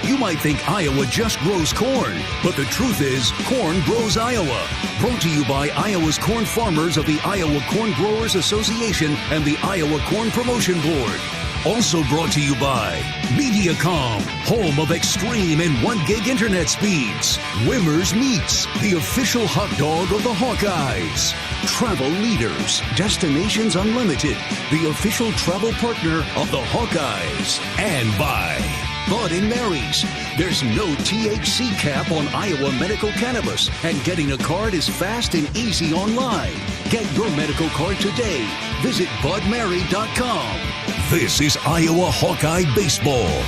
You might think Iowa just grows corn, but the truth is, corn grows Iowa. Brought to you by Iowa's corn farmers of the Iowa Corn Growers Association and the Iowa Corn Promotion Board. Also brought to you by Mediacom, home of extreme and 1 gig internet speeds. Wimmer's Meats, the official hot dog of the Hawkeyes. Travel Leaders, Destinations Unlimited, the official travel partner of the Hawkeyes. And by Bud & Mary's. There's no THC cap on Iowa medical cannabis, and getting a card is fast and easy online. Get your medical card today. Visit budmary.com. This is Iowa Hawkeye Baseball.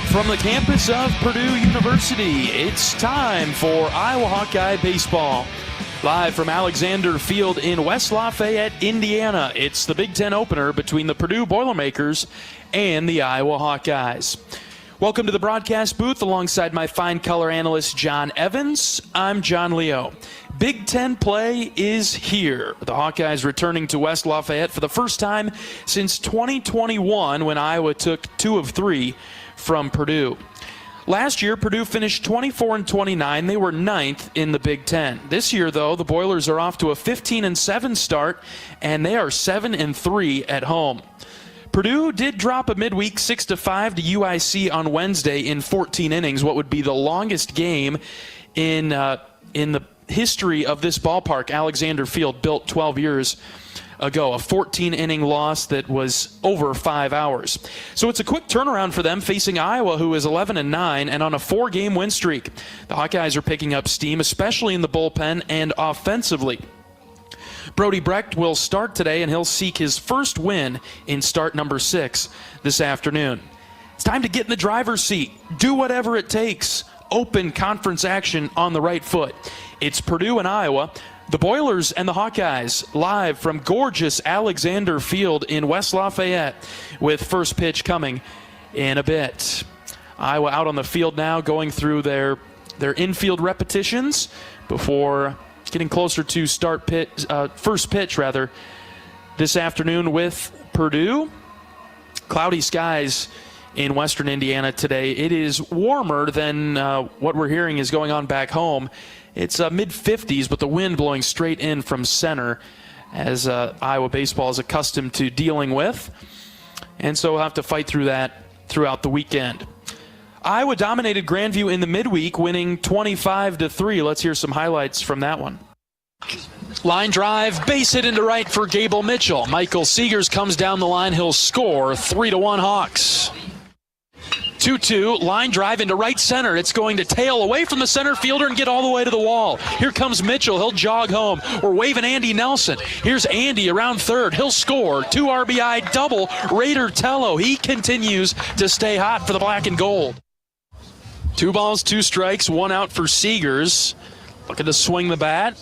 From the campus of Purdue University, it's time for Iowa Hawkeye Baseball. Live from Alexander Field in West Lafayette, Indiana, it's the Big Ten opener between the Purdue Boilermakers and the Iowa Hawkeyes. Welcome to the broadcast booth alongside my fine color analyst, John Evans. I'm John Leo. Big Ten play is here. The Hawkeyes returning to West Lafayette for the first time since 2021 when Iowa took 2 of 3 from Purdue. Last year, Purdue finished 24-29. They were 9th in the Big Ten. This year, though, the Boilers are off to a 15-7 start, and they are 7-3 at home. Purdue did drop a midweek 6-5 to UIC on Wednesday in 14 innings, what would be the longest game in the history of this ballpark. Alexander Field, built 12 years ago, a 14-inning loss that was over 5 hours. So it's a quick turnaround for them, facing Iowa, who is 11-9 and on a 4-game win streak. The Hawkeyes are picking up steam, especially in the bullpen and offensively. Brody Brecht will start today, and he'll seek his first win in start number 6 this afternoon. It's time to get in the driver's seat. Do whatever it takes. Open conference action on the right foot. It's Purdue and Iowa. The Boilers and the Hawkeyes live from gorgeous Alexander Field in West Lafayette with first pitch coming in a bit. Iowa out on the field now going through their infield repetitions before getting closer to first pitch this afternoon with Purdue. Cloudy skies in western Indiana today. It is warmer than what we're hearing is going on back home. It's mid-50s, but the wind blowing straight in from center, as Iowa baseball is accustomed to dealing with. And so we'll have to fight through that throughout the weekend. Iowa dominated Grandview in the midweek, winning 25-3. Let's hear some highlights from that one. Line drive, base hit into right for Gable Mitchell. Michael Seegers comes down the line. He'll score 3-1 Hawks. 2-2, line drive into right center. It's going to tail away from the center fielder and get all the way to the wall. Here comes Mitchell. He'll jog home. We're waving Andy Nelson. Here's Andy around third. He'll score. 2 RBI double. Raider Tello. He continues to stay hot for the black and gold. 2 balls, 2 strikes, 1 out for Seegers. Looking to swing the bat.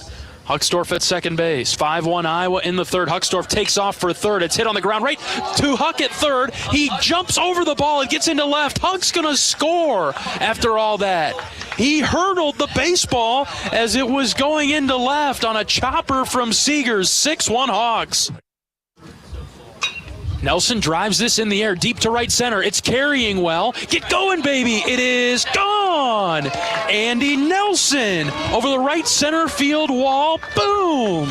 Huckstorf at second base. 5-1 Iowa in the third. Huckstorf takes off for third. It's hit on the ground right to Huck at third. He jumps over the ball and gets into left. Huck's going to score after all that. He hurdled the baseball as it was going into left on a chopper from Seegers. 6-1 Hawks. Nelson drives this in the air, deep to right center. It's carrying well. Get going, baby. It is gone. Andy Nelson over the right center field wall. Boom.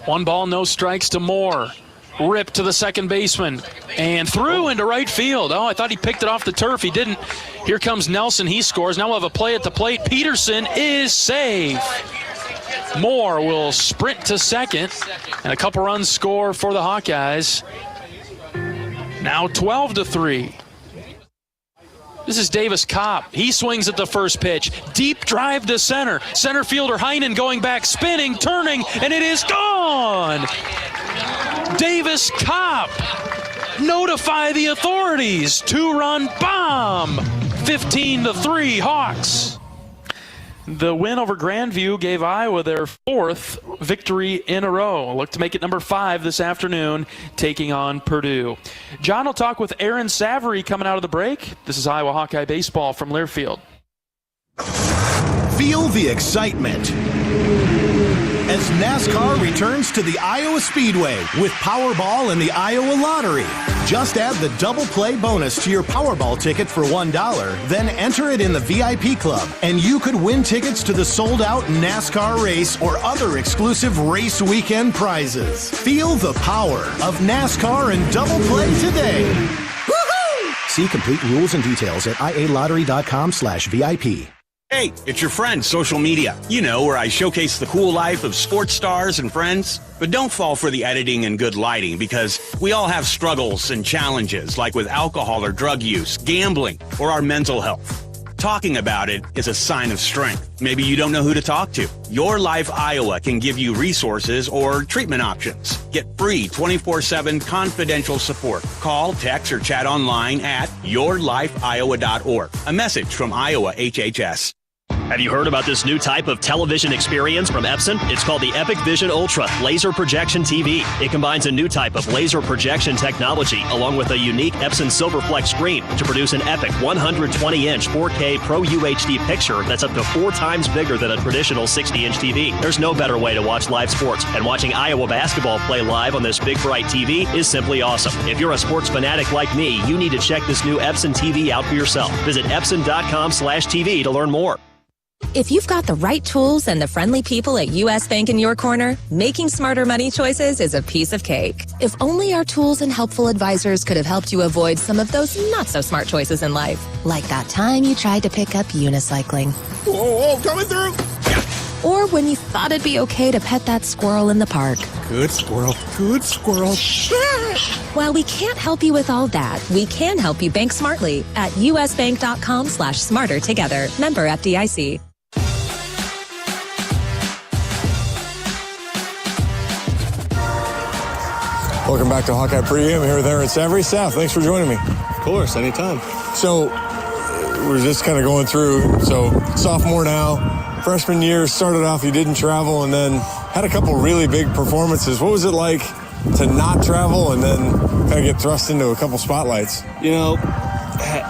1 ball, no strikes to Moore. Rip to the second baseman and through into right field. Oh, I thought he picked it off the turf. He didn't. Here comes Nelson. He scores. Now we'll have a play at the plate. Peterson is safe. Moore will sprint to second, and a couple runs score for the Hawkeyes. Now 12-3. This is Davis Kopp. He swings at the first pitch. Deep drive to center. Center fielder Heinen going back, spinning, turning, and it is gone. Davis Kopp. Notify the authorities. 2-run bomb. 15-3 Hawks. The win over Grandview gave Iowa their 4th victory in a row. Look to make it number 5 this afternoon, taking on Purdue. John will talk with Aaron Savory coming out of the break. This is Iowa Hawkeye Baseball from Learfield. Feel the excitement. as NASCAR returns to the Iowa Speedway with Powerball and the Iowa Lottery. Just add the double play bonus to your Powerball ticket for $1, then enter it in the VIP club, and you could win tickets to the sold-out NASCAR race or other exclusive race weekend prizes. Feel the power of NASCAR and double play today. Woohoo! See complete rules and details at ialottery.com/VIP. Hey, it's your friend, social media. You know, where I showcase the cool life of sports stars and friends. But don't fall for the editing and good lighting, because we all have struggles and challenges, like with alcohol or drug use, gambling, or our mental health. Talking about it is a sign of strength. Maybe you don't know who to talk to. Your Life Iowa can give you resources or treatment options. Get free 24/7 confidential support. Call, text, or chat online at yourlifeiowa.org. A message from Iowa HHS. Have you heard about this new type of television experience from Epson? It's called the Epic Vision Ultra Laser Projection TV. It combines a new type of laser projection technology along with a unique Epson Silverflex screen to produce an epic 120-inch 4K Pro UHD picture that's up to 4 times bigger than a traditional 60-inch TV. There's no better way to watch live sports, and watching Iowa basketball play live on this big bright TV is simply awesome. If you're a sports fanatic like me, you need to check this new Epson TV out for yourself. Visit epson.com/TV to learn more. If you've got the right tools and the friendly people at U.S. Bank in your corner, making smarter money choices is a piece of cake. If only our tools and helpful advisors could have helped you avoid some of those not-so-smart choices in life. Like that time you tried to pick up unicycling. Whoa, coming through! Or when you thought it'd be okay to pet that squirrel in the park. Good squirrel, good squirrel. While we can't help you with all that, we can help you bank smartly at usbank.com/smarter together. Member FDIC. Welcome back to Hawkeye Pregame. Here with Aaron Savory. Saf, thanks for joining me. Of course, anytime. So, we're just kind of going through. So, sophomore now, freshman year, started off, you didn't travel, and then had a couple really big performances. What was it like to not travel and then kind of get thrust into a couple spotlights? You know,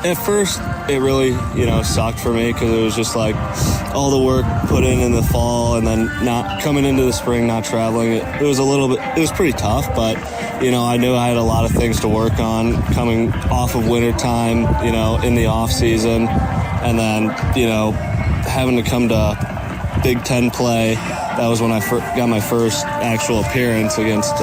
at first, it really, sucked for me because it was just like all the work put in the fall and then not coming into the spring, not traveling. It was a little bit, it was pretty tough, but I knew I had a lot of things to work on coming off of winter time, in the off season, and then, having to come to Big Ten play. That was when I got my first actual appearance against,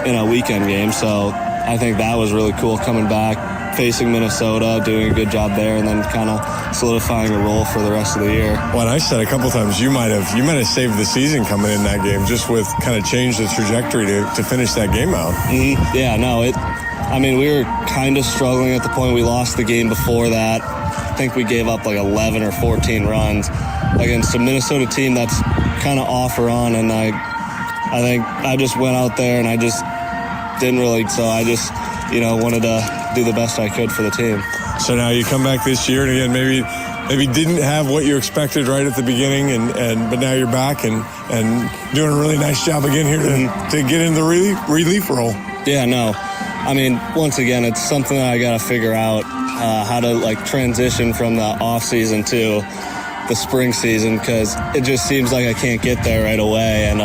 in a weekend game. So I think that was really cool coming back, facing Minnesota, doing a good job there, and then kind of solidifying a role for the rest of the year. Well, and I said a couple times you might have saved the season coming in that game, just with kind of changed the trajectory to finish that game out. Mm-hmm. Yeah, no, we were kind of struggling at the point. We lost the game before that. I think we gave up like 11 or 14 runs against a Minnesota team that's kind of off or on, and I think I just went out there and I just didn't really, so I just wanted to do the best I could for the team. So now you come back this year, and again, maybe didn't have what you expected right at the beginning, but now you're back and doing a really nice job again here to get in the relief role. Yeah, no. Once again, it's something that I got to figure out how to transition from the off season to the spring season, because it just seems like I can't get there right away, and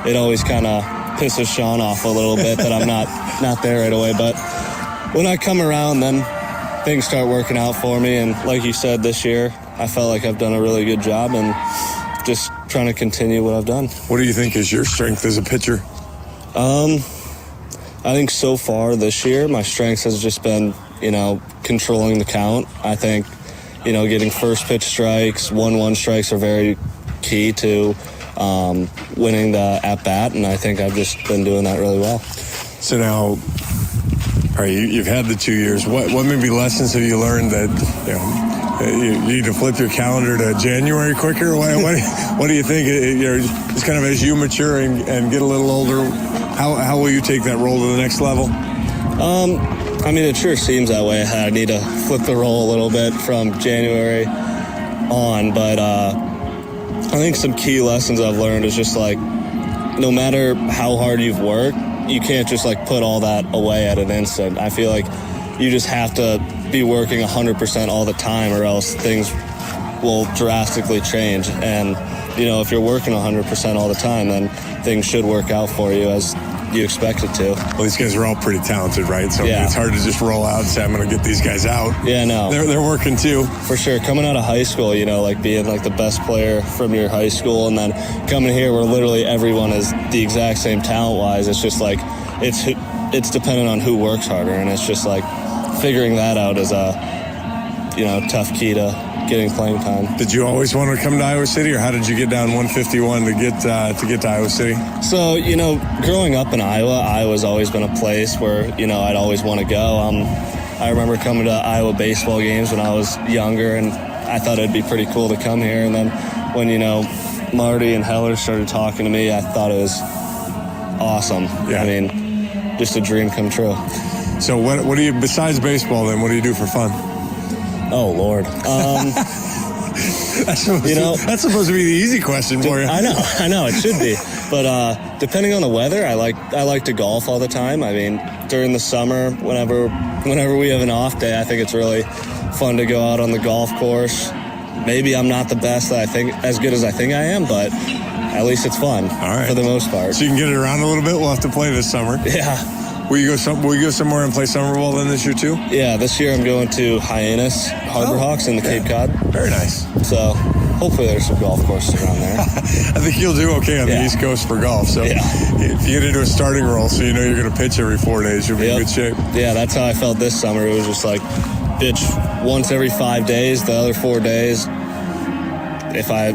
it always kind of pisses Sean off a little bit that I'm not there right away. But when I come around, then things start working out for me, and like you said, this year I felt like I've done a really good job and just trying to continue what I've done. What do you think is your strength as a pitcher? I think so far this year my strength has just been controlling the count. I think getting first pitch strikes, 1-1 strikes are very key to winning the at-bat, and I think I've just been doing that really well. So now, all right, you've had the 2 years. What maybe lessons have you learned that you need to flip your calendar to January quicker? What do you think? It's kind of as you mature and get a little older, how will you take that role to the next level? It sure seems that way. I need to flip the role a little bit from January on, but I think some key lessons I've learned is just no matter how hard you've worked, you can't just put all that away at an instant. I feel like you just have to be working 100% all the time, or else things will drastically change. And if you're working 100% all the time, then things should work out for you as you expect it to. Well, these guys are all pretty talented, right? So yeah. It's hard to just roll out and say, I'm going to get these guys out. Yeah, no. They're working too. For sure. Coming out of high school, like being like the best player from your high school, and then coming here where literally everyone is the exact same talent-wise, it's just like it's dependent on who works harder, and it's just like figuring that out is a tough key to getting playing time. Did you always want to come to Iowa City, or how did you get down 151 to get to Iowa City? So, growing up in Iowa's always been a place where, I'd always want to go. I remember coming to Iowa baseball games when I was younger, and I thought it'd be pretty cool to come here. And then when, Marty and Heller started talking to me, I thought it was awesome. Yeah. I mean, just a dream come true. So what do you, besides baseball then, what do you do for fun? Oh, Lord. That's supposed to be the easy question for you. I know, it should be. But depending on the weather, I like to golf all the time. I mean, during the summer, whenever we have an off day, I think it's really fun to go out on the golf course. Maybe I'm not the best as good as I think I am, but at least it's fun for the most part. So you can get it around a little bit. We'll have to play this summer. Yeah. Will you go somewhere and play summer ball then this year too? Yeah, this year I'm going to Hyannis Harbor Hawks in the Cape Cod. Very nice. So hopefully there's some golf courses around there. I think you'll do okay on the East Coast for golf. So if you get into a starting role, so you're going to pitch every 4 days, you'll be in good shape. Yeah, that's how I felt this summer. It was just like pitch once every 5 days, the other 4 days, if I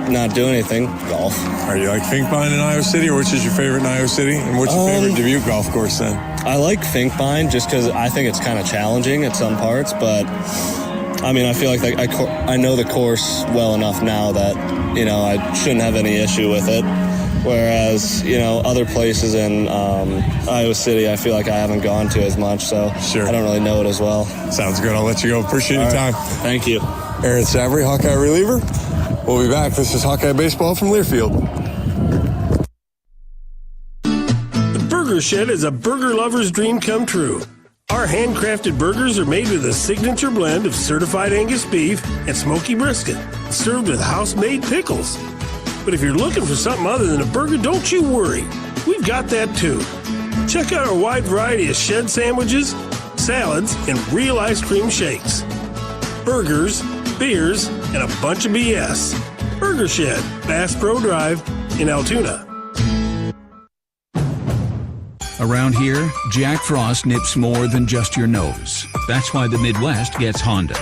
not do anything, golf. Are you like Finkbine in Iowa City, or which is your favorite in Iowa City? And what's your favorite Dubuque golf course then? I like Finkbine just because I think it's kind of challenging at some parts, but I mean, I feel like I know the course well enough now that, I shouldn't have any issue with it. Whereas, other places in Iowa City, I feel like I haven't gone to as much, so I don't really know it as well. Sounds good. I'll let you go. Appreciate your time. Thank you. Aaron Savory, Hawkeye reliever. We'll be back. This is Hawkeye Baseball from Learfield. The Burger Shed is a burger lover's dream come true. Our handcrafted burgers are made with a signature blend of certified Angus beef and smoky brisket, served with house-made pickles. But if you're looking for something other than a burger, don't you worry. We've got that too. Check out our wide variety of shed sandwiches, salads, and real ice cream shakes. Burgers, beers, and a bunch of BS. Burger Shed, Bass Pro Drive in Altoona. Around here, Jack Frost nips more than just your nose. That's why the Midwest gets Honda.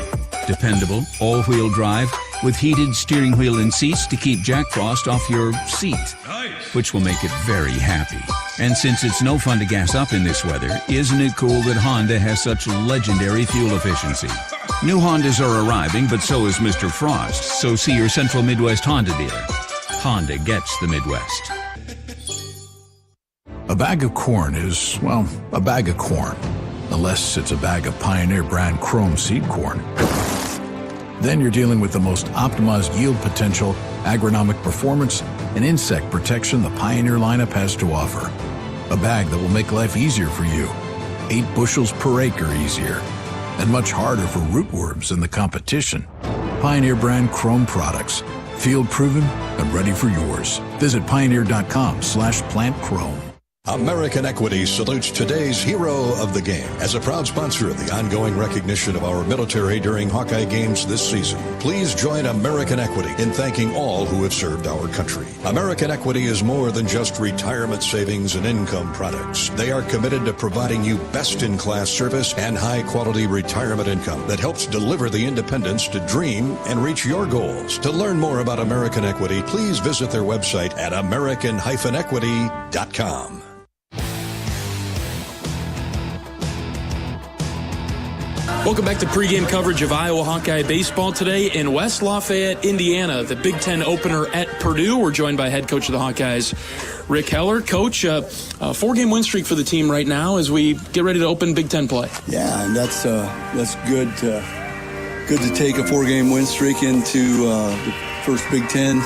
Dependable, all-wheel drive, with heated steering wheel and seats to keep Jack Frost off your seat, which will make it very happy. And since it's no fun to gas up in this weather, isn't it cool that Honda has such legendary fuel efficiency? New Hondas are arriving, but so is Mr. Frost, so see your Central Midwest Honda dealer. Honda gets the Midwest. A bag of corn is, well, a bag of corn, unless it's a bag of Pioneer brand Chrome seed corn. Then you're dealing with the most optimized yield potential, agronomic performance, and insect protection the Pioneer lineup has to offer. A bag that will make life easier for you, 8 bushels per acre easier, and much harder for rootworms than the competition. Pioneer brand Chrome products, field proven and ready for yours. Visit pioneer.com/plantchrome. American Equity salutes today's hero of the game. As a proud sponsor of the ongoing recognition of our military during Hawkeye games this season, please join American Equity in thanking all who have served our country. American Equity is more than just retirement savings and income products. They are committed to providing you best-in-class service and high-quality retirement income that helps deliver the independence to dream and reach your goals. To learn more about American Equity, please visit their website at american-equity.com. Welcome back to pregame coverage of Iowa Hawkeye baseball today in West Lafayette, Indiana, the Big Ten opener at Purdue. We're joined by head coach of the Hawkeyes, Rick Heller. Coach, a 4-game win streak for the team right now as we get ready to open Big Ten play. Yeah, and that's good to take a 4-game win streak into the first Big Ten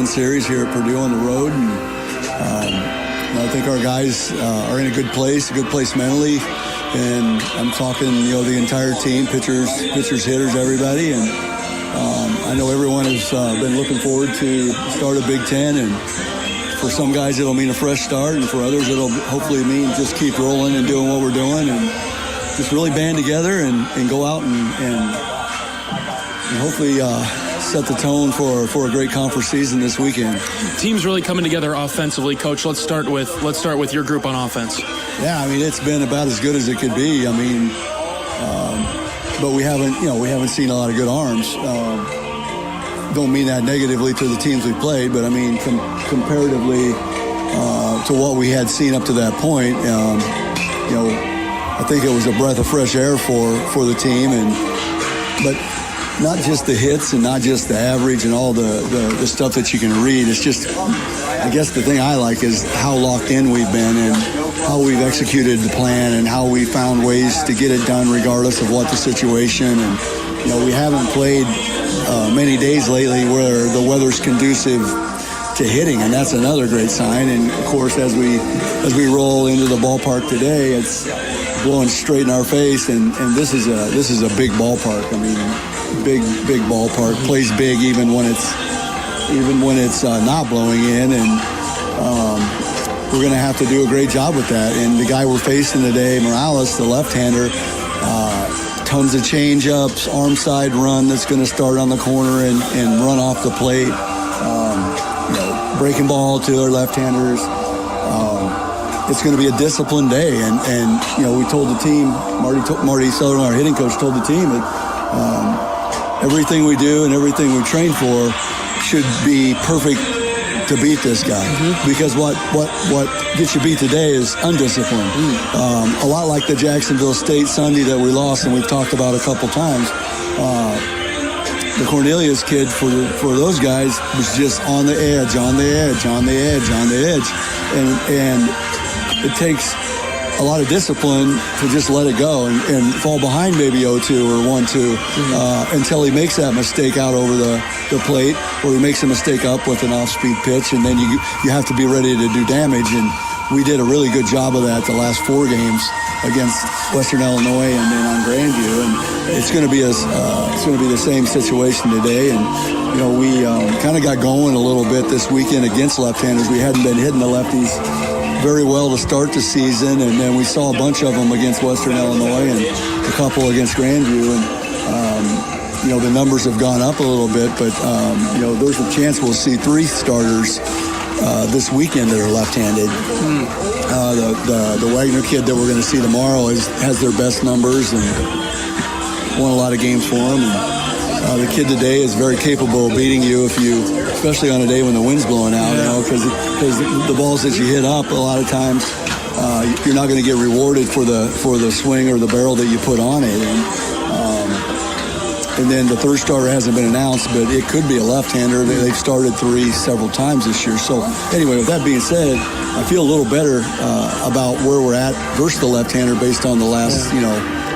series here at Purdue on the road. And I think our guys are in a good place mentally. And I'm talking, the entire team, pitchers, hitters, everybody. And I know everyone has been looking forward to start of Big Ten, and for some guys it'll mean a fresh start, and for others it'll hopefully mean just keep rolling and doing what we're doing and just really band together and go out and hopefully set the tone for a great conference season this weekend. Team's really coming together offensively, Coach. Let's start with your group on offense. Yeah, I mean, it's been about as good as it could be. I mean, but we haven't seen a lot of good arms. Don't mean that negatively to the teams we played, but I mean comparatively to what we had seen up to that point, I think it was a breath of fresh air for the team, but not just the hits and not just the average and all the stuff that you can read. It's just, I guess the thing I like is how locked in we've been and how we've executed the plan and how we found ways to get it done regardless of what the situation. And, we haven't played many days lately where the weather's conducive to hitting, and that's another great sign. And, of course, as we roll into the ballpark today, it's blowing straight in our face, and this is a big ballpark. I mean, big ballpark, plays big even when it's not blowing in, and we're going to have to do a great job with that. And the guy we're facing today, Morales, the left-hander, tons of change-ups, arm side run that's going to start on the corner and run off the plate, breaking ball to our left-handers. It's going to be a disciplined day, and we told the team, Marty Sutherland, our hitting coach, told the team that everything we do and everything we train for should be perfect to beat this guy. Mm-hmm. Because what gets you beat today is undisciplined. A lot like the Jacksonville State Sunday that we lost, and we've talked about a couple times. The Cornelius kid for those guys was just on the edge, and it takes a lot of discipline to just let it go and fall behind maybe 0-2 or 1-2 until he makes that mistake out over the plate, or he makes a mistake up with an off-speed pitch, and then you have to be ready to do damage. And we did a really good job of that the last 4 games against Western Illinois and then on Grandview, and it's going to be the same situation today. And we kind of got going a little bit this weekend against left-handers. We hadn't been hitting the lefties very well to start the season, and then we saw a bunch of them against Western Illinois and a couple against Grandview, and the numbers have gone up a little bit, but there's a chance we'll see 3 starters this weekend that are left-handed. The Wagner kid that we're going to see tomorrow has their best numbers and won a lot of games for them. And, the kid today is very capable of beating you especially on a day when the wind's blowing out, because the balls that you hit up a lot of times you're not going to get rewarded for the swing or the barrel that you put on it. And then the third starter hasn't been announced, but it could be a left-hander. They've started 3 several times this year. So anyway, with that being said, I feel a little better about where we're at versus the left-hander based on the last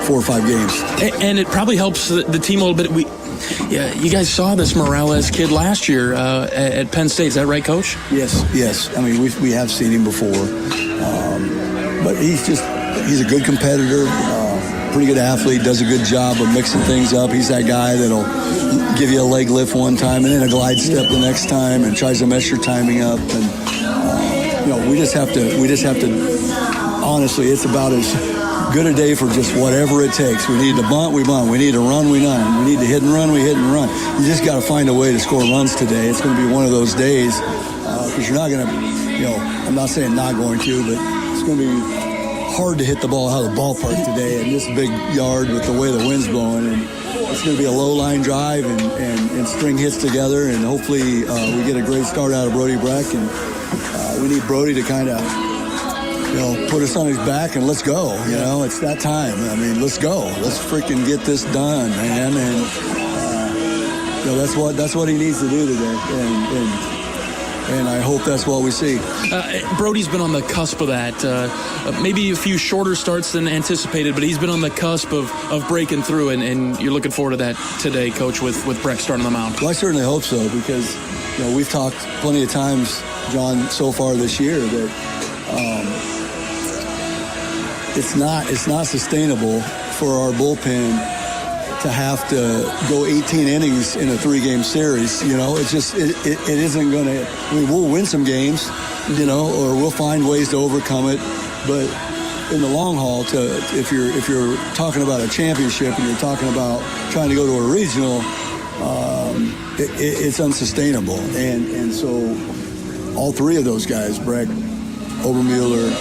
4 or 5 games. And it probably helps the team a little bit. You guys saw this Morales kid last year at Penn State. Is that right, Coach? Yes. I mean, we have seen him before, but he's a good competitor. Pretty good athlete, does a good job of mixing things up. He's that guy that'll give you a leg lift one time and then a glide step the next time and tries to mess your timing up. And we just have to honestly, it's about as good a day for just whatever it takes. We need to bunt, we bunt. We need to run, we run. We need to hit and run, we hit and run. You just got to find a way to score runs today. It's going to be one of those days because you're not going to, I'm not saying not going to, but it's going to be hard to hit the ball out of the ballpark today in this big yard with the way the wind's blowing. And it's going to be a low line drive and string hits together, and hopefully we get a great start out of Brody Breck. And we need Brody to kind of put us on his back and let's go. It's that time. I mean, let's go. Let's freaking get this done, man. And that's what he needs to do today. And I hope that's what we see. Brody's been on the cusp of that. Maybe a few shorter starts than anticipated, but he's been on the cusp of breaking through, and you're looking forward to that today, Coach, with Breck starting on the mound. Well, I certainly hope so, because we've talked plenty of times, John, so far this year that it's not sustainable for our bullpen to have to go 18 innings in a 3-game series. It isn't going to. I mean, we'll win some games, or we'll find ways to overcome it. But in the long haul, if you're talking about a championship and you're talking about trying to go to a regional, it's unsustainable. And so all three of those guys, Breck, Obermueller,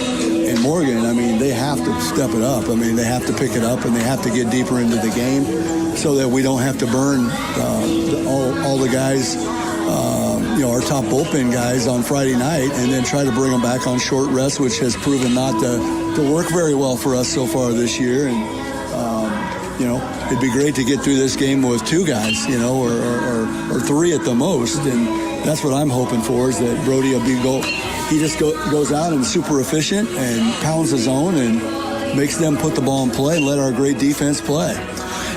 and Morgan, I mean, they have to step it up. I mean, they have to pick it up, and they have to get deeper into the game so that we don't have to burn all the guys, our top bullpen guys on Friday night, and then try to bring them back on short rest, which has proven not to work very well for us so far this year. And, it'd be great to get through this game with 2 guys, or 3 at the most. And that's what I'm hoping for, is that Brody will he just goes out and is super efficient and pounds the zone and makes them put the ball in play and let our great defense play.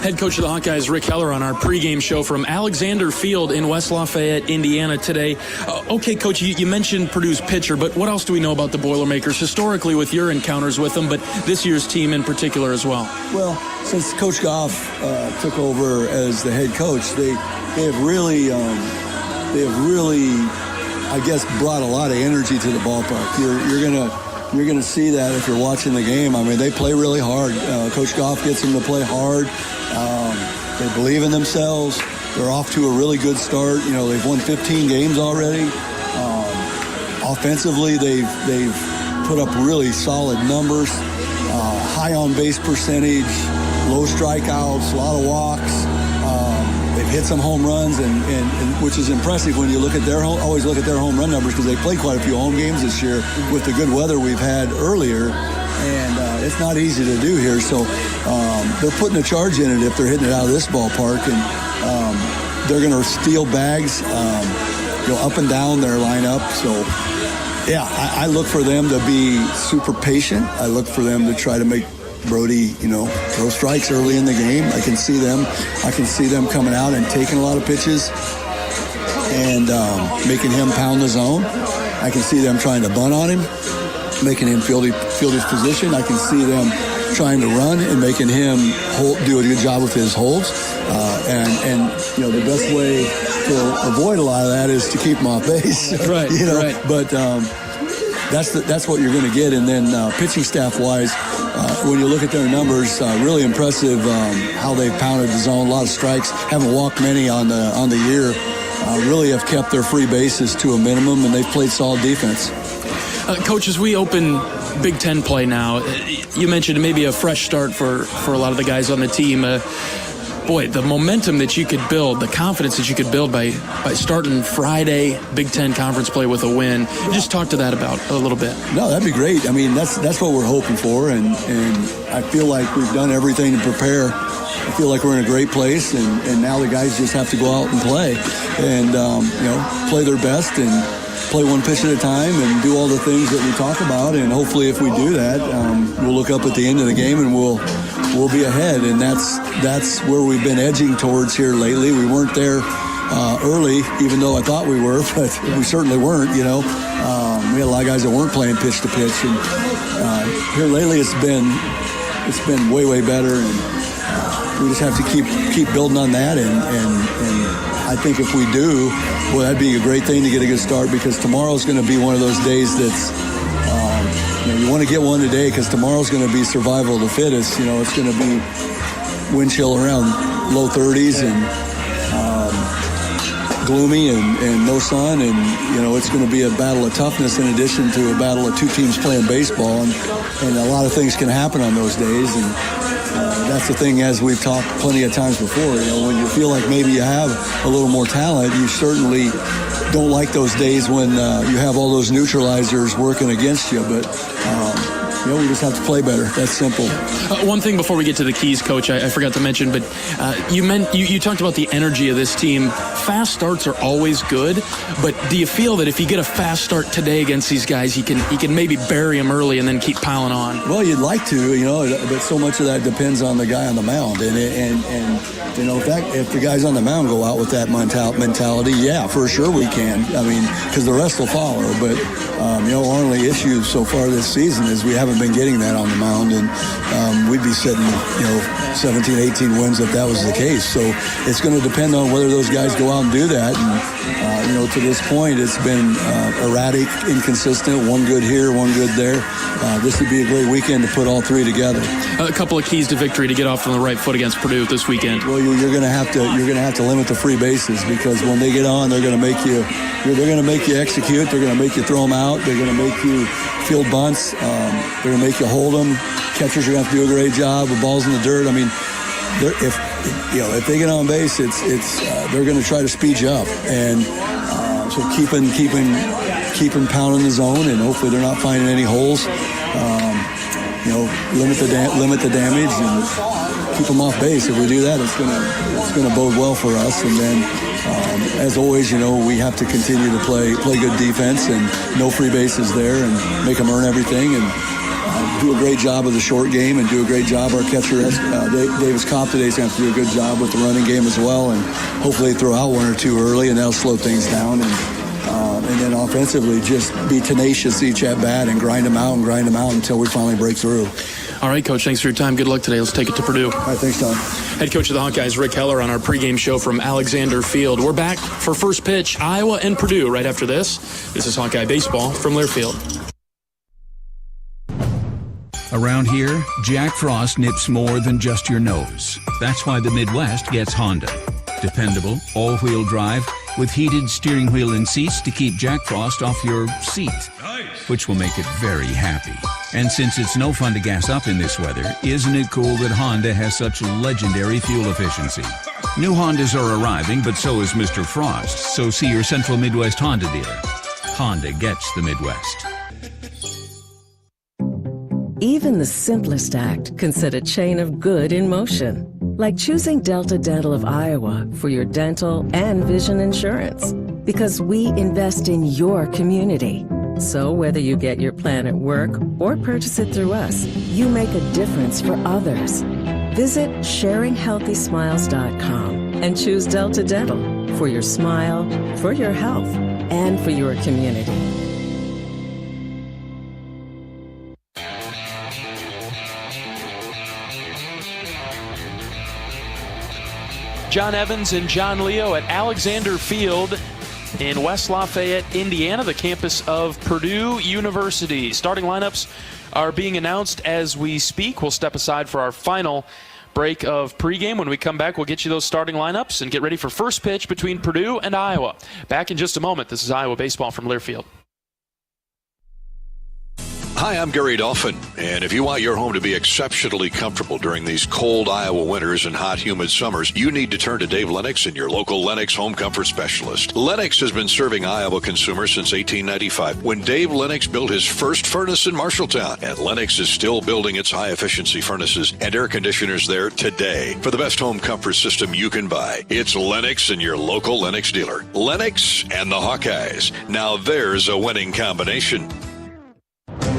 Head coach of the Hawkeyes, Rick Heller, on our pregame show from Alexander Field in West Lafayette, Indiana today. Okay, Coach, you mentioned Purdue's pitcher, but what else do we know about the Boilermakers historically with your encounters with them, but this year's team in particular as well? Well, since Coach Goff took over as the head coach, they have really, I guess, brought a lot of energy to the ballpark. You're gonna see that if you're watching the game. I mean, they play really hard. Coach Goff gets them to play hard. They believe in themselves. They're off to a really good start. They've won 15 games already. Offensively, they've put up really solid numbers. High on base percentage, low strikeouts, a lot of walks. They've hit some home runs, and which is impressive when you look at always look at their home run numbers, because they played quite a few home games this year with the good weather we've had earlier. And it's not easy to do here, so they're putting a charge in it if they're hitting it out of this ballpark, and they're going to steal bags, up and down their lineup. So, yeah, I look for them to be super patient. I look for them to try to make Brody, throw strikes early in the game. I can see them coming out and taking a lot of pitches and making him pound the zone. I can see them trying to bunt on him, making him field his position. I can see them trying to run and making him do a good job with his holds. And the best way to avoid a lot of that is to keep him off base. Right. Right. But that's what you're going to get. And then pitching staff wise, when you look at their numbers, really impressive how they've pounded the zone. A lot of strikes. Haven't walked many on the year. Really have kept their free bases to a minimum, and they've played solid defense. Coach, as we open Big Ten play now, you mentioned maybe a fresh start for a lot of the guys on the team. The momentum that you could build, the confidence that you could build by starting Friday Big Ten conference play with a win. Just talk to that about a little bit. No, that'd be great. I mean, that's what we're hoping for, and I feel like we've done everything to prepare. I feel like we're in a great place, and now the guys just have to go out and play, and play their best and play one pitch at a time and do all the things that we talk about. And hopefully, if we do that, we'll look up at the end of the game and we'll be ahead. And that's where we've been edging towards here lately. We weren't there early, even though I thought we were, but we certainly weren't. We had a lot of guys that weren't playing pitch to pitch, and here lately it's been way better, and we just have to keep building on that. And I think if we do, well, that'd be a great thing to get a good start, because tomorrow's going to be one of those days that's, you want to get one today, because tomorrow's going to be survival of the fittest. It's going to be wind chill around low 30s and gloomy and no sun, and it's going to be a battle of toughness in addition to a battle of two teams playing baseball, and a lot of things can happen on those days. And that's the thing, as we've talked plenty of times before, when you feel like maybe you have a little more talent, you certainly don't like those days when you have all those neutralizers working against you. But we just have to play better. That's simple. One thing before we get to the keys, Coach, I forgot to mention, but you talked about the energy of this team. Fast starts are always good, but do you feel that if you get a fast start today against these guys, you can maybe bury them early and then keep piling on? Well, you'd like to, but so much of that depends on the guy on the mound, and if the guys on the mound go out with that mentality, yeah, for sure we can. I mean, because the rest will follow. But our only issue so far this season is we haven't haven't been getting that on the mound, and we'd be sitting, 17, 18 wins if that was the case. So it's going to depend on whether those guys go out and do that. And, to this point, it's been erratic, inconsistent, one good here, one good there. This would be a great weekend to put all three together. A couple of keys to victory to get off on the right foot against Purdue this weekend. Well, you're going to have to limit the free bases, because when they get on, they're going to make you execute. They're going to make you throw them out. They're going to make you field bunts. They're going to make you hold them. Catchers are going to have to do a great job with balls in the dirt. I mean, if they get on base, they're going to try to speed you up, and so keeping pounding the zone, and hopefully they're not finding any holes. Limit the damage and keep them off base. If we do that, it's going to bode well for us. And then, as always, we have to continue to play good defense and no free bases there, and make them earn everything, and do a great job of the short game, and do a great job. Our catcher, Davis Kopp, today is going to have to do a good job with the running game as well, and hopefully throw out one or two early, and that'll slow things down. And then offensively, just be tenacious each at bat and grind them out until we finally break through. All right, Coach, thanks for your time. Good luck today. Let's take it to Purdue. All right, thanks, Tom. Head coach of the Hawkeyes, Rick Heller, on our pregame show from Alexander Field. We're back for first pitch, Iowa and Purdue, right after this. This is Hawkeye Baseball from Learfield. Around here, Jack Frost nips more than just your nose. That's why the Midwest gets Honda. Dependable, all-wheel drive, with heated steering wheel and seats to keep Jack Frost off your seat, which will make it very happy. And since it's no fun to gas up in this weather, isn't it cool that Honda has such legendary fuel efficiency? New Hondas are arriving, but so is Mr. Frost, so see your Central Midwest Honda dealer. Honda gets the Midwest. Even the simplest act can set a chain of good in motion. Like choosing Delta Dental of Iowa for your dental and vision insurance. Because we invest in your community. So whether you get your plan at work or purchase it through us, you make a difference for others. Visit sharinghealthysmiles.com and choose Delta Dental for your smile, for your health, and for your community. John Evans and John Leo at Alexander Field in West Lafayette, Indiana, the campus of Purdue University. Starting lineups are being announced as we speak. We'll step aside for our final break of pregame. When we come back, we'll get you those starting lineups and get ready for first pitch between Purdue and Iowa. Back in just a moment. This is Iowa Baseball from Learfield. Hi, I'm Gary Dolphin, and if you want your home to be exceptionally comfortable during these cold Iowa winters and hot, humid summers, you need to turn to Dave Lennox and your local Lennox home comfort specialist. Lennox has been serving Iowa consumers since 1895, when Dave Lennox built his first furnace in Marshalltown, and Lennox is still building its high-efficiency furnaces and air conditioners there today. For the best home comfort system you can buy, it's Lennox and your local Lennox dealer. Lennox and the Hawkeyes. Now there's a winning combination.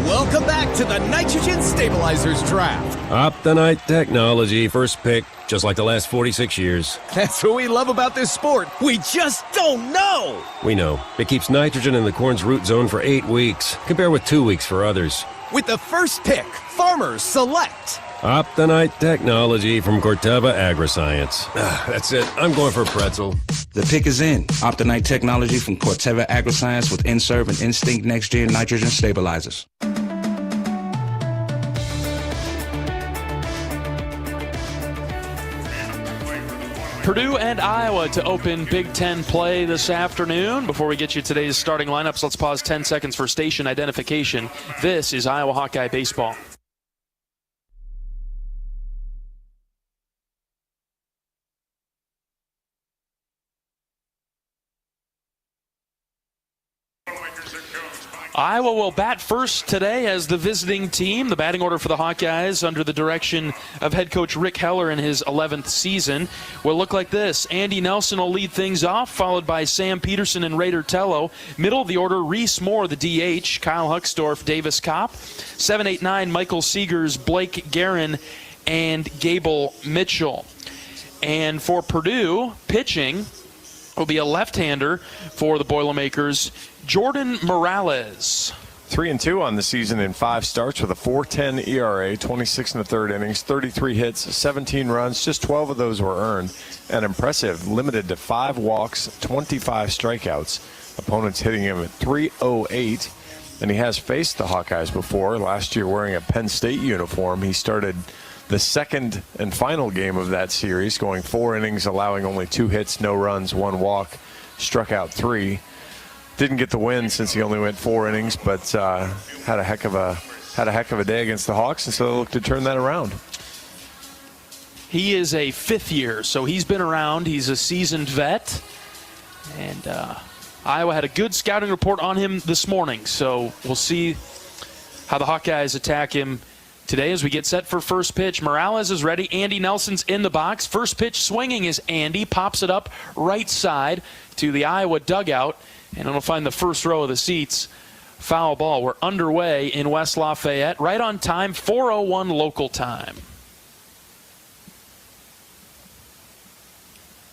Welcome back to the Nitrogen Stabilizers Draft. Optonite technology, first pick, just like the last 46 years. That's what we love about this sport. We just don't know. We know. It keeps nitrogen in the corn's root zone for 8 weeks. Compare with 2 weeks for others. With the first pick, farmers select Optonite technology from Corteva Agriscience. That's it. I'm going for a pretzel. The pick is in. Optonite technology from Corteva Agriscience with Inserve and Instinct Next Gen Nitrogen Stabilizers. Purdue and Iowa to open Big Ten play this afternoon. Before we get you today's starting lineups, let's pause 10 seconds for station identification. This is Iowa Hawkeye Baseball. Iowa will bat first today as the visiting team. The batting order for the Hawkeyes, under the direction of head coach Rick Heller in his 11th season, will look like this. Andy Nelson will lead things off, followed by Sam Peterson and Raider Tello. Middle of the order, Reese Moore, the DH, Kyle Hucksdorf, Davis Kopp. 7, 8, 9, Michael Seegers, Blake Guerin, and Gable Mitchell. And for Purdue, pitching will be a left-hander for the Boilermakers, Jordan Morales. 3-2 on the season in 5 starts with a 4.10 ERA, 26 in the third innings, 33 hits, 17 runs. Just 12 of those were earned. And impressive, limited to 5 walks, 25 strikeouts. Opponents hitting him at .308. And he has faced the Hawkeyes before. Last year wearing a Penn State uniform. He started the second and final game of that series, going 4 innings, allowing only 2 hits, no runs, 1 walk, struck out 3. Didn't get the win since he only went 4 innings, but had a heck of a day against the Hawks, and so they look to turn that around. He is a 5th year, so he's been around. He's a seasoned vet, and Iowa had a good scouting report on him this morning, so we'll see how the Hawkeyes attack him today as we get set for first pitch. Morales is ready. Andy Nelson's in the box. First pitch swinging is Andy. Pops it up right side to the Iowa dugout, and it'll find the first row of the seats. Foul ball. We're underway in West Lafayette. Right on time, 4:01 local time.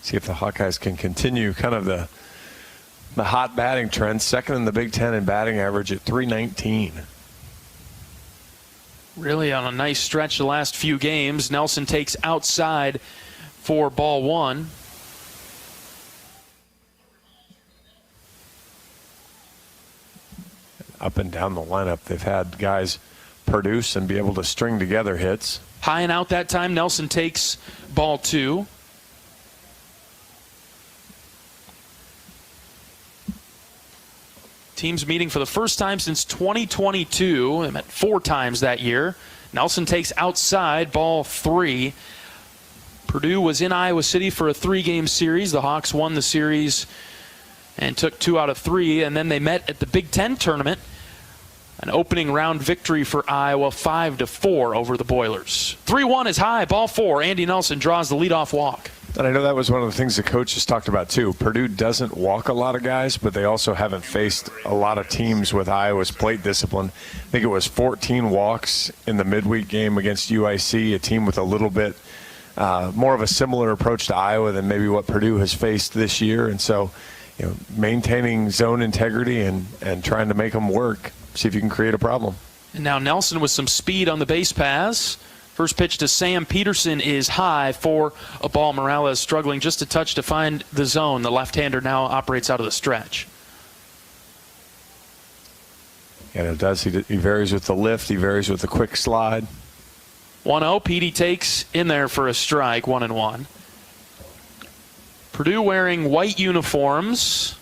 See if the Hawkeyes can continue kind of the hot batting trend. Second in the Big Ten in batting average at .319. Really on a nice stretch the last few games. Nelson takes outside for ball 1. Up and down the lineup, they've had guys produce and be able to string together hits. High and out that time. Nelson takes ball 2. Teams meeting for the first time since 2022. They met 4 times that year. Nelson takes outside, ball 3. Purdue was in Iowa City for a 3-game series. The Hawks won the series and took 2 out of 3, and then they met at the Big Ten tournament. An opening round victory for Iowa, 5-4 over the Boilers. 3-1 is high, ball 4. Andy Nelson draws the leadoff walk. And I know that was one of the things the coaches talked about too. Purdue doesn't walk a lot of guys, but they also haven't faced a lot of teams with Iowa's plate discipline. I think it was 14 walks in the midweek game against UIC, a team with a little bit more of a similar approach to Iowa than maybe what Purdue has faced this year. And so, maintaining zone integrity and trying to make them work, see if you can create a problem. And now Nelson with some speed on the base paths. First pitch to Sam Peterson is high for a ball. Morales struggling just a touch to find the zone. The left-hander now operates out of the stretch. And it does. He varies with the lift. He varies with the quick slide. 1-0. Petey takes in there for a strike. 1-1. Purdue wearing white uniforms.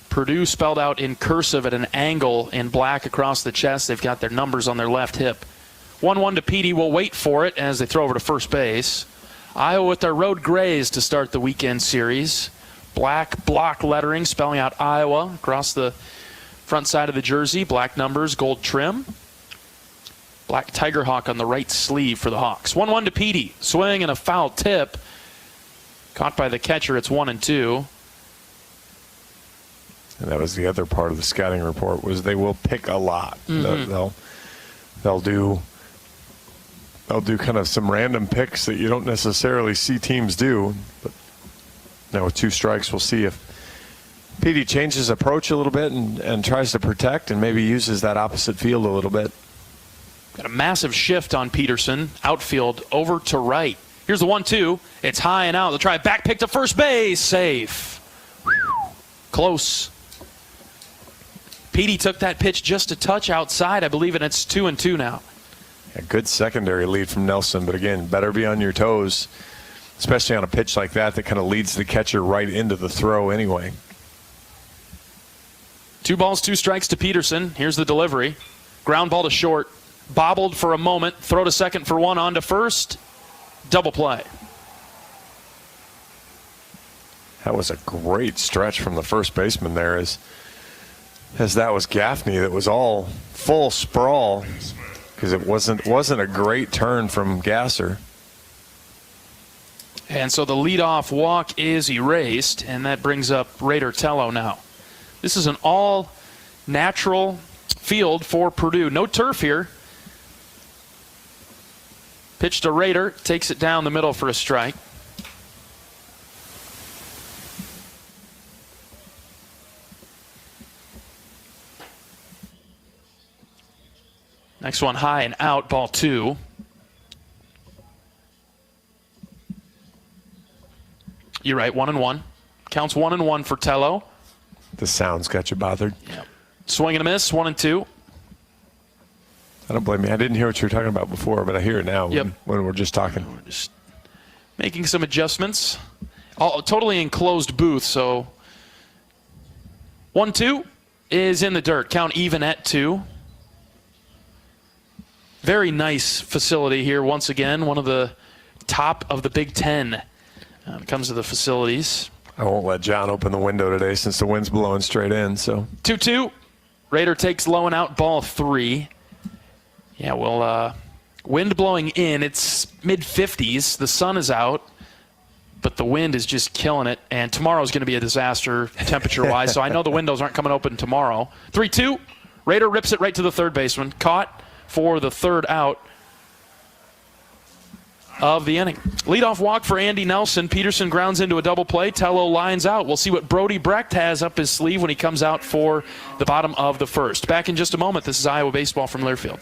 Purdue spelled out in cursive at an angle in black across the chest. They've got their numbers on their left hip. 1-1 to Petey. Will wait for it as they throw over to first base. Iowa with their road grays to start the weekend series. Black block lettering spelling out Iowa across the front side of the jersey. Black numbers, gold trim. Black Tiger Hawk on the right sleeve for the Hawks. 1-1 to Petey. Swing and a foul tip. Caught by the catcher. It's 1-2. And that was the other part of the scouting report, was they will pick a lot. Mm-hmm. They'll do kind of some random picks that you don't necessarily see teams do. But now with 2 strikes, we'll see if Petey changes his approach a little bit and tries to protect and maybe uses that opposite field a little bit. Got a massive shift on Peterson. Outfield over to right. Here's the 1-2. It's high and out. They'll try a back pick to first base. Safe. Close. Petey took that pitch just a touch outside, I believe, and it's 2-2 now. A good secondary lead from Nelson, but again, better be on your toes, especially on a pitch like that kind of leads the catcher right into the throw anyway. 2 balls, 2 strikes to Peterson. Here's the delivery. Ground ball to short. Bobbled for a moment. Throw to second for 1, on to first. Double play. That was a great stretch from the first baseman there as that was Gaffney. That was all full sprawl because it wasn't a great turn from Gasser. And so the leadoff walk is erased, and that brings up Raider Tello now. This is an all-natural field for Purdue. No turf here. Pitch to Raider, takes it down the middle for a strike. Next one high and out, ball 2. You're right, 1-1. Counts 1-1 for Tello. The sound's got you bothered. Yep. Swing and a miss, 1-2. I don't blame you. I didn't hear what you were talking about before, but I hear it now when we're just talking. We're just making some adjustments. All totally enclosed booth, so 1-2 is in the dirt. Count even at 2. Very nice facility here once again. One of the top of the Big Ten when it comes to the facilities. I won't let John open the window today since the wind's blowing straight in. So 2-2. Raider takes low and out, ball 3. Yeah, well, wind blowing in. It's mid-50s. The sun is out, but the wind is just killing it. And tomorrow's going to be a disaster temperature-wise, so I know the windows aren't coming open tomorrow. 3-2. Raider rips it right to the third baseman. Caught for the third out of the inning. Leadoff walk for Andy Nelson. Peterson grounds into a double play. Tello lines out. We'll see what Brody Brecht has up his sleeve when he comes out for the bottom of the first. Back in just a moment. This is Iowa Baseball from Learfield.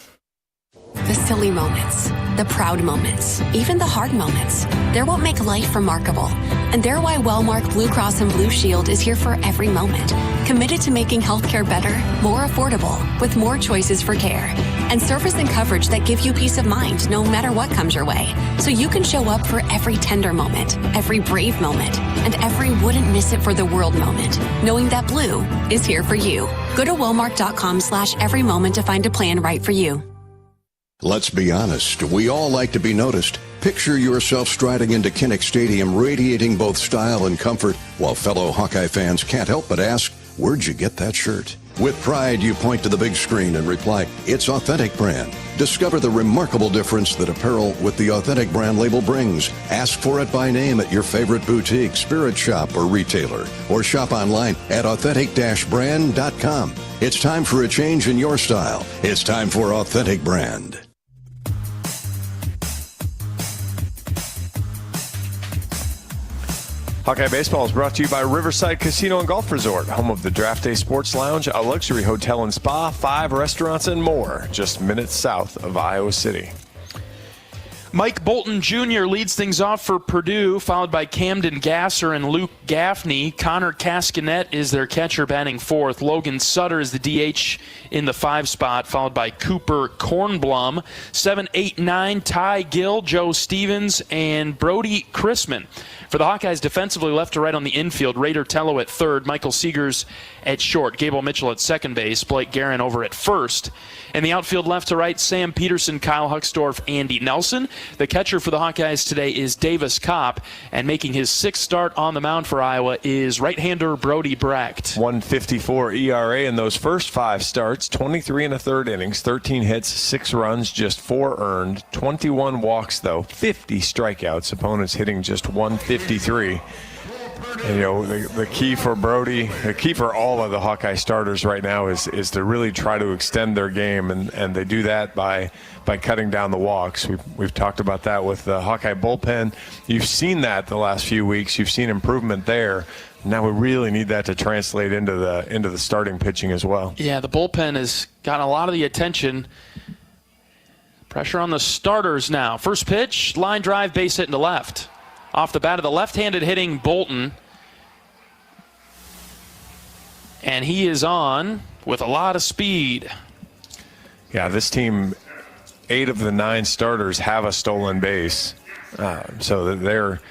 The silly moments, the proud moments, even the hard moments. They're what make life remarkable. And they're why Wellmark Blue Cross and Blue Shield is here for every moment. Committed to making healthcare better, more affordable, with more choices for care. And service and coverage that give you peace of mind no matter what comes your way. So you can show up for every tender moment, every brave moment, and every wouldn't miss it for the world moment. Knowing that Blue is here for you. Go to Wellmark.com/every moment to find a plan right for you. Let's be honest, we all like to be noticed. Picture yourself striding into Kinnick Stadium, radiating both style and comfort, while fellow Hawkeye fans can't help but ask, where'd you get that shirt? With pride, you point to the big screen and reply, it's Authentic Brand. Discover the remarkable difference that apparel with the Authentic Brand label brings. Ask for it by name at your favorite boutique, spirit shop, or retailer, or shop online at authentic-brand.com. It's time for a change in your style. It's time for Authentic Brand. Hawkeye Baseball is brought to you by Riverside Casino and Golf Resort, home of the Draft Day Sports Lounge, a luxury hotel and spa, 5 restaurants, and more, just minutes south of Iowa City. Mike Bolton Jr. leads things off for Purdue, followed by Camden Gasser and Luke Gaffney. Connor Cascanet is their catcher, batting 4th. Logan Sutter is the DH in the 5 spot, followed by Cooper Kornblum. 7, 8, 9, Ty Gill, Joe Stevens, and Brody Chrisman. For the Hawkeyes, defensively left to right on the infield, Raider Tello at 3rd, Michael Seegers at short, Gable Mitchell at 2nd base, Blake Guerin over at 1st. In the outfield left to right, Sam Peterson, Kyle Huxdorf, Andy Nelson. The catcher for the Hawkeyes today is Davis Kopp, and making his 6th start on the mound for Iowa is right-hander Brody Brecht. 1.54 ERA in those first 5 starts, 23 1/3 innings, 13 hits, 6 runs, just 4 earned, 21 walks though, 50 strikeouts, opponents hitting just 153. And, you know, the key for Brody, the key for all of the Hawkeye starters right now is to really try to extend their game, and they do that by cutting down the walks. We've talked about that with the Hawkeye bullpen. You've seen that the last few weeks. You've seen improvement there. Now we really need that to translate into the starting pitching as well. Yeah, the bullpen has gotten a lot of the attention. Pressure on the starters now. First pitch, line drive, base hit into left. Off the bat of the left-handed hitting Bolton. And he is on with a lot of speed. Yeah, this team, 8 of the 9 starters have a stolen base. So they're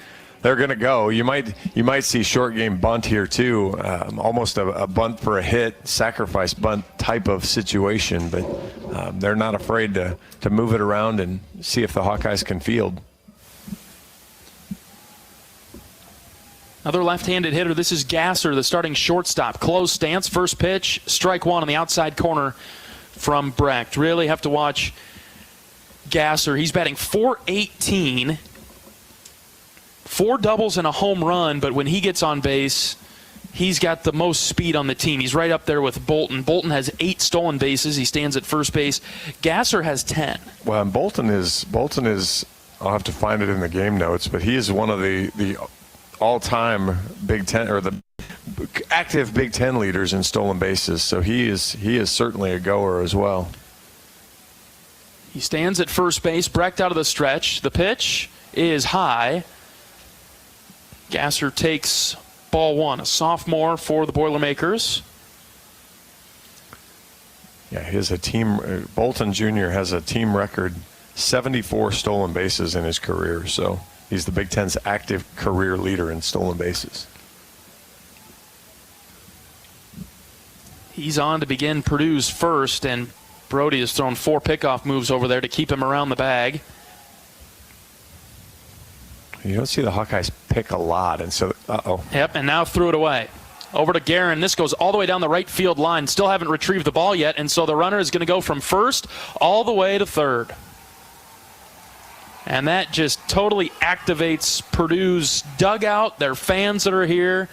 going to go. You might see short game bunt here too, almost a bunt for a hit, sacrifice bunt type of situation. But they're not afraid to move it around and see if the Hawkeyes can field. Another left-handed hitter. This is Gasser, the starting shortstop. Close stance, first pitch, strike 1 on the outside corner from Brecht. Really have to watch Gasser. He's batting .418, 4 doubles and a home run, but when he gets on base, he's got the most speed on the team. He's right up there with Bolton. Bolton has 8 stolen bases. He stands at first base. Gasser has 10. Well, and Bolton is. I'll have to find it in the game notes, but he is one of the all-time Big Ten, or the active Big Ten leaders in stolen bases. So he is certainly a goer as well. He stands at first base. Brecht out of the stretch. The pitch is high. Gasser takes ball one, a sophomore for the Boilermakers. Yeah, he has a team. Bolton Jr. has a team record 74 stolen bases in his career, so he's the Big Ten's active career leader in stolen bases. He's on to begin Purdue's first, and Brody has thrown 4 pickoff moves over there to keep him around the bag. You don't see the Hawkeyes pick a lot, and so, Yep, and now threw it away. Over to Guerin. This goes all the way down the right field line. Still haven't retrieved the ball yet, and so the runner is going to go from first all the way to third. And that just totally activates Purdue's dugout, their fans that are here.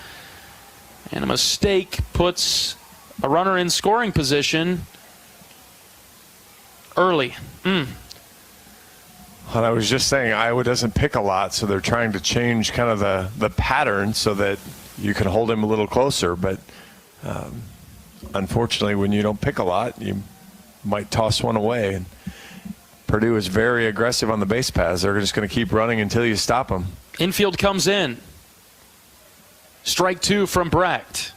And a mistake puts a runner in scoring position early. Well, I was just saying Iowa doesn't pick a lot, so they're trying to change kind of the pattern so that you can hold him a little closer. But unfortunately, when you don't pick a lot, you might toss one away. And Purdue is very aggressive on the base paths. They're just going to keep running until you stop them. Infield comes in. Strike 2 from Brecht.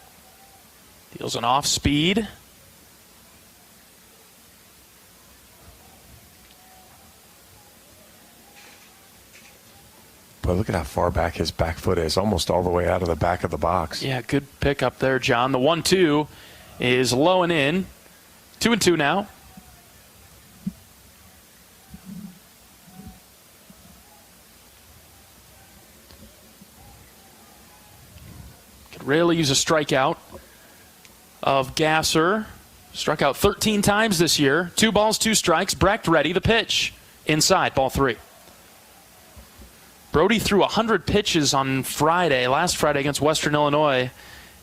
Deals an off speed. Boy, look at how far back his back foot is, almost all the way out of the back of the box. Yeah, good pick up there, John. The 1-2 is low and in. 2-2 now. Could really use a strikeout of Gasser. Struck out 13 times this year. 2 balls, 2 strikes. Brecht ready. The pitch. Inside, ball 3. Brody threw 100 pitches on last Friday against Western Illinois,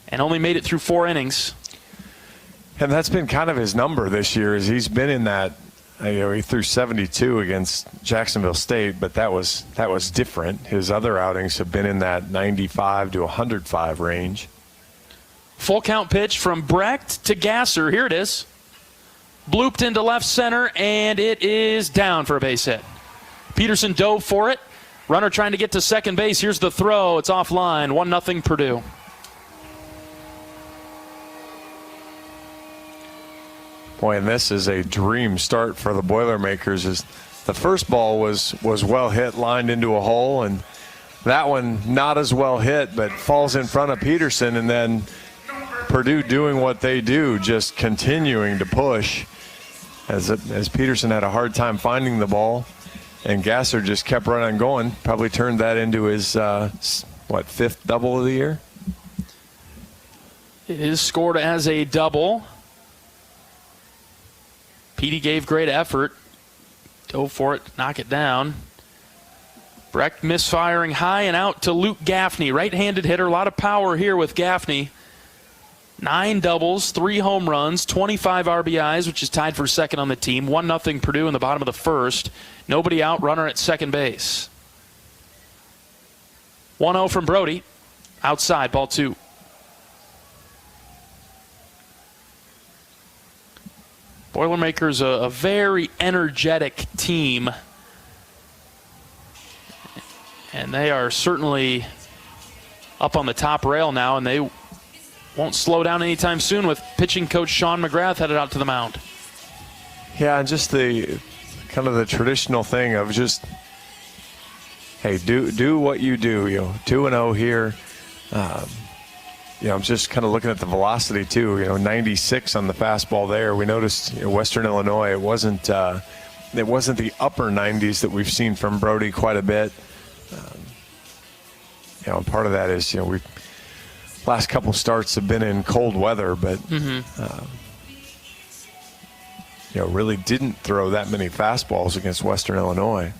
and only made it through 4 innings. And that's been kind of his number this year, is he's been in that, he threw 72 against Jacksonville State, but that was different. His other outings have been in that 95 to 105 range. Full count pitch from Brecht to Gasser. Here it is. Blooped into left center, and it is down for a base hit. Peterson dove for it. Runner trying to get to second base. Here's the throw. It's offline. 1-0 Purdue. Boy, and this is a dream start for the Boilermakers. As the first ball was well hit, lined into a hole, and that one not as well hit, but falls in front of Peterson, and then Purdue doing what they do, just continuing to push. As Peterson had a hard time finding the ball, and Gasser just kept running going. Probably turned that into his, 5th double of the year? It is scored as a double. Petey gave great effort. Dove for it, knock it down. Brecht misfiring high and out to Luke Gaffney. Right-handed hitter, a lot of power here with Gaffney. 9 doubles, 3 home runs, 25 RBIs, which is tied for second on the team. 1-0 Purdue in the bottom of the first. Nobody out, runner at second base. 1-0 from Brody. Outside, ball 2. Boilermakers, a very energetic team. And they are certainly up on the top rail now, and they won't slow down anytime soon with pitching coach Sean McGrath headed out to the mound. Yeah, and just the kind of the traditional thing of just, hey, do what you do. 2-0 here. I'm just kind of looking at the velocity too. 96 on the fastball there. We noticed Western Illinois. It wasn't the upper 90s that we've seen from Brody quite a bit. Part of that is we've last couple starts have been in cold weather, but really didn't throw that many fastballs against Western Illinois.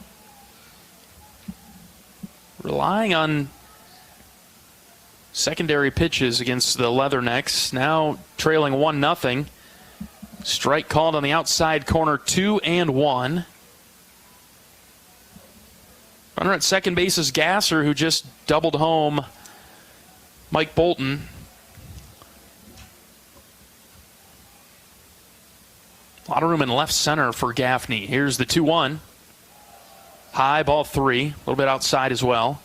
Relying on secondary pitches against the Leathernecks. Now trailing 1-0. Strike called on the outside corner, 2-1. Runner at second base is Gasser, who just doubled home Mike Bolton. A lot of room in left center for Gaffney. Here's the 2-1. High, ball 3. A little bit outside as well.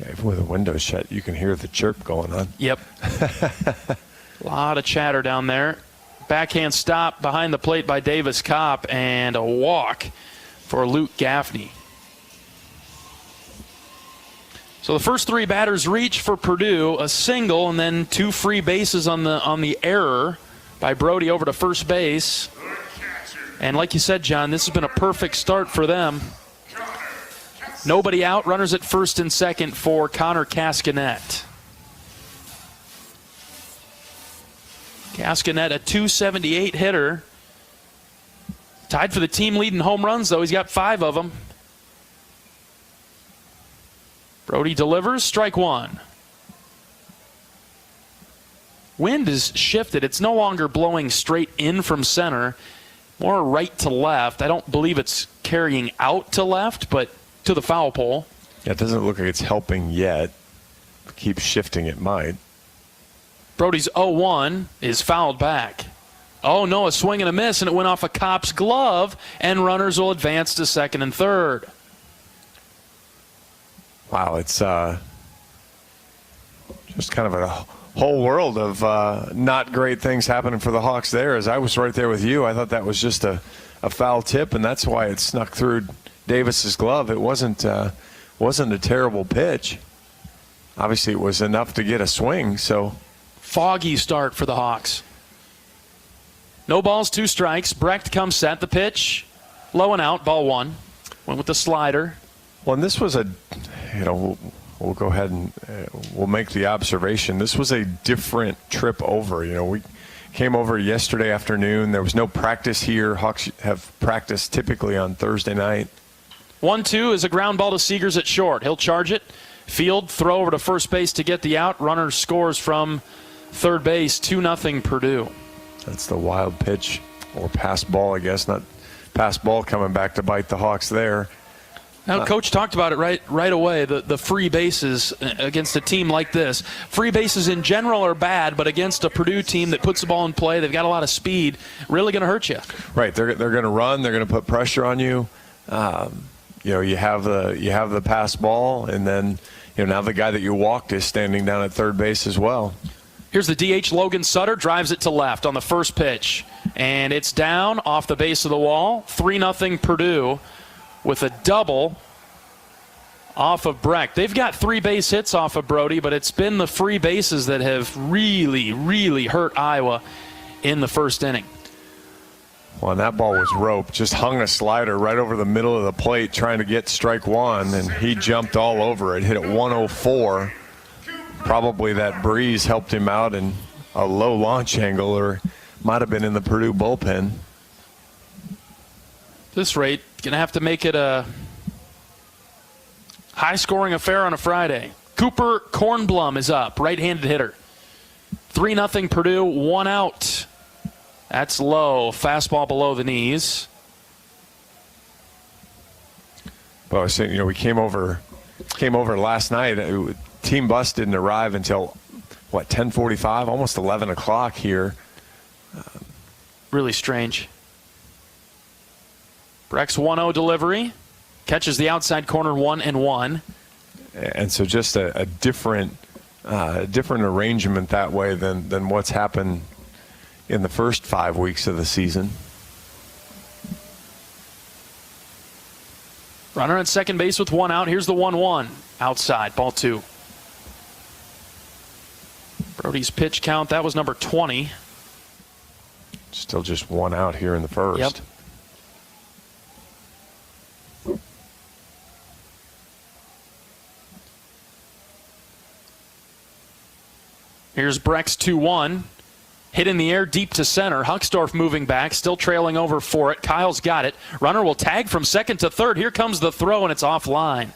Yeah, even with the window shut, you can hear the chirp going on. Yep. A lot of chatter down there. Backhand stop behind the plate by Davis Kopp, and a walk for Luke Gaffney. So the first 3 batters reach for Purdue, a single, and then 2 free bases on the error by Brody over to first base. And like you said, John, this has been a perfect start for them. Nobody out, runners at first and second for Connor Cascanet. Cascanet, a .278 hitter. Tied for the team lead in home runs, though. He's got 5 of them. Brody delivers, strike 1. Wind is shifted. It's no longer blowing straight in from center, more right to left. I don't believe it's carrying out to left, but to the foul pole. Yeah, it doesn't look like it's helping yet. Keep shifting, it might. Brody's 0-1 is fouled back. Oh, no, a swing and a miss, and it went off of Kopp's glove, and runners will advance to second and third. Wow, it's just kind of a whole world of not great things happening for the Hawks there. As I was right there with you, I thought that was just a foul tip, and that's why it snuck through Davis's glove. It wasn't a terrible pitch. Obviously, it was enough to get a swing. So, foggy start for the Hawks. No balls, 2 strikes. Brecht comes set. The pitch, low and out, ball 1. Went with the slider. Well, and this was we'll go ahead and we'll make the observation. This was a different trip over. We came over yesterday afternoon. There was no practice here. Hawks have practice typically on Thursday night. 1-2 is a ground ball to Seegers at short. He'll charge it. Field, throw over to first base to get the out. Runner scores from third base, 2-0 Purdue. That's the wild pitch, or pass ball, I guess. Not pass ball coming back to bite the Hawks there. Now, Coach talked about it right away, the free bases against a team like this. Free bases in general are bad, but against a Purdue team that puts the ball in play, they've got a lot of speed, really going to hurt you. Right, they're going to run, they're going to put pressure on you. You have the pass ball, and then now the guy that you walked is standing down at third base as well. Here's the DH, Logan Sutter, drives it to left on the first pitch. And it's down off the base of the wall. 3-0 Purdue with a double off of Brecht. They've got 3 base hits off of Brody, but it's been the free bases that have really, really hurt Iowa in the first inning. Well, and that ball was roped. Just hung a slider right over the middle of the plate trying to get strike 1, and he jumped all over it. Hit it 104. Probably that breeze helped him out in a low launch angle, or might have been in the Purdue bullpen. This rate, going to have to make it a high-scoring affair on a Friday. Cooper Kornblum is up, right-handed hitter. 3-0 Purdue, 1 out. That's low. Fastball below the knees. Well, I was saying, we came over last night. Team bus didn't arrive until 10:45, almost 11 o'clock here. Really strange. Brecht's 1-0 delivery. Catches the outside corner 1-1. And so just a different arrangement that way than what's happened in the first 5 weeks of the season. Runner at second base with 1 out. Here's the 1-1. Outside, ball 2. Brody's pitch count, that was number 20. Still just 1 out here in the first. Yep. Here's Brecht's 2-1. Hit in the air deep to center. Huckstorf moving back, still trailing over for it. Kyle's got it. Runner will tag from second to third. Here comes the throw, and it's offline.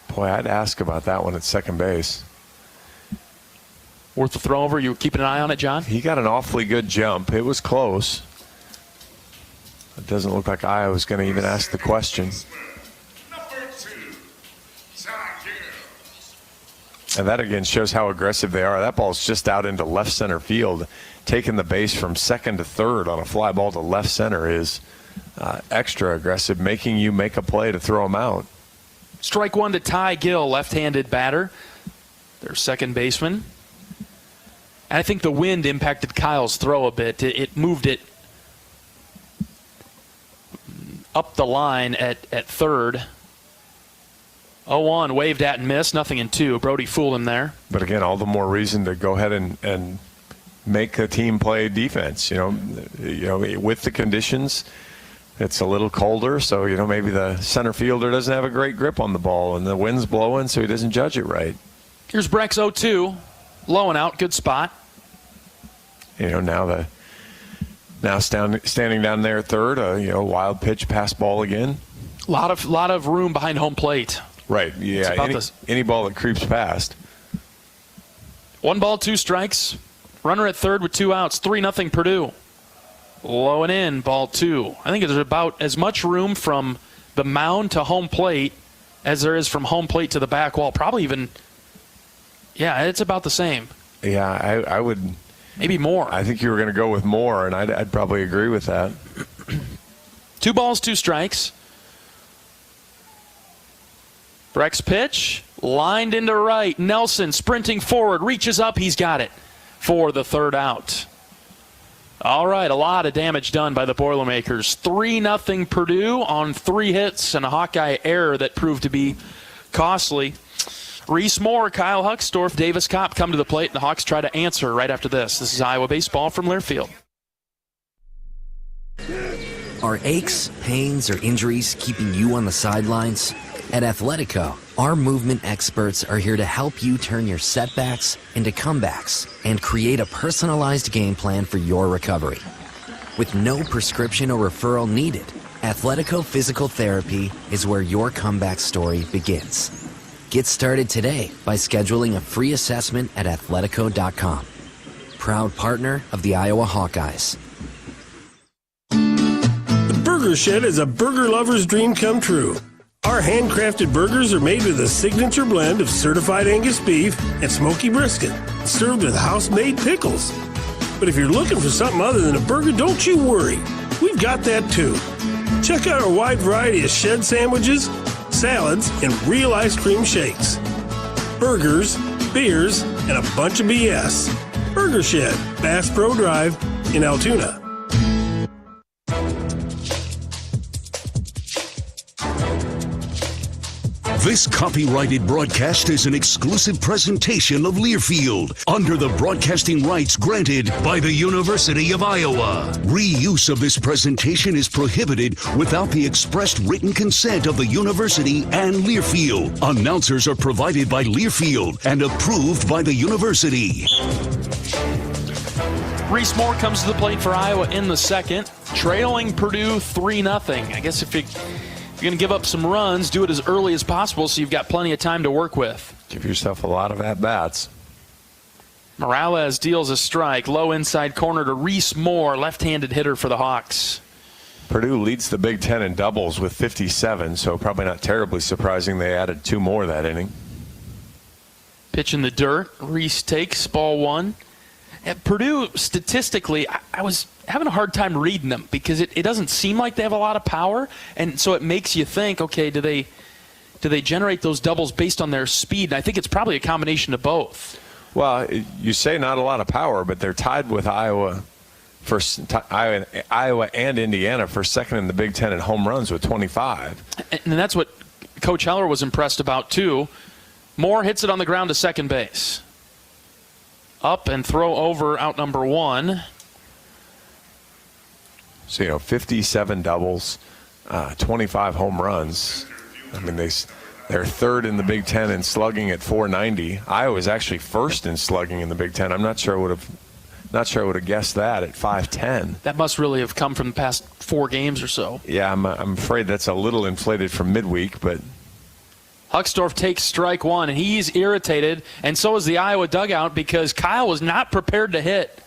Boy, I'd ask about that one at second base. Worth the throw over? You keeping an eye on it, John? He got an awfully good jump. It was close. It doesn't look like Iowa's going to even ask the question. And that, again, shows how aggressive they are. That ball's just out into left center field. Taking the base from second to third on a fly ball to left center is extra aggressive, making you make a play to throw them out. Strike one to Ty Gill, left-handed batter, their second baseman. And I think the wind impacted Kyle's throw a bit. It moved it up the line at third. 0-1, waved at and missed, nothing in 2. Brody fooled him there. But again, all the more reason to go ahead and make the team play defense. You know, with the conditions, it's a little colder, so maybe the center fielder doesn't have a great grip on the ball, and the wind's blowing, so he doesn't judge it right. Here's Breck's 0-2, low and out, good spot. Now standing down there at third, wild pitch, pass ball again. Lot of room behind home plate. Right, yeah, any ball that creeps past. 1 ball, 2 strikes. Runner at third with 2 outs. 3-0 Purdue. Low and in, ball 2. I think there's about as much room from the mound to home plate as there is from home plate to the back wall. Probably even, it's about the same. Yeah, I would. Maybe more. I think you were going to go with more, and I'd probably agree with that. 2 balls, 2 strikes. Breck's pitch, lined into right. Nelson sprinting forward, reaches up. He's got it for the 3rd out. All right, a lot of damage done by the Boilermakers. 3-0 Purdue on 3 hits and a Hawkeye error that proved to be costly. Reese Moore, Kyle Huckstorf, Davis Kopp come to the plate, and the Hawks try to answer right after this. This is Iowa Baseball from Learfield. Are aches, pains, or injuries keeping you on the sidelines? At Athletico, our movement experts are here to help you turn your setbacks into comebacks and create a personalized game plan for your recovery. With no prescription or referral needed, Athletico Physical Therapy is where your comeback story begins. Get started today by scheduling a free assessment at athletico.com. Proud partner of the Iowa Hawkeyes. The Burger Shed is a burger lover's dream come true. Our handcrafted burgers are made with a signature blend of certified Angus beef and smoky brisket, served with house-made pickles. But if you're looking for something other than a burger, don't you worry. We've got that too. Check out our wide variety of shed sandwiches, salads, and real ice cream shakes. Burgers, beers, and a bunch of BS. Burger Shed, Bass Pro Drive in Altoona. This copyrighted broadcast is an exclusive presentation of Learfield under the broadcasting rights granted by the University of Iowa. Reuse of this presentation is prohibited without the expressed written consent of the university and Learfield. Announcers are provided by Learfield and approved by the university. Reese Moore comes to the plate for Iowa in the 2nd, trailing Purdue 3-0. I guess if you're going to give up some runs, do it as early as possible so you've got plenty of time to work with. Give yourself a lot of at-bats. Morales deals a strike. Low inside corner to Reese Moore, left-handed hitter for the Hawks. Purdue leads the Big Ten in doubles with 57, so probably not terribly surprising they added 2 more that inning. Pitch in the dirt. Reese takes ball 1. At Purdue, statistically, I was having a hard time reading them because it doesn't seem like they have a lot of power, and so it makes you think, okay, do they generate those doubles based on their speed? And I think it's probably a combination of both. Well, you say not a lot of power, but they're tied with Iowa and Indiana for second in the Big Ten in home runs with 25. And that's what Coach Heller was impressed about, too. Moore hits it on the ground to second base. Up and throw over out number 1. So, 57 doubles, 25 home runs. I mean, they're third in the Big Ten in slugging at .490. Iowa's actually first in slugging in the Big Ten. I'm not sure I would have guessed that at .510. That must really have come from the past 4 games or so. Yeah, I'm afraid that's a little inflated from midweek, but Huckstorf takes strike 1, and he's irritated, and so is the Iowa dugout because Kyle was not prepared to hit.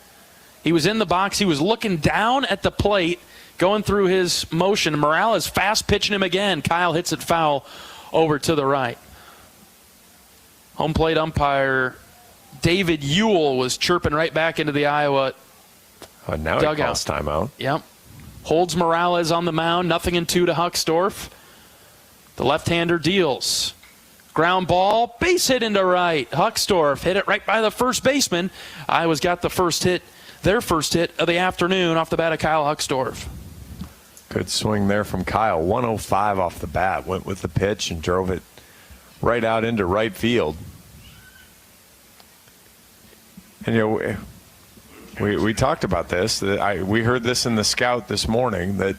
He was in the box. He was looking down at the plate, going through his motion. Morales fast pitching him again. Kyle hits it foul over to the right. Home plate umpire David Ewell was chirping right back into the Iowa now dugout. He calls timeout. Yep. Holds Morales on the mound. 0-2 to Huckstorf. The left-hander deals. Ground ball, base hit into right. Huckstorf hit it right by the first baseman. Iowa's got the first hit, their first hit of the afternoon off the bat of Kyle Huckstorf. Good swing there from Kyle. 105 off the bat. Went with the pitch and drove it right out into right field. And, we talked about this. We heard this in the scout this morning, that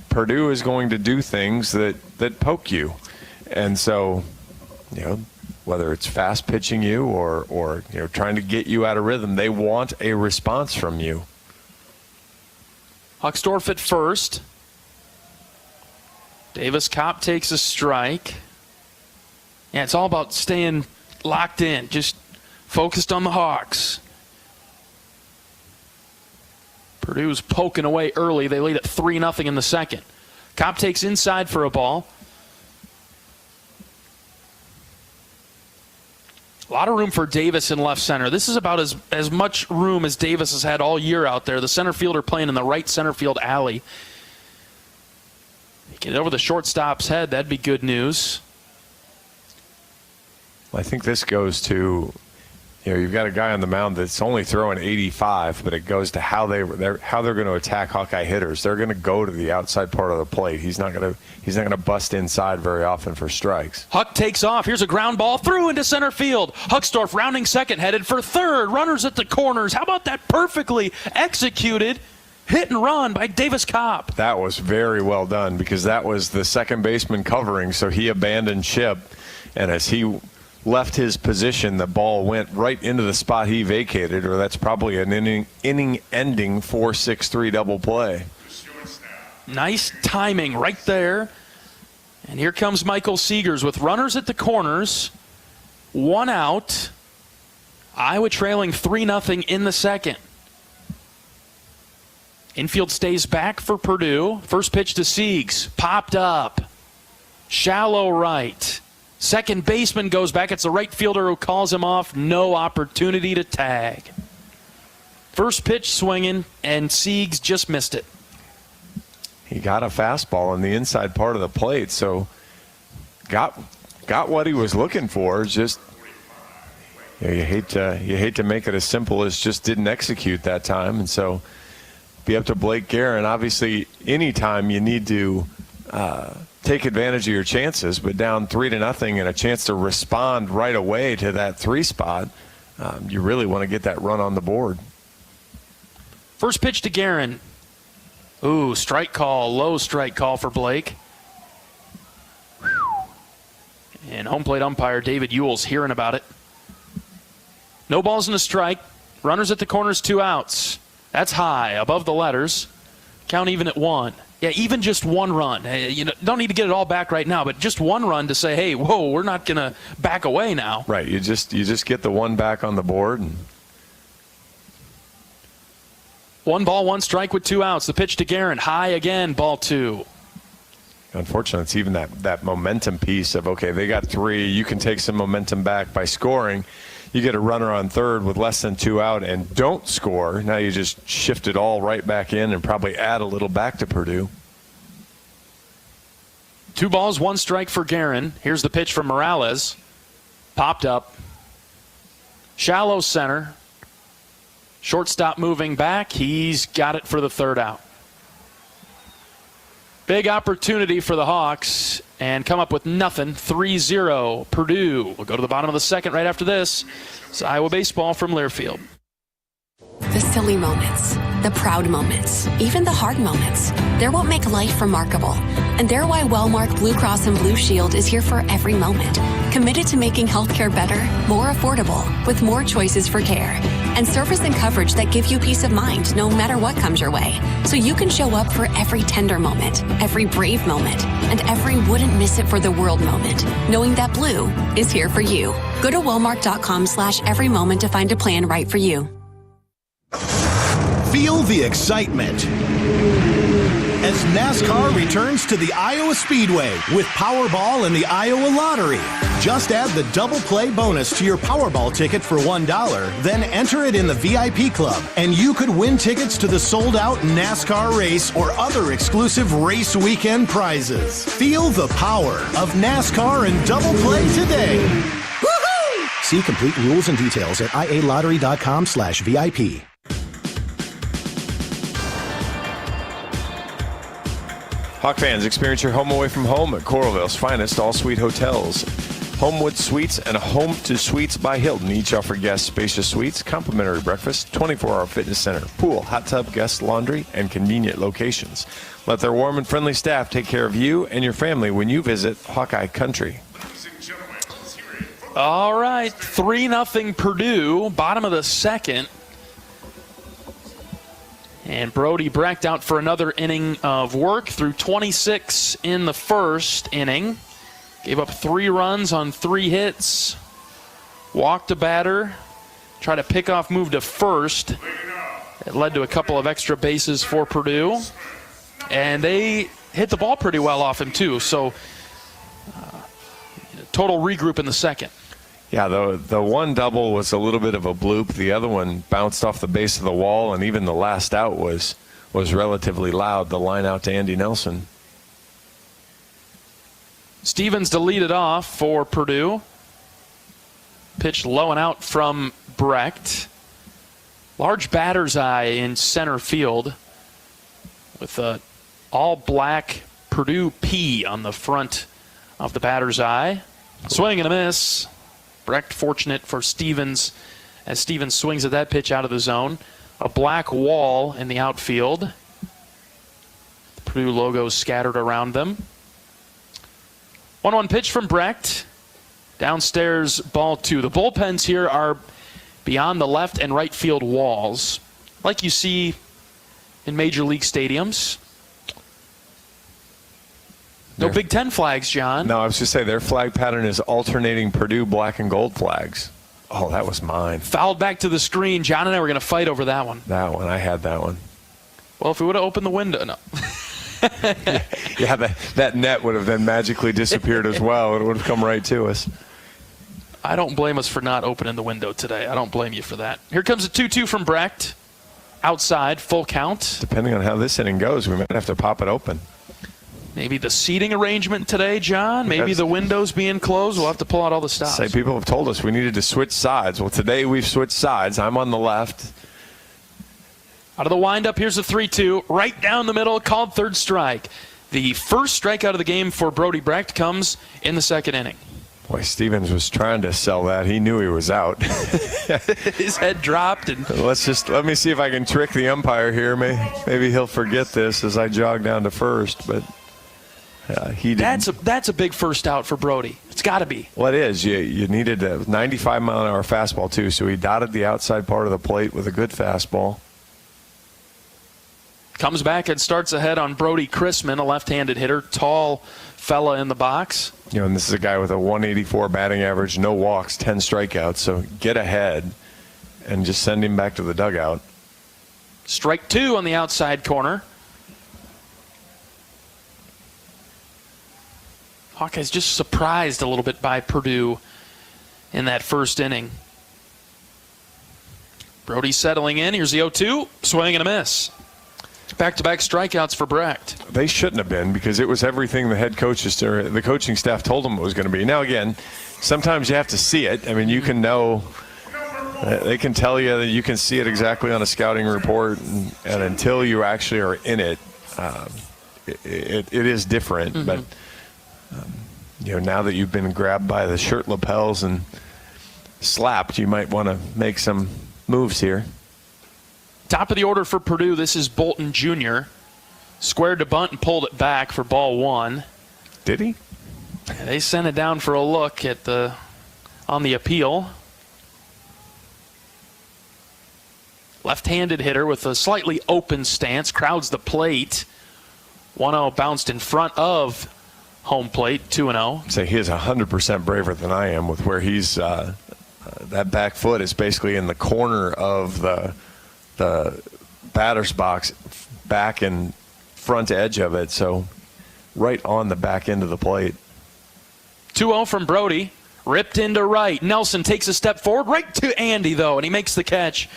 Purdue is going to do things that poke you. And so, whether it's fast pitching you or trying to get you out of rhythm, they want a response from you. Huckstorf at first. Davis Kopp takes a strike. Yeah, it's all about staying locked in, just focused on the Hawks. Purdue's poking away early. They lead at 3-0 in the second. Kopp takes inside for a ball. A lot of room for Davis in left center. This is about as much room as Davis has had all year out there. The center fielder playing in the right center field alley. Get over the shortstop's head. That'd be good news. I think this goes to, you've got a guy on the mound that's only throwing 85, but it goes to how they're going to attack Hawkeye hitters. They're going to go to the outside part of the plate. He's not going to bust inside very often for strikes. Huck takes off. Here's a ground ball through into center field. Huckstorf rounding second, headed for third. Runners at the corners. How about that perfectly executed hit and run by Davis Kopp? That was very well done, because that was the second baseman covering, so he abandoned ship, and as he left his position, the ball went right into the spot he vacated, or that's probably an inning-ending 4-6-3 double play. Nice timing right there. And here comes Michael Seegers with runners at the corners. 1 out. Iowa trailing 3-0 in the second. Infield stays back for Purdue. First pitch to Siegs. Popped up. Shallow right. Second baseman goes back. It's the right fielder who calls him off. No opportunity to tag. First pitch swinging, and Siegs just missed it. He got a fastball in the inside part of the plate, so got what he was looking for. Just you hate to make it as simple as just didn't execute that time, and so be up to Blake Guerin. Obviously, anytime you need to take advantage of your chances, but down 3-0 and a chance to respond right away to that 3 spot, you really want to get that run on the board. First pitch to Guerin. Ooh, strike call, low strike call for Blake. And home plate umpire David Ewell's hearing about it. No balls and a strike. Runners at the corners, 2 outs. That's high, above the letters. Count even at 1. Yeah, even just 1 run. You don't need to get it all back right now, but just 1 run to say, hey, whoa, we're not going to back away now. Right, you just get the 1 back on the board. And 1 ball, 1 strike with 2 outs. The pitch to Guerin, high again, ball 2. Unfortunately, it's even that momentum piece of, okay, they got 3. You can take some momentum back by scoring. You get a runner on third with less than 2 out and don't score. Now you just shift it all right back in and probably add a little back to Purdue. 2 balls, 1 strike for Guerin. Here's the pitch from Morales. Popped up. Shallow center. Shortstop moving back. He's got it for the 3rd out. Big opportunity for the Hawks and come up with nothing. 3-0 Purdue. We'll go to the bottom of the second right after this. It's Iowa baseball from Learfield. The silly moments, the proud moments, even the hard moments. They're what make life remarkable. And they're why Wellmark Blue Cross and Blue Shield is here for every moment. Committed to making healthcare better, more affordable, with more choices for care. And service and coverage that give you peace of mind no matter what comes your way. So you can show up for every tender moment, every brave moment, and every wouldn't miss it for the world moment, knowing that Blue is here for you. Go to Wellmark.com/every moment to find a plan right for you. Feel the excitement. as NASCAR returns to the Iowa Speedway with Powerball and the Iowa Lottery. Just add the double play bonus to your Powerball ticket for $1, then enter it in the VIP club, and you could win tickets to the sold-out NASCAR race or other exclusive race weekend prizes. Feel the power of NASCAR and double play today. Woo-hoo! See complete rules and details at ialottery.com/VIP. Hawk fans, experience your home away from home at Coralville's finest all-suite hotels. Homewood Suites and Home to Suites by Hilton each offer guests spacious suites, complimentary breakfast, 24-hour fitness center, pool, hot tub, guest laundry, and convenient locations. Let their warm and friendly staff take care of you and your family when you visit Hawkeye Country. All right, 3-0 Purdue, bottom of the second. And Brody Brecht out for another inning of work through 26 in the first inning. Gave up 3 runs on 3 hits. Walked a batter. Tried a pickoff move to first. It led to a couple of extra bases for Purdue. And they hit the ball pretty well off him, too. So, total regroup in the second. Yeah, the one double was a little bit of a bloop. The other one bounced off the base of the wall, and even the last out was relatively loud, the line out to Andy Nelson. Stevens to lead it off for Purdue. Pitch low and out from Brecht. Large batter's eye in center field with a all-black Purdue P on the front of the batter's eye. Swing and a miss. Brecht fortunate for Stevens as Stevens swings at that pitch out of the zone. A black wall in the outfield. The Purdue logo scattered around them. 1-1 pitch from Brecht. Downstairs, ball 2. The bullpens here are beyond the left and right field walls, like you see in major league stadiums. No Big Ten flags, John. No, I was just saying their flag pattern is alternating Purdue black and gold flags. Oh, that was mine. Fouled back to the screen. John and I were going to fight over that one. That one, I had that one. Well, if we would have opened the window, no. Yeah, that net would have then magically disappeared as well. It would have come right to us. I don't blame us for not opening the window today. I don't blame you for that. Here comes a 2-2 from Brecht. Outside, full count. Depending on how this inning goes, we might have to pop it open. Maybe the seating arrangement today, John. Maybe the windows being closed. We'll have to pull out all the stops. Say people have told us we needed to switch sides. Well, today we've switched sides. I'm on the left. Out of the windup, here's a 3-2. Right down the middle, called third strike. The first strikeout of the game for Brody Brecht comes in the second inning. Boy, Stevens was trying to sell that. He knew he was out. His head dropped. And let me see if I can trick the umpire here. Maybe he'll forget this as I jog down to first, but he didn't. That's a big first out for Brody. It's got to be. Well, it is. You needed a 95-mile-an-hour fastball, too, so he dotted the outside part of the plate with a good fastball. Comes back and starts ahead on Brody Chrisman, a left-handed hitter, tall fella in the box. And this is a guy with a 184 batting average, no walks, 10 strikeouts. So get ahead and just send him back to the dugout. Strike 2 on the outside corner. Hawkeyes just surprised a little bit by Purdue in that first inning. Brody settling in. Here's the 0-2. Swing and a miss. Back-to-back strikeouts for Brecht. They shouldn't have been, because it was everything the head coaches or the coaching staff told them it was going to be. Now, again, sometimes you have to see it. I mean, you can know. They can tell you that you can see it exactly on a scouting report, and until you actually are in it, it is different. Mm-hmm. But now that you've been grabbed by the shirt lapels and slapped, you might want to make some moves here. Top of the order for Purdue, this is Bolton Jr. Squared to bunt and pulled it back for ball 1. Did he? They sent it down for a look on the appeal. Left-handed hitter with a slightly open stance, crowds the plate. 1-0 bounced in front of home plate, 2-0. Say he is 100% braver than I am with where he's that back foot is basically in the corner of the batter's box, back and front edge of it, so right on the back end of the plate. 2-0 from Brody. Ripped into right. Nelson takes a step forward, right to Andy, though, and he makes the catch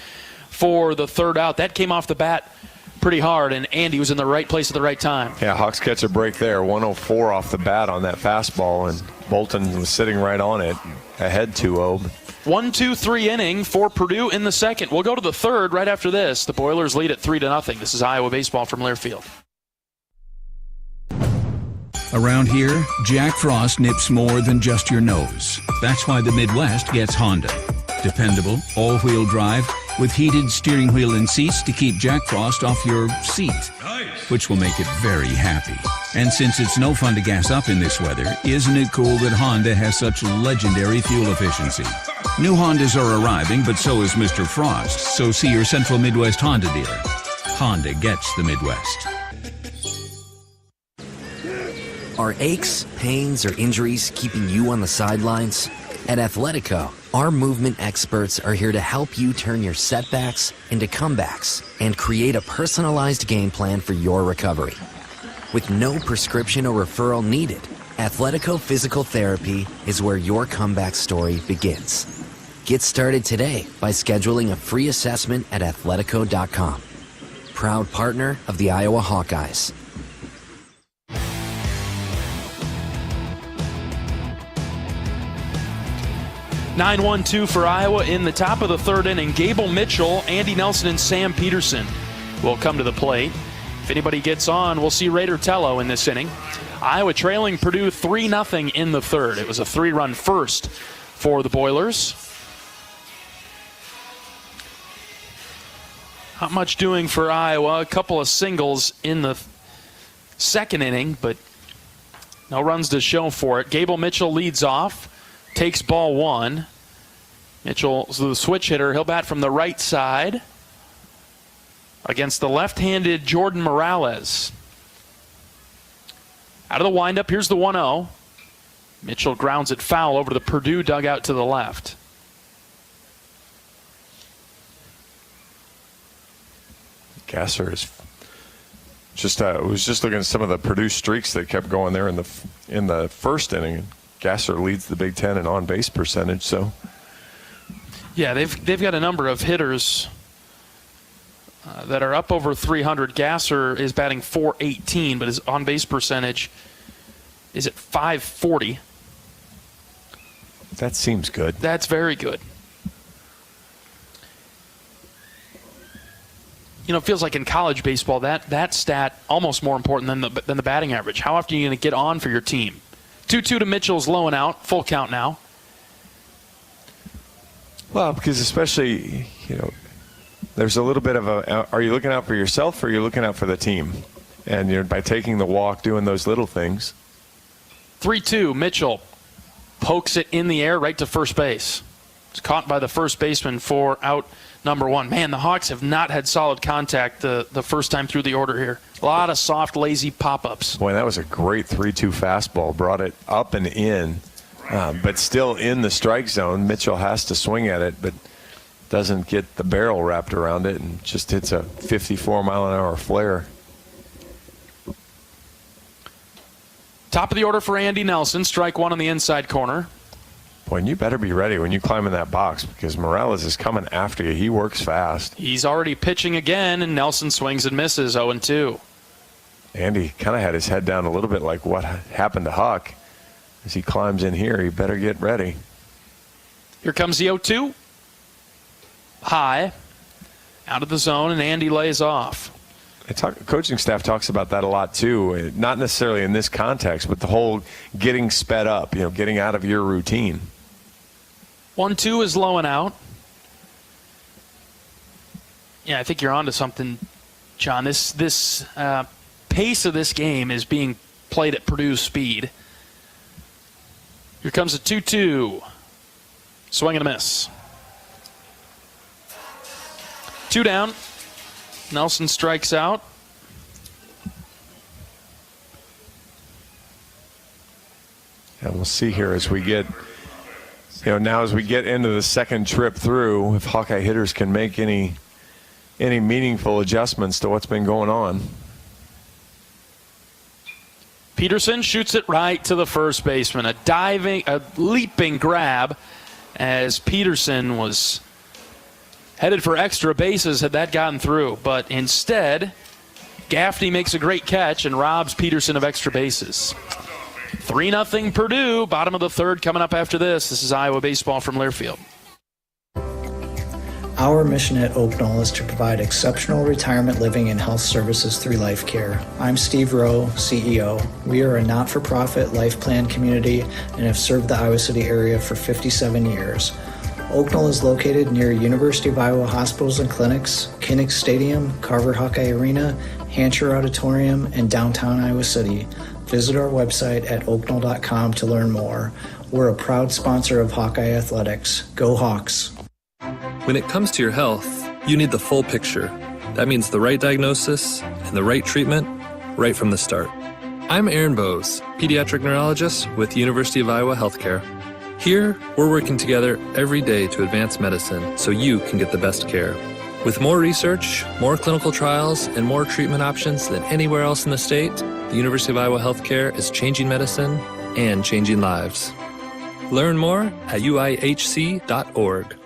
for the third out. That came off the bat pretty hard, and Andy was in the right place at the right time. Yeah, Hawks catch a break there. 104 off the bat on that fastball, and Bolton was sitting right on it, ahead 2-0. 1-2-3 inning for Purdue in the second. We'll go to the third right after this. The Boilers lead at 3-0. This is Iowa baseball from Learfield. Around here, Jack Frost nips more than just your nose. That's why the Midwest gets Honda. Dependable, all-wheel drive, with heated steering wheel and seats to keep Jack Frost off your seat, which will make it very happy. And since it's no fun to gas up in this weather, isn't it cool that Honda has such legendary fuel efficiency? New Hondas are arriving, but so is Mr. Frost, so see your Central Midwest Honda dealer. Honda gets the Midwest. Are aches, pains, or injuries keeping you on the sidelines? At Athletico, our movement experts are here to help you turn your setbacks into comebacks and create a personalized game plan for your recovery. With no prescription or referral needed, Athletico Physical Therapy is where your comeback story begins. Get started today by scheduling a free assessment at athletico.com. Proud partner of the Iowa Hawkeyes. 9-1-2 for Iowa in the top of the third inning. Gable Mitchell, Andy Nelson, and Sam Peterson will come to the plate. If anybody gets on, we'll see Raider Tello in this inning. Iowa trailing Purdue 3-0 in the third. It was a 3-run first for the Boilers. Not much doing for Iowa. A couple of singles in the second inning, but no runs to show for it. Gable Mitchell leads off. Takes ball one. Mitchell's the switch hitter. He'll bat from the right side against the left-handed Jordan Morales. Out of the windup, here's the 1-0. Mitchell grounds it foul over to the Purdue dugout to the left. Gasser is just was just looking at some of the Purdue streaks that kept going there in the first inning. Gasser leads the Big Ten in on-base percentage, so. Yeah, they've got a number of hitters that are up over 300. Gasser is batting .418, but his on-base percentage is at .540. That seems good. That's very good. You know, it feels like in college baseball, that stat almost more important than the batting average. How often are you going to get on for your team? 2-2 to Mitchell's low and out. Full count now. Well, because especially, there's a little bit of are you looking out for yourself or are you looking out for the team? And by taking the walk, doing those little things. 3-2, Mitchell pokes it in the air right to first base. It's caught by the first baseman for out number one. Man, the Hawks have not had solid contact the first time through the order here. A lot of soft, lazy pop-ups. Boy, that was a great 3-2 fastball. Brought it up and in, but still in the strike zone. Mitchell has to swing at it, but doesn't get the barrel wrapped around it and just hits a 54-mile-an-hour flare. Top of the order for Andy Nelson. Strike one on the inside corner. Boy, and you better be ready when you climb in that box because Morales is coming after you. He works fast. He's already pitching again, and Nelson swings and misses 0-2. Andy kind of had his head down a little bit like what happened to Huck. As he climbs in here, he better get ready. Here comes the 0-2. High. Out of the zone, and Andy lays off. Coaching staff talks about that a lot too, not necessarily in this context, but the whole getting sped up, getting out of your routine. 1-2 is low and out. Yeah, I think you're onto something, John. This pace of this game is being played at Purdue's speed. Here comes a 2-2. Swing and a miss. 2 down. Nelson strikes out. And we'll see here as we get, now as we get into the second trip through, if Hawkeye hitters can make any meaningful adjustments to what's been going on. Peterson shoots it right to the first baseman. A leaping grab as Peterson was headed for extra bases had that gotten through. But instead, Gaffney makes a great catch and robs Peterson of extra bases. 3-0 Purdue, bottom of the third coming up after this. This is Iowa Baseball from Learfield. Our mission at Oak Knoll is to provide exceptional retirement living and health services through life care. I'm Steve Rowe, CEO. We are a not-for-profit life plan community and have served the Iowa City area for 57 years. Oak Knoll is located near University of Iowa hospitals and clinics, Kinnick Stadium, Carver Hawkeye Arena, Hancher Auditorium, and downtown Iowa City. Visit our website at oakknoll.com to learn more. We're a proud sponsor of Hawkeye Athletics. Go Hawks! When it comes to your health, you need the full picture. That means the right diagnosis and the right treatment right from the start. I'm Aaron Bose, pediatric neurologist with University of Iowa Healthcare. Here, we're working together every day to advance medicine so you can get the best care. With more research, more clinical trials, and more treatment options than anywhere else in the state, the University of Iowa Healthcare is changing medicine and changing lives. Learn more at uihc.org.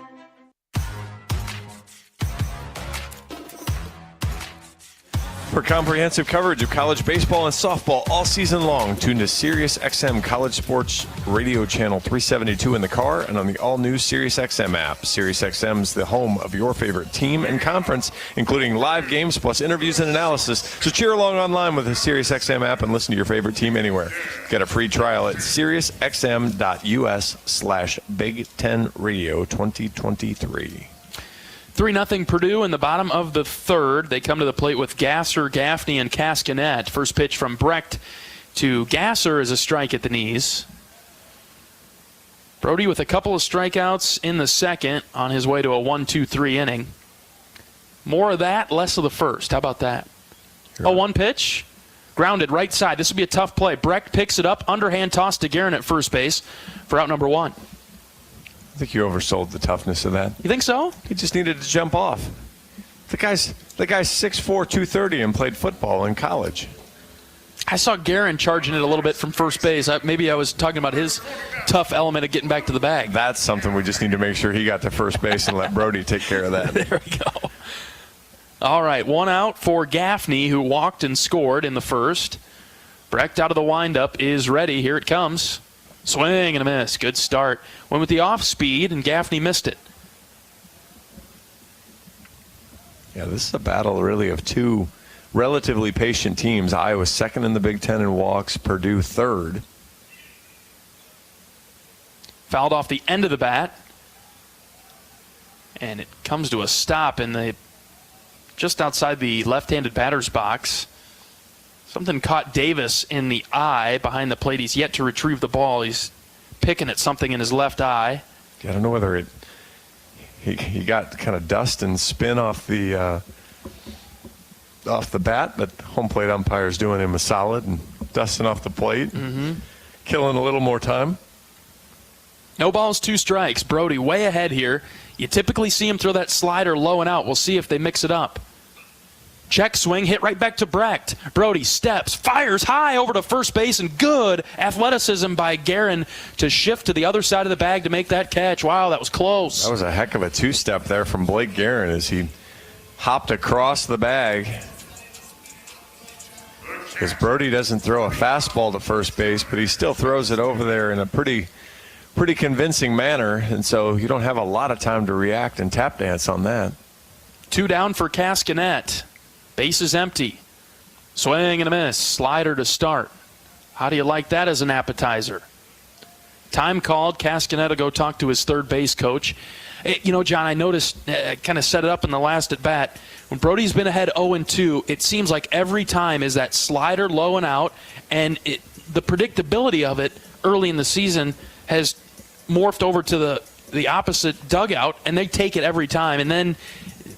For comprehensive coverage of college baseball and softball all season long, tune to SiriusXM College Sports Radio Channel 372 in the car and on the all-new SiriusXM app. SiriusXM's the home of your favorite team and conference, including live games plus interviews and analysis. So cheer along online with the SiriusXM app and listen to your favorite team anywhere. Get a free trial at SiriusXM.us/Big Ten Radio 2023. 3-0 Purdue in the bottom of the third. They come to the plate with Gasser, Gaffney, and Cascanet. First pitch from Brecht to Gasser is a strike at the knees. Brody with a couple of strikeouts in the second on his way to a 1-2-3 inning. More of that, less of the first. How about that? Sure. 0-1 pitch. Grounded right side. This will be a tough play. Brecht picks it up. Underhand toss to Guerin at first base for out number one. I think you oversold the toughness of that. You think so? He just needed to jump off. The guy's 6'4", 230 and played football in college. I saw Guerin charging it a little bit from first base. Maybe I was talking about his tough element of getting back to the bag. That's something we just need to make sure he got to first base and let Brody take care of that. There we go. All right, one out for Gaffney, who walked and scored in the first. Brecht out of the windup is ready. Here it comes. Swing and a miss. Good start. Went with the off speed, and Gaffney missed it. Yeah, this is a battle really of two relatively patient teams. Iowa second in the Big Ten in walks, Purdue third. Fouled off the end of the bat. And it comes to a stop in the just outside the left-handed batter's box. Something caught Davis in the eye behind the plate. He's yet to retrieve the ball. He's picking at something in his left eye. I don't know whether he got kind of dust and spin off the bat, but home plate umpire's doing him a solid and dusting off the plate, killing a little more time. No balls, 2 strikes. Brody way ahead here. You typically see him throw that slider low and out. We'll see if they mix it up. Check swing, hit right back to Brecht. Brody steps, fires high over to first base, and good athleticism by Guerin to shift to the other side of the bag to make that catch. Wow, that was close. That was a heck of a two-step there from Blake Guerin as he hopped across the bag. Because Brody doesn't throw a fastball to first base, but he still throws it over there in a pretty convincing manner, and so you don't have a lot of time to react and tap dance on that. 2 down for Cascanet. Base is empty. Swing and a miss. Slider to start. How do you like that as an appetizer? Time called. Cascanet will go talk to his third base coach. You know, John, I noticed, kind of set it up in the last at bat. When Brody's been ahead 0-2, it seems like every time is that slider low and out, and the predictability of it early in the season has morphed over to the opposite dugout, and they take it every time. And then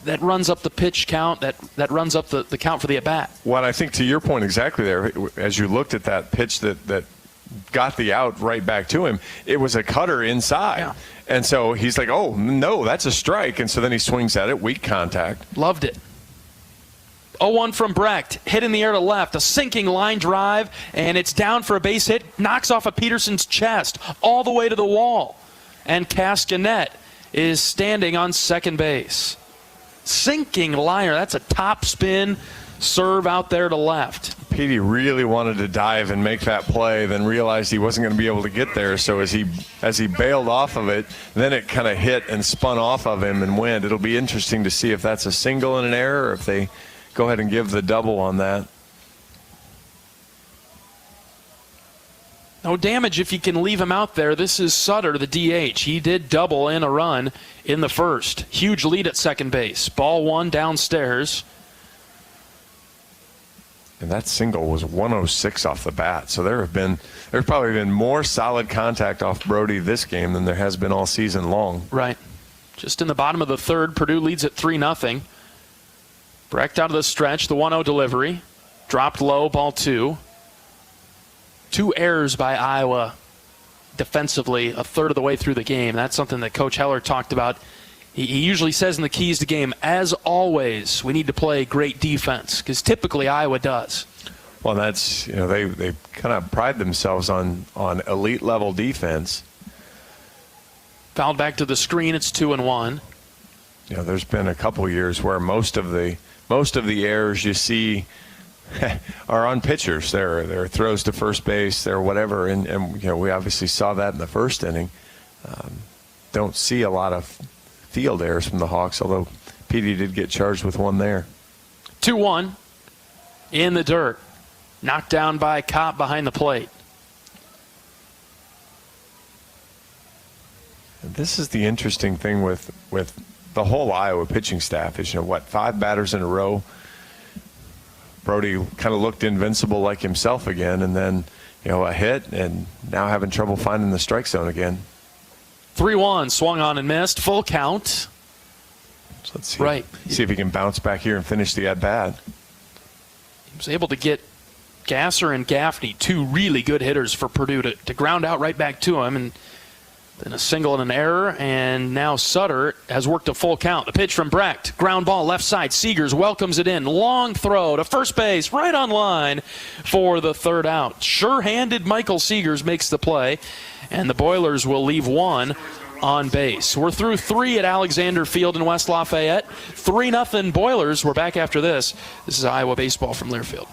that runs up the pitch count, that runs up the count for the at-bat. Well, I think to your point exactly there, as you looked at that pitch that got the out right back to him, it was a cutter inside. Yeah. And so he's like, oh, no, that's a strike. And so then he swings at it, weak contact. Loved it. 0-1 from Brecht. Hit in the air to left. A sinking line drive, and it's down for a base hit. Knocks off of Peterson's chest all the way to the wall. And Cascanet is standing on second base. Sinking liner. That's a top spin serve out there to left. Petey really wanted to dive and make that play, then realized he wasn't going to be able to get there. So as he bailed off of it, then it kind of hit and spun off of him and went. It'll be interesting to see if that's a single and an error, or if they go ahead and give the double on that. No damage if you can leave him out there. This is Sutter, the DH. He did double in a run in the first. Huge lead at second base. Ball one downstairs. And that single was 106 off the bat. So there's probably been more solid contact off Brody this game than there has been all season long. Right. Just in the bottom of the third, Purdue leads at 3-0. Brecht out of the stretch, the 1-0 delivery. Dropped low, ball two. 2 errors by Iowa defensively a third of the way through the game. That's something that Coach Heller talked about. He usually says in the keys to game, as always, we need to play great defense, because typically Iowa does. Well, that's, they kind of pride themselves on elite level defense. Fouled back to the screen. It's 2-1. There's been a couple years where most of the errors you see are on pitchers. They're throws to first base, they're whatever, and we obviously saw that in the first inning. Don't see a lot of field errors from the Hawks, although Petey did get charged with one there. 2-1 in the dirt. Knocked down by Kopp behind the plate. And this is the interesting thing with the whole Iowa pitching staff is, 5 batters in a row. Brody kind of looked invincible like himself again, and then, a hit, and now having trouble finding the strike zone again. 3-1, swung on and missed. Full count. So let's see if he can bounce back here and finish the at-bat. He was able to get Gasser and Gaffney, 2 really good hitters for Purdue, to ground out right back to him, and then a single and an error, and now Sutter has worked a full count. The pitch from Brecht, ground ball left side. Seegers welcomes it in. Long throw to first base, right on line for the third out. Sure-handed Michael Seegers makes the play, and the Boilers will leave 1 on base. We're through 3 at Alexander Field in West Lafayette. 3-0 Boilers. We're back after this. This is Iowa Baseball from Learfield.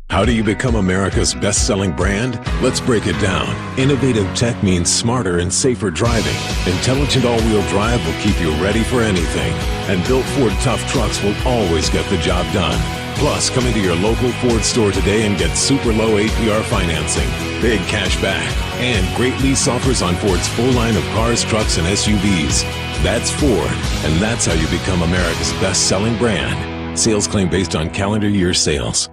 How do you become America's best-selling brand? Let's break it down. Innovative tech means smarter and safer driving. Intelligent all-wheel drive will keep you ready for anything. And built Ford tough trucks will always get the job done. Plus, come into your local Ford store today and get super low APR financing, big cash back, and great lease offers on Ford's full line of cars, trucks, and SUVs. That's Ford, and that's how you become America's best-selling brand. Sales claim based on calendar year sales.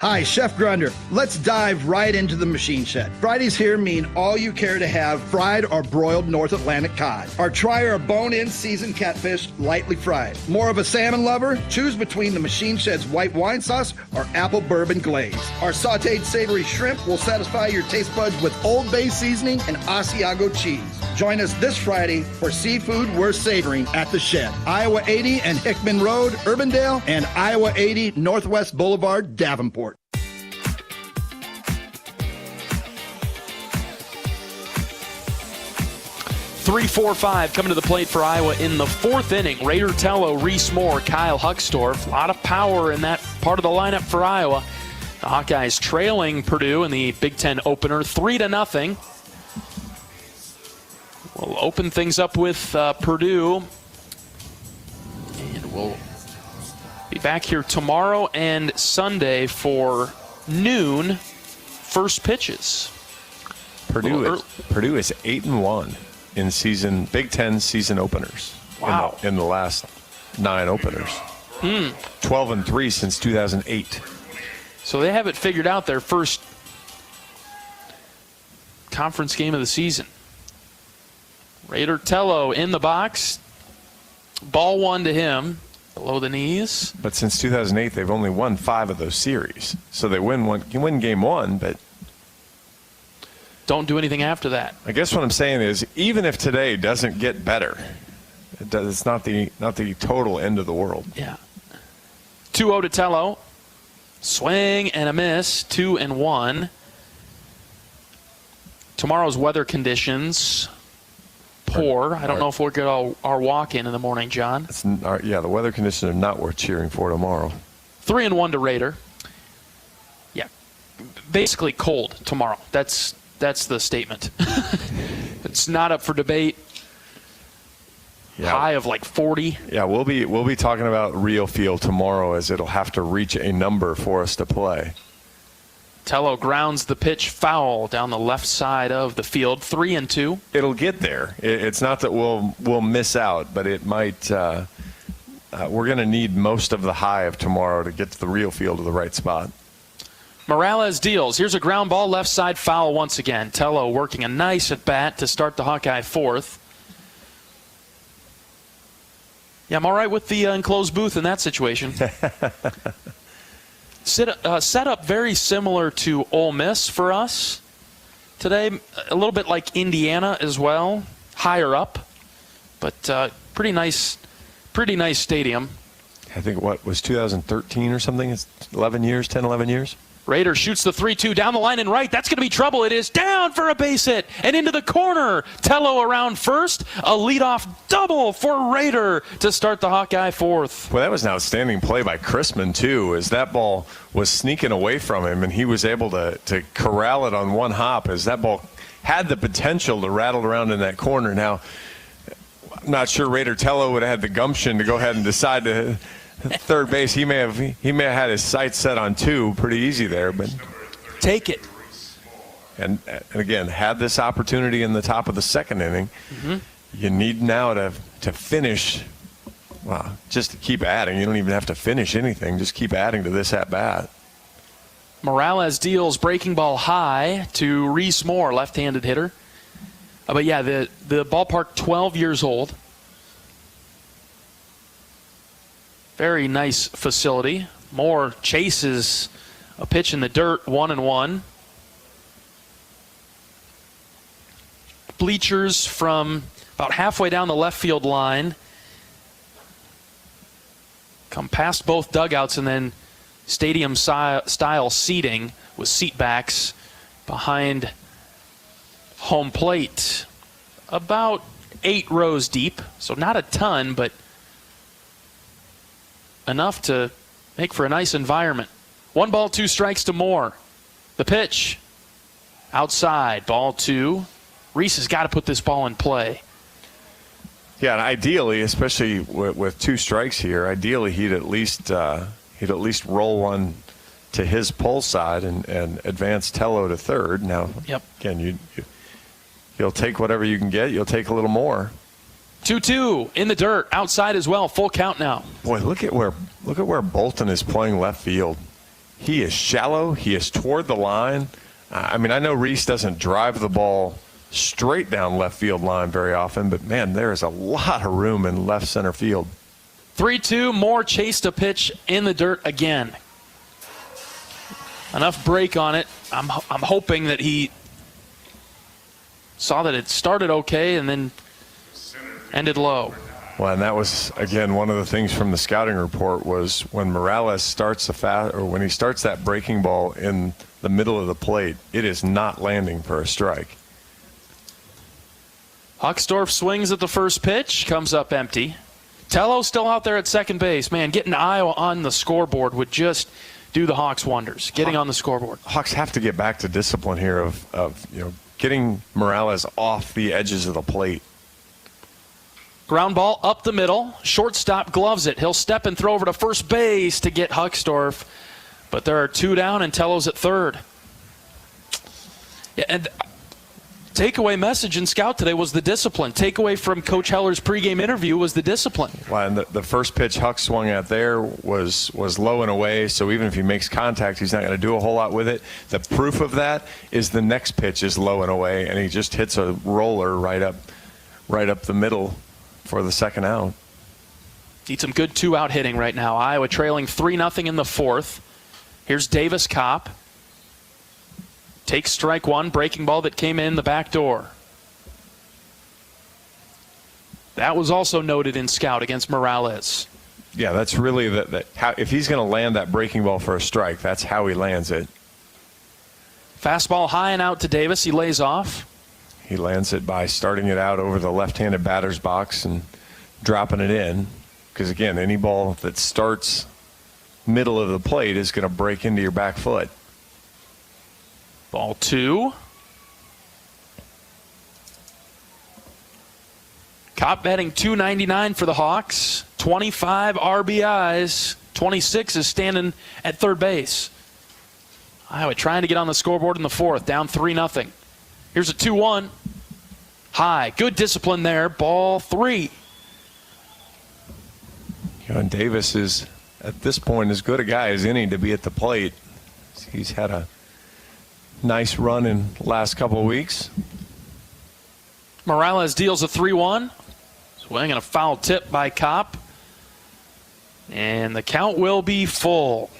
Hi, Chef Grunder. Let's dive right into the machine shed. Fridays here mean all you care to have fried or broiled North Atlantic cod. Or try our bone-in seasoned catfish lightly fried. More of a salmon lover? Choose between the machine shed's white wine sauce or apple bourbon glaze. Our sauteed savory shrimp will satisfy your taste buds with Old Bay seasoning and Asiago cheese. Join us this Friday for seafood worth savoring at the Shed. Iowa 80 and Hickman Road, Urbandale, and Iowa 80 Northwest Boulevard, Davenport. 3-4-5 coming to the plate for Iowa in the 4th inning. Raider Tello, Reese Moore, Kyle Huckstorf. A lot of power in that part of the lineup for Iowa. The Hawkeyes trailing Purdue in the Big Ten opener 3-0. We'll open things up with Purdue. And we'll be back here tomorrow and Sunday for noon first pitches. Purdue is 8-1 in Big Ten season openers. Wow. In the last 9 openers. 12-3 since 2008. So they have it figured out, their first conference game of the season. Raider Tello in the box. Ball 1 to him, below the knees. But since 2008, they've only won 5 of those series. So they win game 1, but don't do anything after that. I guess what I'm saying is, even if today doesn't get better, it's not the total end of the world. Yeah. 2-0 to Tello. Swing and a miss, 2-1. Tomorrow's weather conditions, poor. I don't know if we'll get our walk-in the morning, John. The weather conditions are not worth cheering for tomorrow. 3-1 to Raider. Yeah, basically cold tomorrow. That's the statement. It's not up for debate. Yeah. High of like 40. Yeah, we'll be talking about real field tomorrow, as it'll have to reach a number for us to play. Tello grounds the pitch foul down the left side of the field. 3-2. It'll get there. It's not that we'll miss out, but it might. We're going to need most of the high of tomorrow to get to the real field to the right spot. Morales deals. Here's a ground ball, left side foul once again. Tello working a nice at bat to start the Hawkeye fourth. Yeah, I'm all right with the enclosed booth in that situation. Set up very similar to Ole Miss for us today. A little bit like Indiana as well, higher up, but pretty nice stadium. I think what was 2013 or something? It's 11 years. Raider shoots the 3-2 down the line and right. That's going to be trouble. It is down for a base hit and into the corner. Tello around first. A leadoff double for Raider to start the Hawkeye fourth. Well, that was an outstanding play by Chrisman, too, as that ball was sneaking away from him, and he was able to corral it on one hop, as that ball had the potential to rattle around in that corner. Now, I'm not sure Raider Tello would have had the gumption to go ahead and decide to third base. He may have had his sights set on 2 pretty easy there, but take it. And again, had this opportunity in the top of the second inning. Mm-hmm. You need now to finish. Well, just to keep adding. You don't even have to finish anything. Just keep adding to this at bat. Morales deals breaking ball high to Reese Moore, left-handed hitter. But yeah, the ballpark 12 years old. Very nice facility. Moore chases a pitch in the dirt, 1-1. Bleachers from about halfway down the left field line. Come past both dugouts, and then stadium style seating with seat backs behind home plate. About 8 rows deep, so not a ton, but enough to make for a nice environment. 1 ball, 2 strikes to Moore. The pitch outside, ball 2. Reese has got to put this ball in play. Yeah, and ideally, especially with 2 strikes here, ideally he'd at least roll one to his pull side and advance Tello to third. Now, again, you'll take whatever you can get. You'll take a little more. 2-2 in the dirt, outside as well. Full count now. Boy, look at where Bolton is playing left field. He is shallow. He is toward the line. I mean, I know Reese doesn't drive the ball straight down left field line very often, but man, there is a lot of room in left center field. 3-2. Moore chased a pitch in the dirt again. Enough break on it. I'm hoping that he saw that it started okay and then ended low. Well, and that was, again, one of the things from the scouting report was when Morales starts when he starts that breaking ball in the middle of the plate, it is not landing for a strike. Huckstorf swings at the first pitch, comes up empty. Tello still out there at second base. Man, getting Iowa on the scoreboard would just do the Hawks wonders. Getting on the scoreboard. Hawks have to get back to discipline here of getting Morales off the edges of the plate. Ground ball up the middle. Shortstop gloves it. He'll step and throw over to first base to get Huckstorf. But there are 2 down and Tello's at third. Yeah, and takeaway message in Scout today was the discipline. Takeaway from Coach Heller's pregame interview was the discipline. Well, and the first pitch Huck swung at there was low and away, so even if he makes contact, he's not going to do a whole lot with it. The proof of that is the next pitch is low and away, and he just hits a roller right up the middle for the second out. Need some good 2-out hitting right now. Iowa trailing 3-0 in the fourth. Here's Davis Kopp. Takes strike 1, breaking ball that came in the back door. That was also noted in Scout against Morales. Yeah, that's really how, if he's going to land that breaking ball for a strike, that's how he lands it. Fastball high and out to Davis. He lays off. He lands it by starting it out over the left-handed batter's box and dropping it in. Because, again, any ball that starts middle of the plate is going to break into your back foot. Ball 2. Copp batting .299 for the Hawks. 25 RBIs. 26 is standing at third base. Iowa trying to get on the scoreboard in the fourth. Down 3-0. Here's a 2-1. High. Good discipline there. Ball 3. And Davis is, at this point, as good a guy as any to be at the plate. He's had a nice run in the last couple of weeks. Morales deals a 3-1. Swing and a foul tip by Copp. And the count will be full.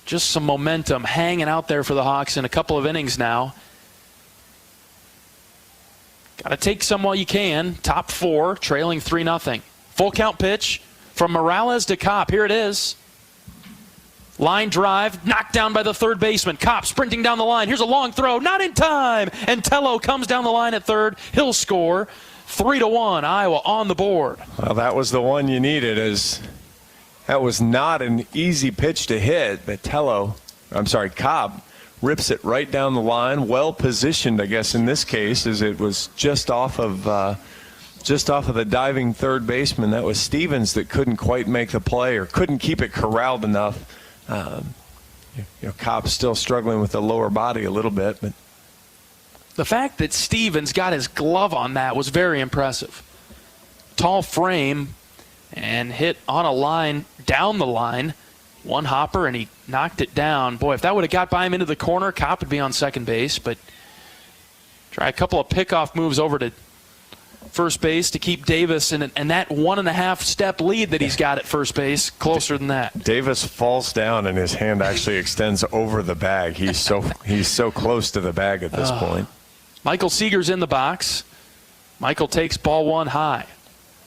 Just some momentum hanging out there for the Hawks in a couple of innings now. Got to take some while you can. Top 4, trailing 3-0. Full count pitch from Morales to Copp. Here it is. Line drive, knocked down by the third baseman. Copp sprinting down the line. Here's a long throw, not in time. And Tello comes down the line at third. He'll score. 3-1, Iowa on the board. Well, that was the one you needed. That was not an easy pitch to hit, but Cobb rips it right down the line. Well positioned, I guess, in this case, as it was just off of the diving third baseman. That was Stevens that couldn't quite make the play or couldn't keep it corralled enough. Cobb's still struggling with the lower body a little bit, but the fact that Stevens got his glove on that was very impressive. Tall frame and hit on a line, down the line. One hopper, and he knocked it down. Boy, if that would have got by him into the corner, Copp would be on second base. But try a couple of pickoff moves over to first base to keep Davis in, and that 1.5 step lead that he's got at first base, closer than that. Davis falls down, and his hand actually extends over the bag. He's so close to the bag at this point. Michael Seeger's in the box. Michael takes ball 1 high.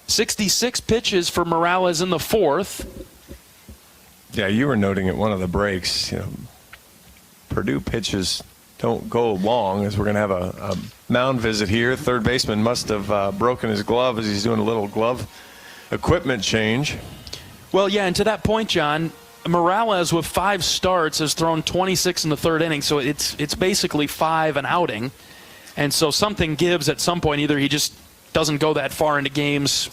66 pitches for Morales in the fourth. Yeah, you were noting at one of the breaks, Purdue pitches don't go long, as we're going to have a mound visit here. Third baseman must have broken his glove as he's doing a little glove equipment change. Well, yeah, and to that point, John, Morales with 5 starts has thrown 26 in the third inning, so it's basically 5 an outing. And so something gives at some point. Either he just doesn't go that far into games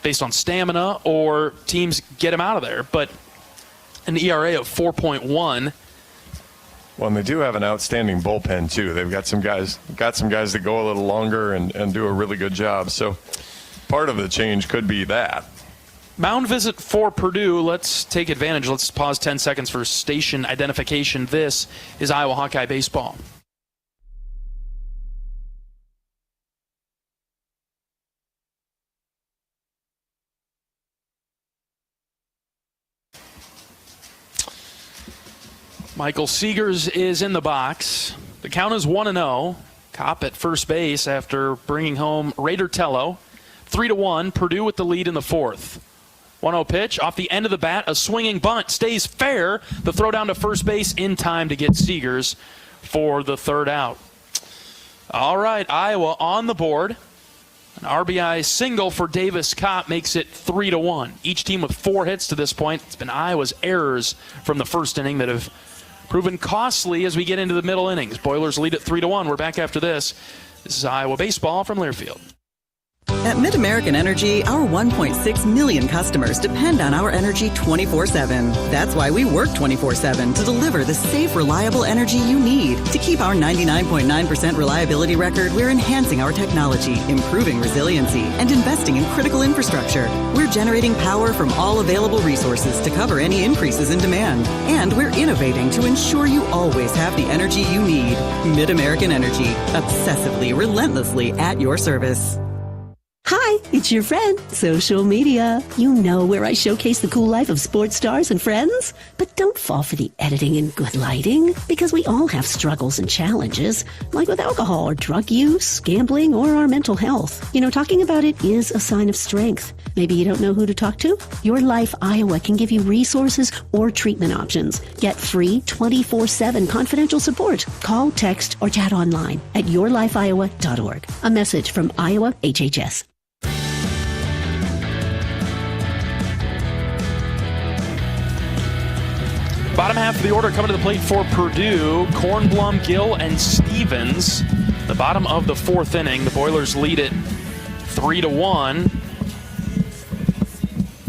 based on stamina, or teams get him out of there. But an ERA of 4.1. Well, and they do have an outstanding bullpen too. They've got some guys that go a little longer and do a really good job. So part of the change could be that. Mound visit for Purdue. Let's take advantage. Let's pause 10 seconds for station identification. This is Iowa Hawkeye Baseball. Michael Seegers is in the box. The count is 1-0. Copp at first base after bringing home Raider Tello. 3-1, Purdue with the lead in the fourth. 1-0 pitch, off the end of the bat, a swinging bunt, stays fair. The throw down to first base in time to get Seegers for the third out. All right, Iowa on the board. An RBI single for Davis Copp makes it 3-1. Each team with 4 hits to this point. It's been Iowa's errors from the first inning that have proven costly as we get into the middle innings. Boilers lead at 3-1. We're back after this. This is Iowa Baseball from Learfield. At MidAmerican Energy, our 1.6 million customers depend on our energy 24/7. That's why we work 24/7 to deliver the safe, reliable energy you need. To keep our 99.9% reliability record, we're enhancing our technology, improving resiliency, and investing in critical infrastructure. We're generating power from all available resources to cover any increases in demand. And we're innovating to ensure you always have the energy you need. MidAmerican Energy, obsessively, relentlessly at your service. Hi, It's your friend, social media. You know where I showcase the cool life of sports stars and friends. But don't fall for the editing and good lighting, because we all have struggles and challenges, like with alcohol or drug use, gambling, or our mental health. You know, talking about it is a sign of strength. Maybe you don't know who to talk to? Your Life Iowa can give you resources or treatment options. Get free 24/7 confidential support. Call, text, or chat online at yourlifeiowa.org. A message from Iowa HHS. Bottom half of the order coming to the plate for Purdue: Kornblum, Gill, and Stevens. The bottom of the fourth inning, the Boilers lead it 3-1.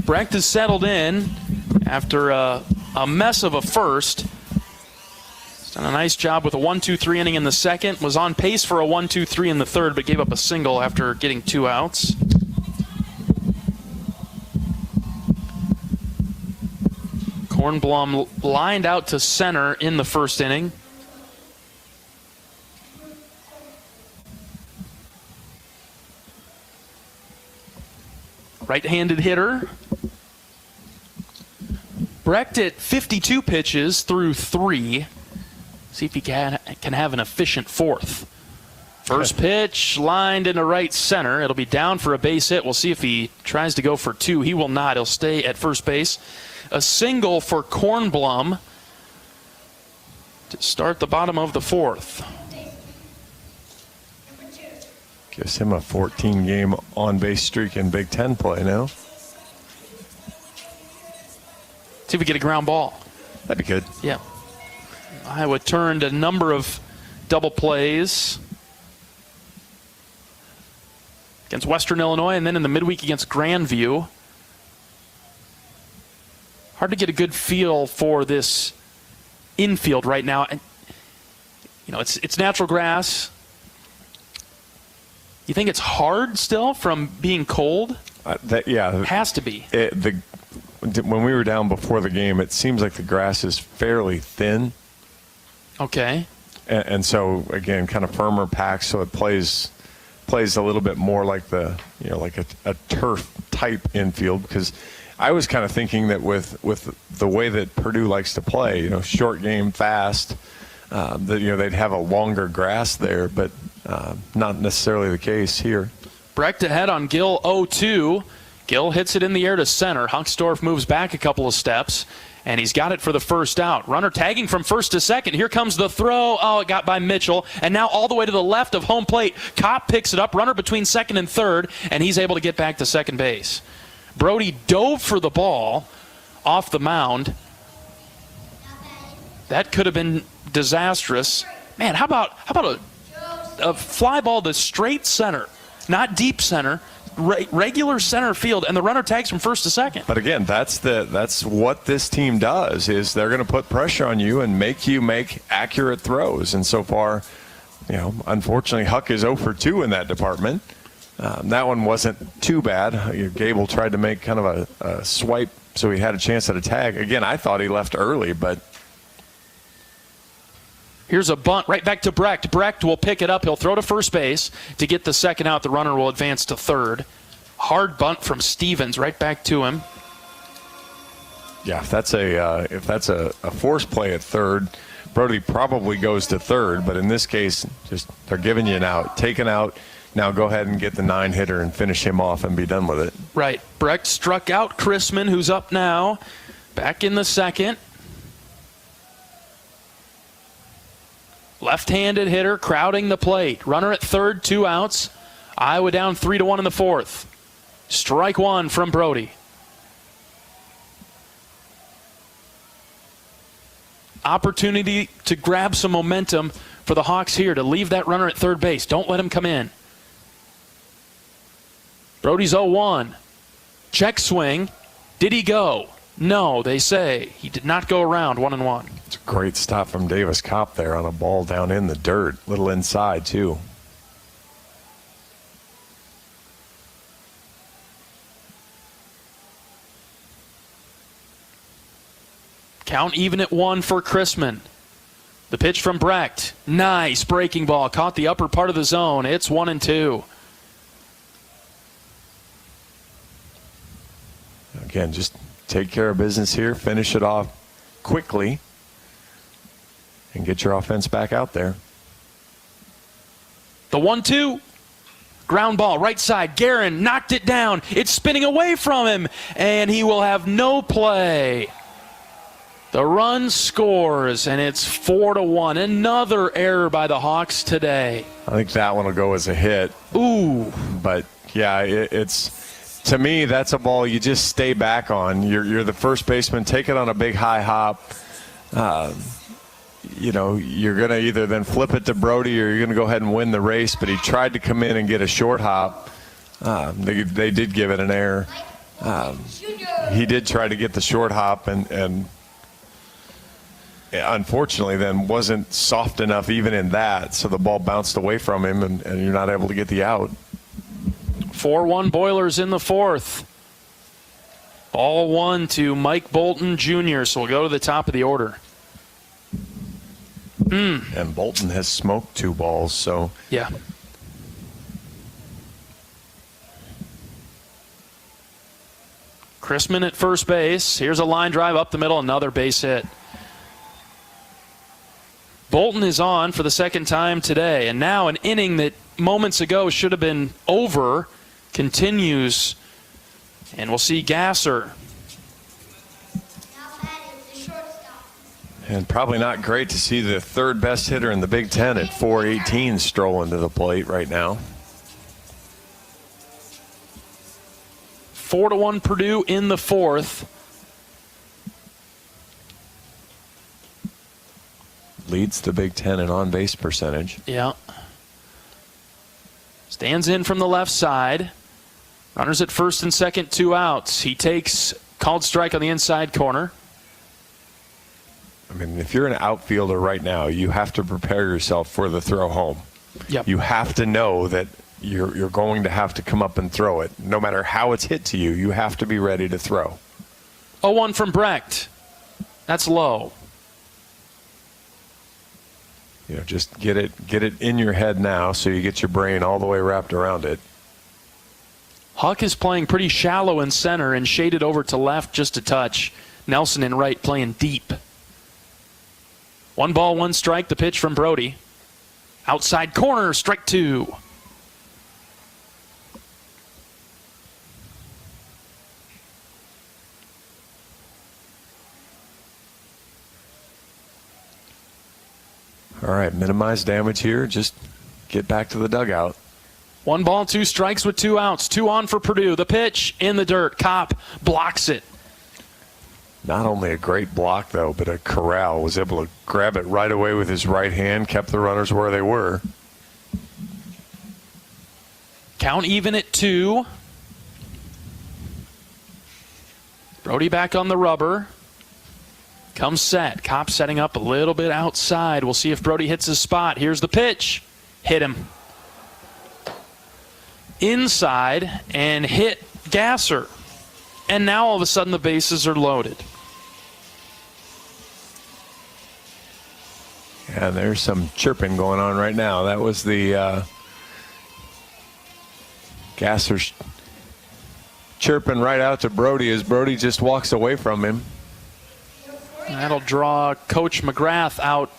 Brecht is settled in after a mess of a first. He's done a nice job with a 1-2-3 inning in the second. Was on pace for a 1-2-3 in the third, but gave up a single after getting 2 outs. Kornblum lined out to center in the first inning. Right-handed hitter. Brecht at 52 pitches through 3. See if he can have an efficient fourth. First pitch lined into right center. It'll be down for a base hit. We'll see if he tries to go for 2. He will not. He'll stay at first base. A single for Kornblum to start the bottom of the fourth. Gives him a 14-game on-base streak in Big Ten play now. See if we get a ground ball. That'd be good. Yeah. Iowa turned a number of double plays against Western Illinois and then in the midweek against Grandview. Hard to get a good feel for this infield right now. And, you know, it's natural grass. You think it's hard still from being cold? Yeah. It has to be. When we were down before the game, it seems like the grass is fairly thin. Okay. And so, again, kind of firmer packs, so it plays a little bit more like like a turf-type infield, because I was kind of thinking that with the way that Purdue likes to play, short game, fast, that they'd have a longer grass there, but not necessarily the case here. Brecht ahead on Gill 0-2. Gill hits it in the air to center. Huckstorf moves back a couple of steps, and he's got it for the first out. Runner tagging from first to second. Here comes the throw. Oh, it got by Mitchell, and now all the way to the left of home plate. Kopp picks it up. Runner between second and third, and he's able to get back to second base. Brody dove for the ball off the mound. That could have been disastrous. Man, how about a fly ball to straight center, not deep center, regular center field, and the runner tags from first to second. But again, that's what this team does, is they're going to put pressure on you and make you make accurate throws. And so far, unfortunately, Huck is 0 for 2 in that department. That one wasn't too bad. Gable tried to make kind of a swipe, so he had a chance at a tag. Again, I thought he left early, but here's a bunt right back to Brecht. Brecht will pick it up. He'll throw to first base to get the second out. The runner will advance to third. Hard bunt from Stevens right back to him. Yeah, if that's a force play at third, Brody probably goes to third. But in this case, just they're giving you an out, take an out. Now go ahead and get the 9-hitter and finish him off and be done with it. Right. Brecht struck out Chrisman, who's up now. Back in the second. Left-handed hitter crowding the plate. Runner at third, 2 outs. Iowa down 3-1 in the fourth. Strike one from Brody. Opportunity to grab some momentum for the Hawks here, to leave that runner at third base. Don't let him come in. Brody's 0-1. Check swing. Did he go? No, they say. He did not go around 1-1. It's a great stop from Davis Kopp there on a ball down in the dirt. Little inside, too. Count even at 1 for Chrisman. The pitch from Brecht. Nice breaking ball. Caught the upper part of the zone. It's 1-2. again, just take care of business here, finish it off quickly, and get your offense back out there. The 1-2. Ground ball, right side. Guerin knocked it down. It's spinning away from him, and he will have no play. The run scores, and it's 4-1. Another error by the Hawks today. I think that one will go as a hit. Ooh. But, yeah, it's to me, that's a ball you just stay back on. You're the first baseman. Take it on a big high hop. You're going to either then flip it to Brody or you're going to go ahead and win the race. But he tried to come in and get a short hop. They did give it an error. He did try to get the short hop and unfortunately then wasn't soft enough even in that. So the ball bounced away from him and you're not able to get the out. 4-1 Boilers in the fourth. Ball one to Mike Bolton Jr. So we'll go to the top of the order. And Bolton has smoked 2 balls, so. Yeah. Chrisman at first base. Here's a line drive up the middle, another base hit. Bolton is on for the second time today, and now an inning that moments ago should have been over continues, and we'll see Gasser. And probably not great to see the third best hitter in the Big Ten at 418 stroll into the plate right now. 4-1 Purdue in the fourth. Leads the Big Ten in on-base percentage. Yeah. Stands in from the left side. Runners at first and second, 2 outs. He takes called strike on the inside corner. I mean, if you're an outfielder right now, you have to prepare yourself for the throw home. Yep. You have to know that you're going to have to come up and throw it. No matter how it's hit to you, you have to be ready to throw. 0-1 from Brecht. That's low. Just get it in your head now so you get your brain all the way wrapped around it. Huck is playing pretty shallow in center and shaded over to left just a touch. Nelson in right playing deep. 1 ball, 1 strike, the pitch from Brody. Outside corner, strike 2. All right, minimize damage here. Just get back to the dugout. 1 ball, 2 strikes with 2 outs. 2 on for Purdue. The pitch in the dirt. Kopp blocks it. Not only a great block, though, but a Corral was able to grab it right away with his right hand, kept the runners where they were. Count even at 2. Brody back on the rubber. Comes set. Kopp setting up a little bit outside. We'll see if Brody hits his spot. Here's the pitch. Hit him. Inside and hit Gasser. And now all of a sudden the bases are loaded. Yeah, there's some chirping going on right now. That was the Gasser's chirping right out to Brody as Brody just walks away from him. That'll draw Coach McGrath out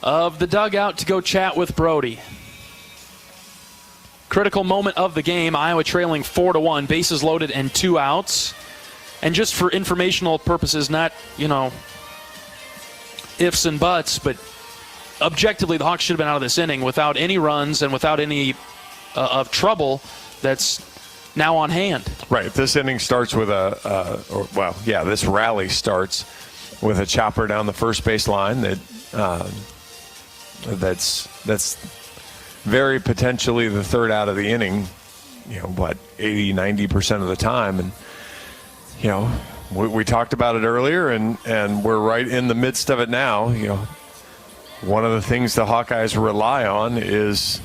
of the dugout to go chat with Brody. Critical moment of the game. Iowa trailing 4-1. Bases loaded and 2 outs. And just for informational purposes, not, ifs and buts, but objectively the Hawks should have been out of this inning without any runs and without any of trouble that's now on hand. Right. This inning starts with this rally starts with a chopper down the first base line that's very potentially the third out of the inning, 80-90% of the time. And, we talked about it earlier, and we're right in the midst of it now. One of the things the Hawkeyes rely on is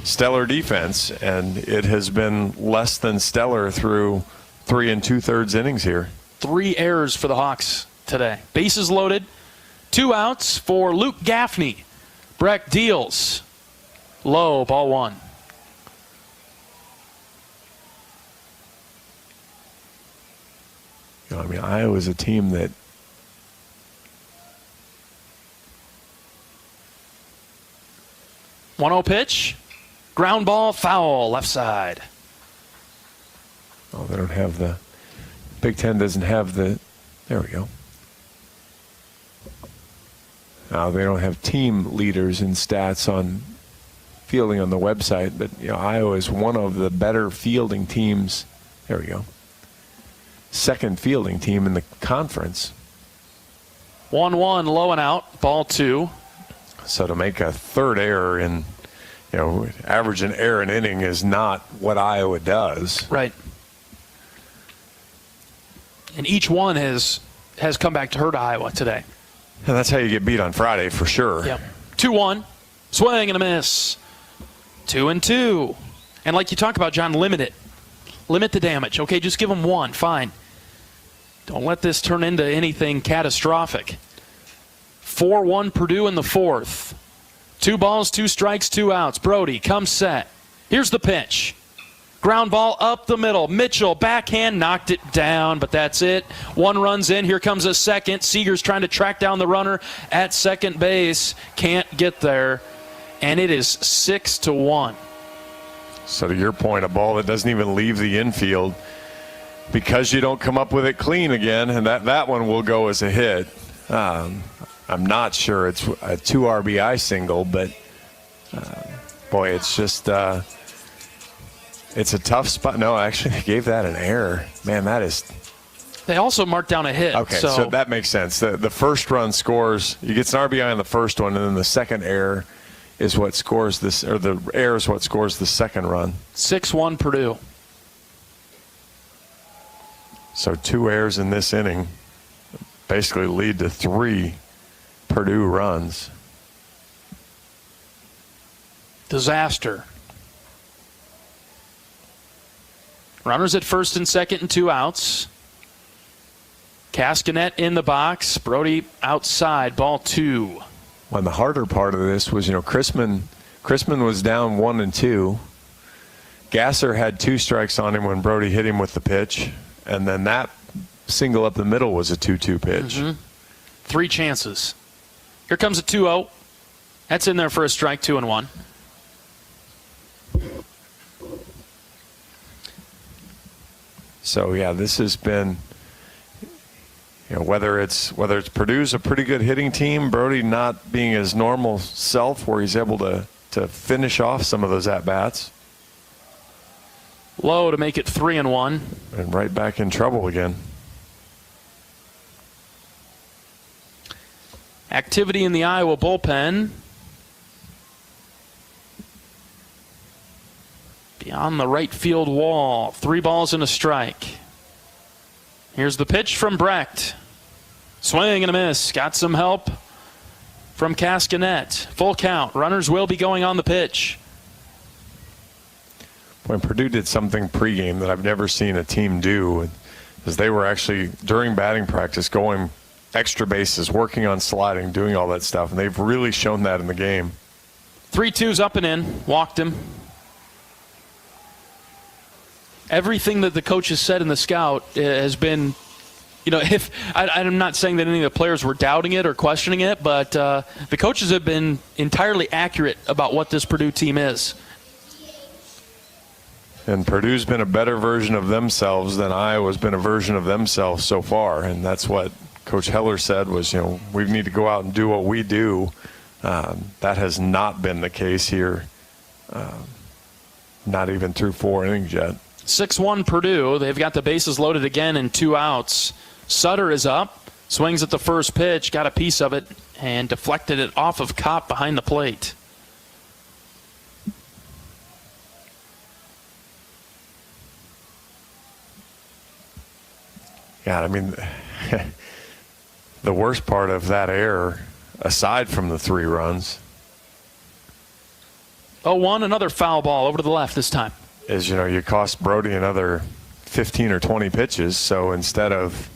stellar defense, and it has been less than stellar through 3 2/3 innings here. 3 errors for the Hawks today. Bases loaded, 2 outs for Luke Gaffney. Brecht deals. Low, ball 1. I mean, Iowa's a team that 1-0 pitch. Ground ball, foul, left side. Oh, they don't have the Big Ten doesn't have the. There we go. Now they don't have team leaders in stats on fielding on the website, but Iowa is one of the better fielding teams. There we go. Second fielding team in the conference. 1-1, low and out, ball 2. So to make a third error in, average an error an inning is not what Iowa does. Right. And each one has come back to hurt Iowa today. And that's how you get beat on Friday for sure. Yep. 2-1, swing and a miss. 2-2. And like you talk about, John, limit it. Limit the damage. Okay, just give them one. Fine. Don't let this turn into anything catastrophic. 4-1 Purdue in the fourth. 2 balls, 2 strikes, 2 outs. Brody comes set. Here's the pitch. Ground ball up the middle. Mitchell, backhand, knocked it down, but that's it. 1 run's in. Here comes a second. Seager's trying to track down the runner at second base. Can't get there. And it is 6-1. So to your point, a ball that doesn't even leave the infield because you don't come up with it clean again, and that one will go as a hit. I'm not sure it's a 2 RBI single, but boy, it's just it's a tough spot. No, actually, they gave that an error. Man, that is. They also marked down a hit. Okay, so that makes sense. The first run scores. You get an RBI on the first one, and then the second error is what scores this, or the error is what scores the second run. 6-1 Purdue. So 2 errors in this inning basically lead to 3 Purdue runs. Disaster. Runners at first and second and 2 outs. Cascanet in the box. Brody outside, ball 2. Well, the harder part of this was, Chrisman was down 1-2. Gasser had 2 strikes on him when Brody hit him with the pitch, and then that single up the middle was a 2-2 pitch. Mm-hmm. 3 chances. Here comes a 2-0. That's in there for a strike, 2-1. So yeah, this has been, whether it's Purdue's a pretty good hitting team, Brody not being his normal self where he's able to finish off some of those at-bats. Low to make it 3-1. And right back in trouble again. Activity in the Iowa bullpen. Beyond the right field wall. 3 balls and a strike. Here's the pitch from Brecht. Swing and a miss. Got some help from Cascanet. Full count. Runners will be going on the pitch. When Purdue did something pregame that I've never seen a team do, is they were actually, during batting practice, going extra bases, working on sliding, doing all that stuff, and they've really shown that in the game. 3-2's up and in. Walked him. Everything that the coach has said in the scout has been, if I'm not saying that any of the players were doubting it or questioning it, but the coaches have been entirely accurate about what this Purdue team is. And Purdue's been a better version of themselves than Iowa's been a version of themselves so far, and that's what Coach Heller said was, we need to go out and do what we do. That has not been the case here, not even through 4 innings yet. 6-1 Purdue. They've got the bases loaded again and 2 outs. Sutter is up, swings at the first pitch, got a piece of it, and deflected it off of Kopp behind the plate. Yeah, I mean, the worst part of that error, aside from the 3 runs, 0-1, another foul ball over to the left this time. Is you cost Brody another 15 or 20 pitches. So instead of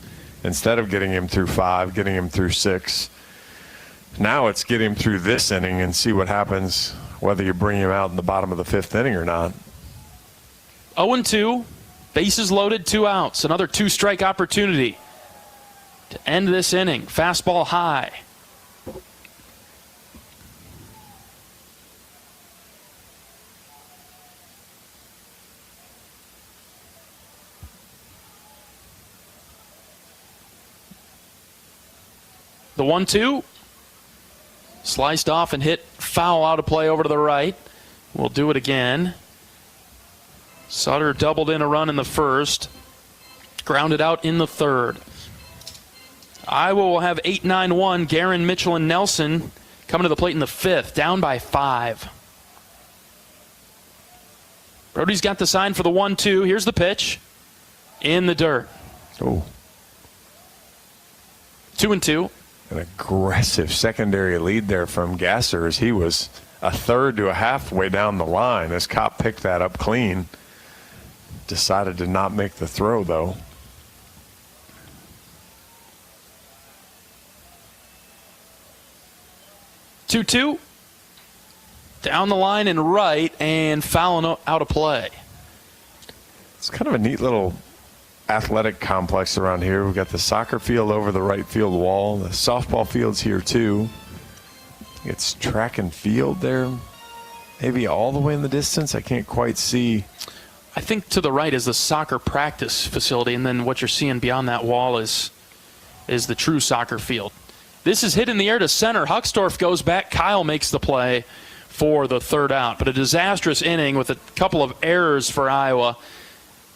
getting him through 5, getting him through 6, now it's get him through this inning and see what happens, whether you bring him out in the bottom of the 5th inning or not. 0-2, bases loaded, 2 outs, another 2-strike opportunity. to end this inning. Fastball high. The 1-2. Sliced off and hit foul out of play over to the right. We'll do it again. Sutter doubled in a run in the first. Grounded out in the third. Iowa will have 8-9-1. Guerin, Mitchell, and Nelson coming to the plate in the fifth. Down by 5. Brody's got the sign for the 1-2. Here's the pitch. In the dirt. Oh. 2-2. An aggressive secondary lead there from Gasser as he was a third to a halfway down the line as Kopp picked that up clean. Decided to not make the throw, though. Two. Down the line and right, and fouling out of play. It's kind of a neat little athletic complex around here. We've got the soccer field over the right field wall. The softball field's here, too. It's track and field there. Maybe all the way in the distance. I can't quite see. I think to the right is the soccer practice facility, and then what you're seeing beyond that wall is the true soccer field. This is hit in the air to center. Huckstorf goes back. Kyle makes the play for the third out. But a disastrous inning with a couple of errors for Iowa.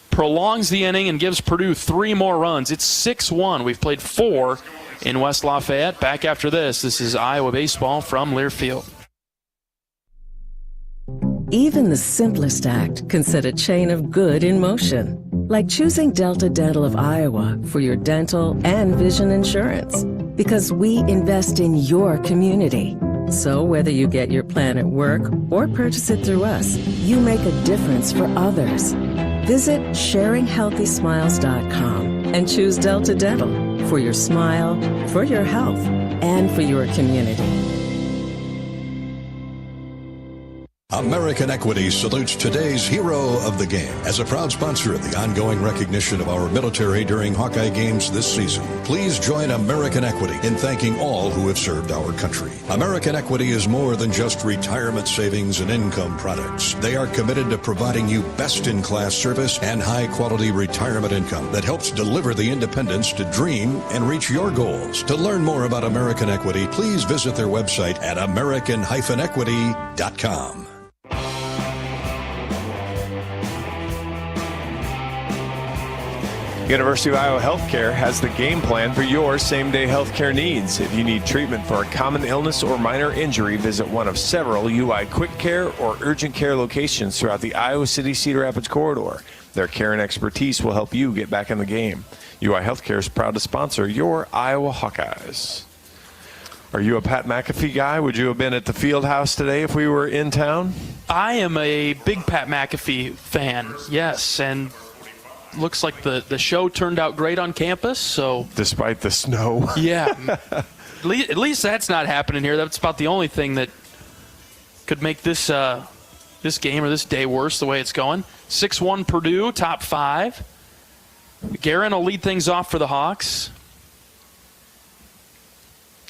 Prolongs the inning and gives Purdue 3 more runs. It's 6-1. We've played 4 in West Lafayette. Back after this. This is Iowa baseball from Learfield. Even the simplest act can set a chain of good in motion. Like choosing Delta Dental of Iowa for your dental and vision insurance. Because we invest in your community. So whether you get your plan at work or purchase it through us, you make a difference for others. Visit sharinghealthysmiles.com and choose Delta Dental for your smile, for your health, and for your community. American Equity salutes today's hero of the game. As a proud sponsor of the ongoing recognition of our military during Hawkeye games this season, please join American Equity in thanking all who have served our country. American Equity is more than just retirement savings and income products. They are committed to providing you best-in-class service and high-quality retirement income that helps deliver the independence to dream and reach your goals. To learn more about American Equity, please visit their website at american-equity.com. University of Iowa Healthcare has the game plan for your same-day healthcare needs. If you need treatment for a common illness or minor injury, visit one of several UI Quick Care or Urgent Care locations throughout the Iowa City-Cedar Rapids corridor. Their care and expertise will help you get back in the game. UI Healthcare is proud to sponsor your Iowa Hawkeyes. Are you a Pat McAfee guy? Would you have been at the field house today if we were in town? I am a big Pat McAfee fan, yes, and looks like the show turned out great on campus. So despite the snow. Yeah. At least that's not happening here. That's about the only thing that could make this this game or this day worse the way it's going. 6-1 Purdue, top 5. Guerin will lead things off for the Hawks.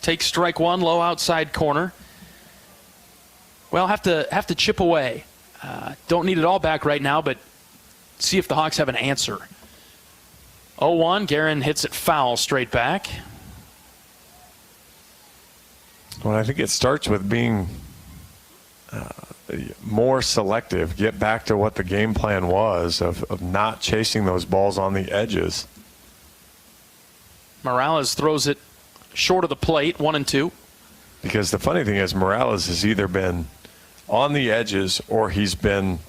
Takes strike 1, low outside corner. Well, have to chip away. Don't need it all back right now, but see if the Hawks have an answer. 0-1, Guerin hits it foul straight back. Well, I think it starts with being more selective. Get back to what the game plan was of not chasing those balls on the edges. Morales throws it short of the plate, 1-2. Because the funny thing is Morales has either been on the edges or he's been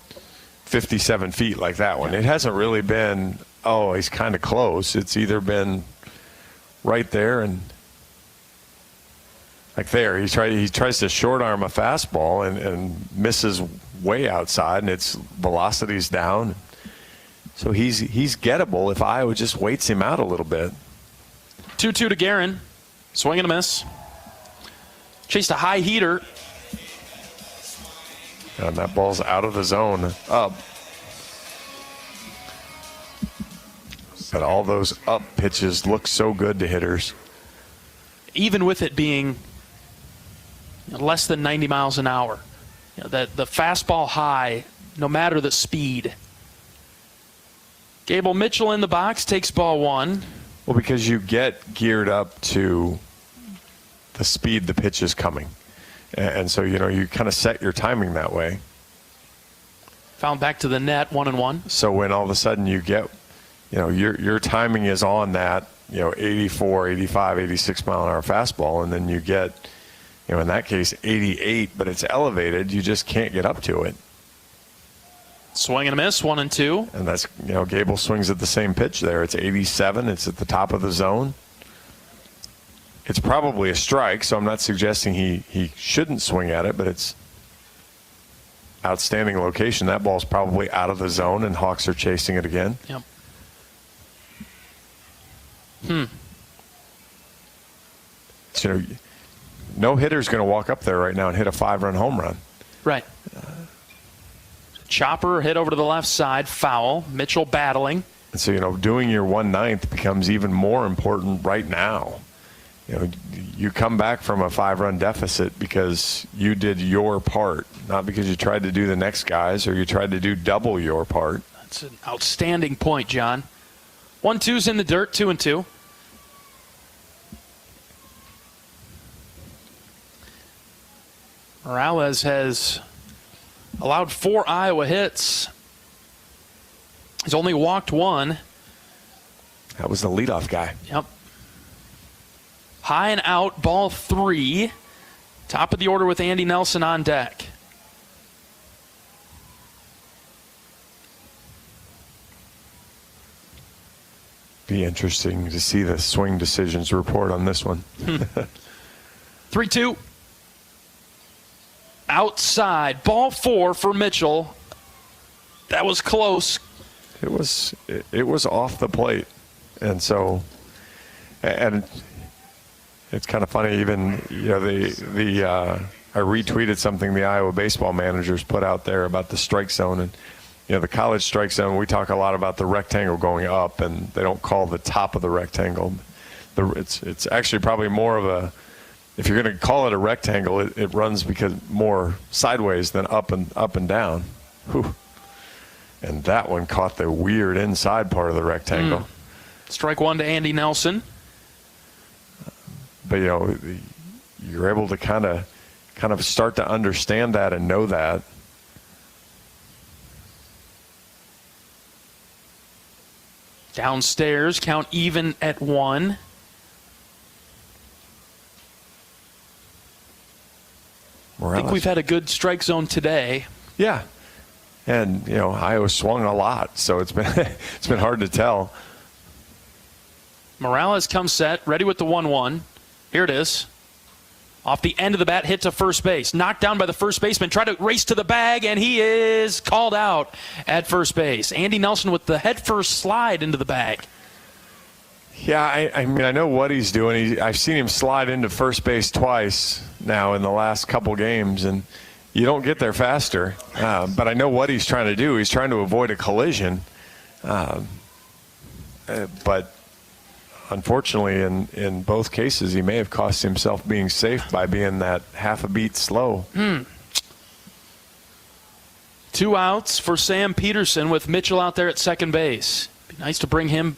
57 feet like that one. It hasn't really been, oh, he's kind of close. It's either been right there and like there. He tries to short arm a fastball and misses way outside, and its velocity's down. So he's gettable if Iowa just waits him out a little bit. 2-2 to Guerin. Swing and a miss. Chased a high heater. And that ball's out of the zone. Up. But all those up pitches look so good to hitters. Even with it being less than 90 miles an hour. The fastball high, no matter the speed. Gable Mitchell in the box, takes ball one. Well, because you get geared up to the speed the pitch is coming. And so, you kind of set your timing that way. Found back to the net, 1-1. So when all of a sudden you get, your timing is on that, 84, 85, 86 mile an hour fastball, and then you get, in that case, 88, but it's elevated, you just can't get up to it. Swing and a miss, 1-2. And that's, Gable swings at the same pitch there. It's 87. It's at the top of the zone. It's probably a strike, so I'm not suggesting he shouldn't swing at it, but it's outstanding location. That ball's probably out of the zone, and Hawks are chasing it again. Yep. So, no hitter's going to walk up there right now and hit a 5-run home run. Right. Chopper hit over to the left side, foul. Mitchell battling. And so, doing your 1/9 becomes even more important right now. You come back from a 5-run deficit because you did your part, not because you tried to do the next guy's or you tried to do double your part. That's an outstanding point, John. 1-2's in the dirt, 2-2. Morales has allowed 4 Iowa hits. He's only walked 1. That was the leadoff guy. Yep. High and out, ball 3. Top of the order with Andy Nelson on deck. Be interesting to see the swing decisions report on this one. 3-2. Outside, ball 4 for Mitchell. That was close. It was off the plate, and so, and it's kind of funny. Even I retweeted something the Iowa baseball managers put out there about the strike zone, and the college strike zone. We talk a lot about the rectangle going up, and they don't call the top of the rectangle. It's actually probably more of a. If you're going to call it a rectangle, it runs because more sideways than up and down. Whew. And that one caught the weird inside part of the rectangle. Strike 1 to Andy Nelson. But you're able to kind of start to understand that and know that. Downstairs, count even at 1. Morales. I think we've had a good strike zone today. Yeah. And, Iowa swung a lot, so it's been hard to tell. Morales comes set, ready with the 1-1. Here it is. Off the end of the bat, hit to first base. Knocked down by the first baseman. Tried to race to the bag, and he is called out at first base. Andy Nelson with the headfirst slide into the bag. Yeah, I mean, I know what he's doing. I've seen him slide into first base twice now in the last couple games, and you don't get there faster. But I know what he's trying to do. He's trying to avoid a collision. But unfortunately, in both cases, he may have cost himself being safe by being that half a beat slow. 2 outs for Sam Peterson with Mitchell out there at second base. Be nice to bring him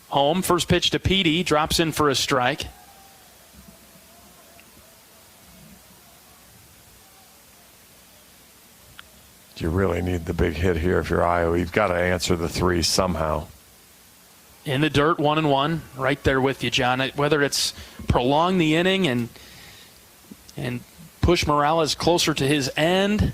home. First pitch to Petey. Drops in for a strike. You really need the big hit here if you're Iowa. You've got to answer the 3 somehow. In the dirt, 1-1. Right there with you, John. Whether it's prolong the inning and push Morales closer to his end.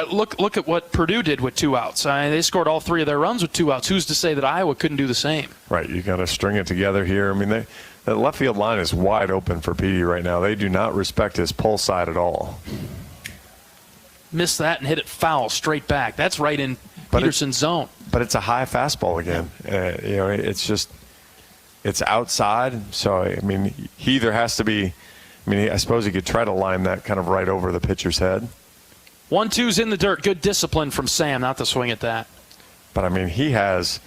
Look at what Purdue did with 2 outs. They scored all 3 of their runs with 2 outs. Who's to say that Iowa couldn't do the same? Right. You got to string it together here. I mean, the left field line is wide open for Petey right now. They do not respect his pull side at all. Missed that and hit it foul straight back. That's right in Peterson's zone. But it's a high fastball again. It's outside. So, I mean, he either has to be, I suppose he could try to line that kind of right over the pitcher's head. 1-2's in the dirt. Good discipline from Sam not to swing at that. But, I mean, he has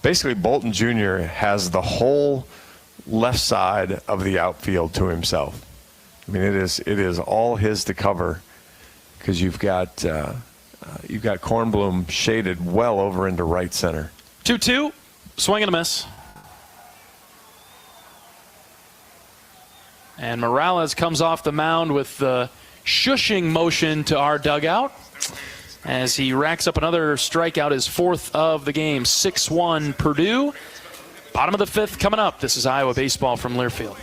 basically Bolton Jr. has the whole left side of the outfield to himself. I mean, it is all his to cover because you've got Kornblum shaded well over into right center. 2-2, swing and a miss. And Morales comes off the mound with the shushing motion to our dugout as he racks up another strikeout, his 4th of the game. 6-1 Purdue. Bottom of the 5th coming up. This is Iowa baseball from Learfield.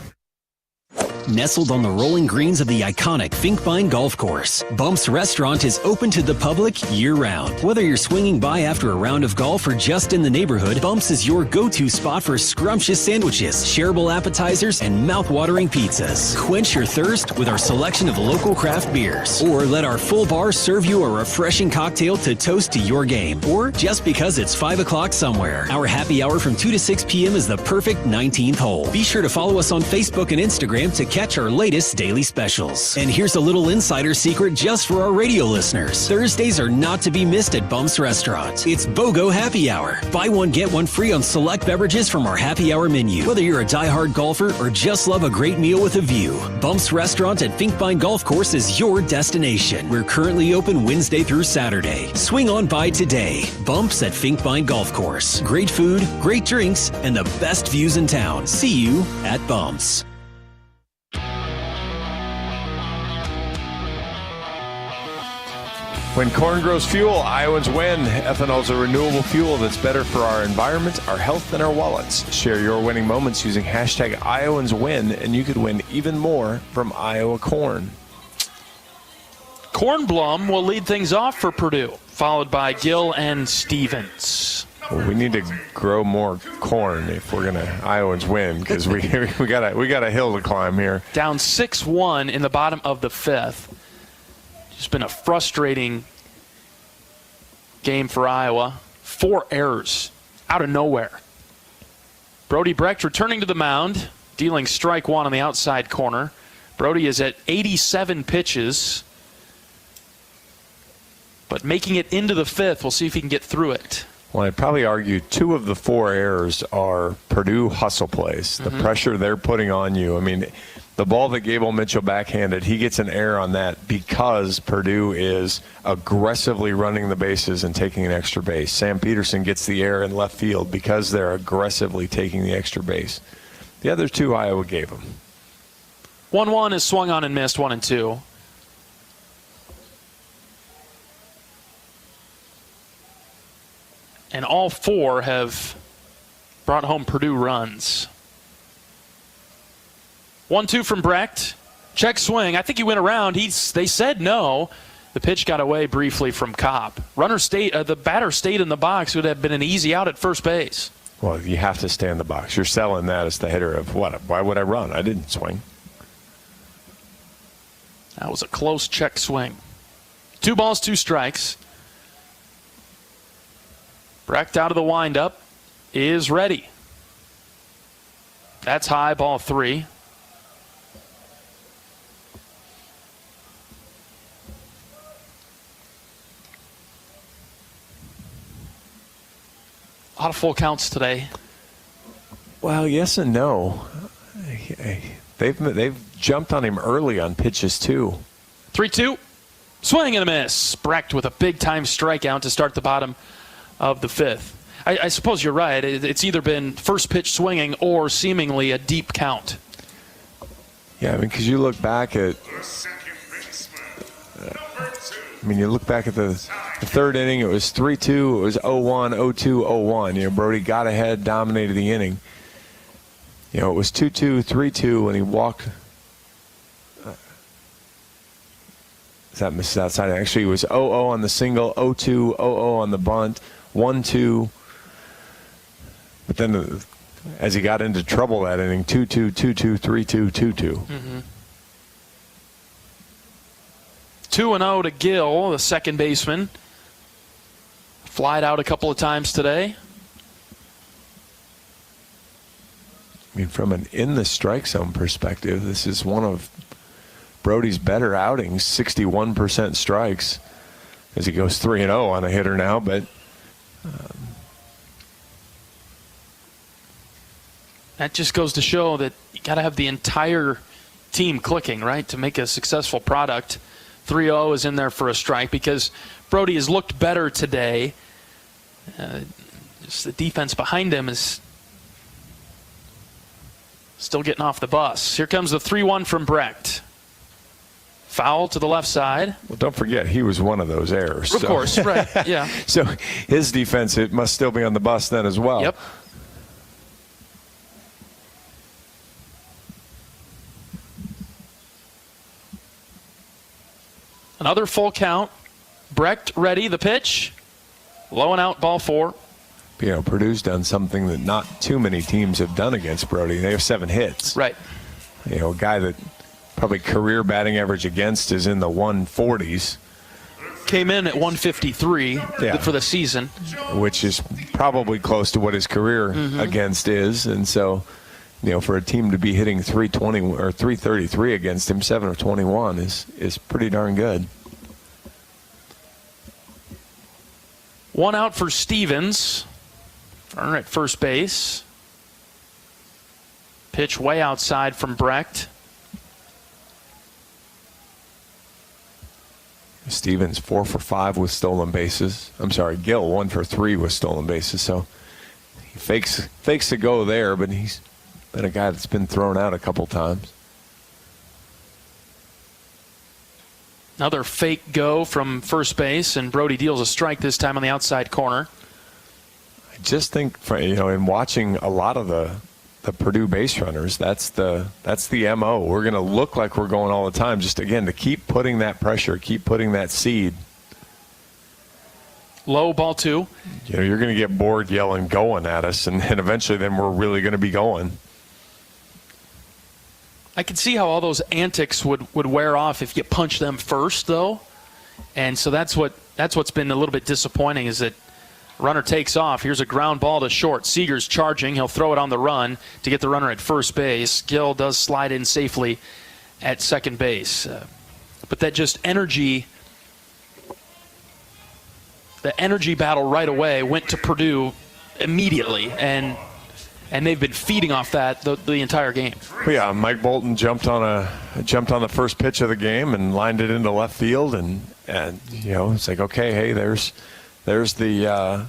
Nestled on the rolling greens of the iconic Finkbine Golf Course, Bumps Restaurant is open to the public year-round. Whether you're swinging by after a round of golf or just in the neighborhood, Bumps is your go-to spot for scrumptious sandwiches, shareable appetizers, and mouth-watering pizzas. Quench your thirst with our selection of local craft beers, or let our full bar serve you a refreshing cocktail to toast to your game, or just because it's 5 o'clock somewhere. Our happy hour from 2 to 6 p.m. is the perfect 19th hole. Be sure to follow us on Facebook and Instagram to catch our latest daily specials. And here's a little insider secret just for our radio listeners. Thursdays are not to be missed at Bumps Restaurant. It's BOGO Happy Hour. Buy one, get one free on select beverages from our happy hour menu. Whether you're a diehard golfer or just love a great meal with a view, Bumps Restaurant at Finkbine Golf Course is your destination. We're currently open Wednesday through Saturday. Swing on by today. Bumps at Finkbine Golf Course. Great food, great drinks, and the best views in town. See you at Bumps. When corn grows fuel, Iowans win. Ethanol is a renewable fuel that's better for our environment, our health, and our wallets. Share your winning moments using hashtag IowansWin, and you could win even more from Iowa corn. Kornblum will lead things off for Purdue, followed by Gill and Stevens. Well, we need to grow more corn if we're going to Iowans win because we got a hill to climb here. Down 6-1 in the bottom of the 5th. It's been a frustrating game for Iowa. 4 errors out of nowhere. Brody Brecht returning to the mound, dealing strike 1 on the outside corner. Brody is at 87 pitches, but making it into the 5th. We'll see if he can get through it. Well, I'd probably argue 2 of the 4 errors are Purdue hustle plays. The pressure they're putting on you. I mean, the ball that Gable Mitchell backhanded, he gets an error on that because Purdue is aggressively running the bases and taking an extra base. Sam Peterson gets the error in left field because they're aggressively taking the extra base. The other 2 Iowa gave them. 1-1 is swung on and missed, 1-2. And all 4 have brought home Purdue runs. 1-2 from Brecht. Check swing. I think he went around. They said no. The pitch got away briefly from Kopp. The batter stayed in the box. It would have been an easy out at first base. Well, you have to stay in the box. You're selling that as the hitter of what? Why would I run? I didn't swing. That was a close check swing. 2 balls, 2 strikes. Brecht out of the windup is ready. That's high, ball 3. A lot of full counts today. Well, yes and no. They've jumped on him early on pitches too. 3-2. Swing and a miss. Brecht with a big-time strikeout to start the bottom of the 5th. I suppose you're right. It's either been first pitch swinging or seemingly a deep count. Yeah, I mean, because you look back at you look back at the 3rd inning, it was 3-2, it was 0-1, 0-2, 0-1. Brody got ahead, dominated the inning. It was 2-2, 3-2 when he walked. That misses outside. Actually, it was 0-0 on the single, 0-2, 0-0 on the bunt, 1-2. But then as he got into trouble that inning, 2-2, 2-2, 3-2, 2-2. 2-0 to Gill, the second baseman. Flied out a couple of times today. I mean, from an in the strike zone perspective, this is one of Brody's better outings, 61% strikes. as he goes 3-0 on a hitter now, but that just goes to show that you got to have the entire team clicking, right, to make a successful product. 3-0 is in there for a strike because Brody has looked better today. Just the defense behind him is still getting off the bus. Here comes the 3-1 from Brecht. Foul to the left side. Well, don't forget, he was one of those errors. Of course, right, yeah. So his defense, it must still be on the bus then as well. Yep. Another full count. Brecht ready, the pitch. Low and out, ball 4. You know, Purdue's done something that not too many teams have done against Brody. They have 7 hits. Right. You know, a guy that probably career batting average against is in the 140s. Came in at 153 for the season. Which is probably close to what his career against is. And so, you know, for a team to be hitting 320 or 333 against him, 7 of 21 is pretty darn good. 1 out for Stevens. Runner at first base. Pitch way outside from Brecht. Stevens 4 for 5 with stolen bases. I'm sorry, Gill 1 for 3 with stolen bases. So he fakes to go there, but he's been a guy that's been thrown out a couple times. Another fake go from first base, and Brody deals a strike this time on the outside corner. I just think, in watching a lot of the Purdue base runners, that's the MO. We're going to look like we're going all the time, just again to keep putting that pressure, keep putting that seed. Low, ball 2. You know, you're going to get bored yelling going at us, and eventually then we're really going to be going. I can see how all those antics would wear off if you punch them first, though. And so that's what's been a little bit disappointing is that runner takes off. Here's a ground ball to short. Seager's charging. He'll throw it on the run to get the runner at first base. Gill does slide in safely at second base. But that just the energy battle right away went to Purdue immediately. And they've been feeding off that the entire game. Yeah, Mike Bolton jumped on the first pitch of the game and lined it into left field, and you know, it's like, okay, hey, there's the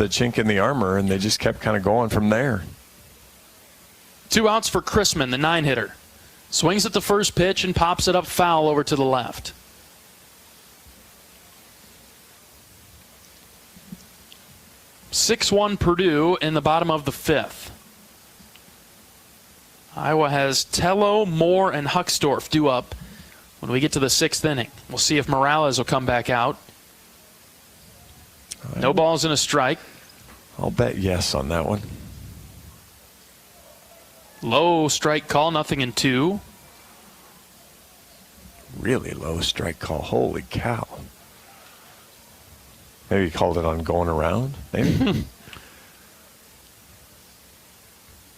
chink in the armor, and they just kept kind of going from there. 2 outs for Chrisman, the 9-hitter. Swings at the first pitch and pops it up foul over to the left. (6-1) Purdue in the bottom of the 5th. Iowa has Tello, Moore, and Huxdorf due up when we get to the 6th inning. We'll see if Morales will come back out. No balls and a strike. I'll bet yes on that one. Low strike call, nothing in 2. Really low strike call. Holy cow. Maybe he called it on going around, maybe.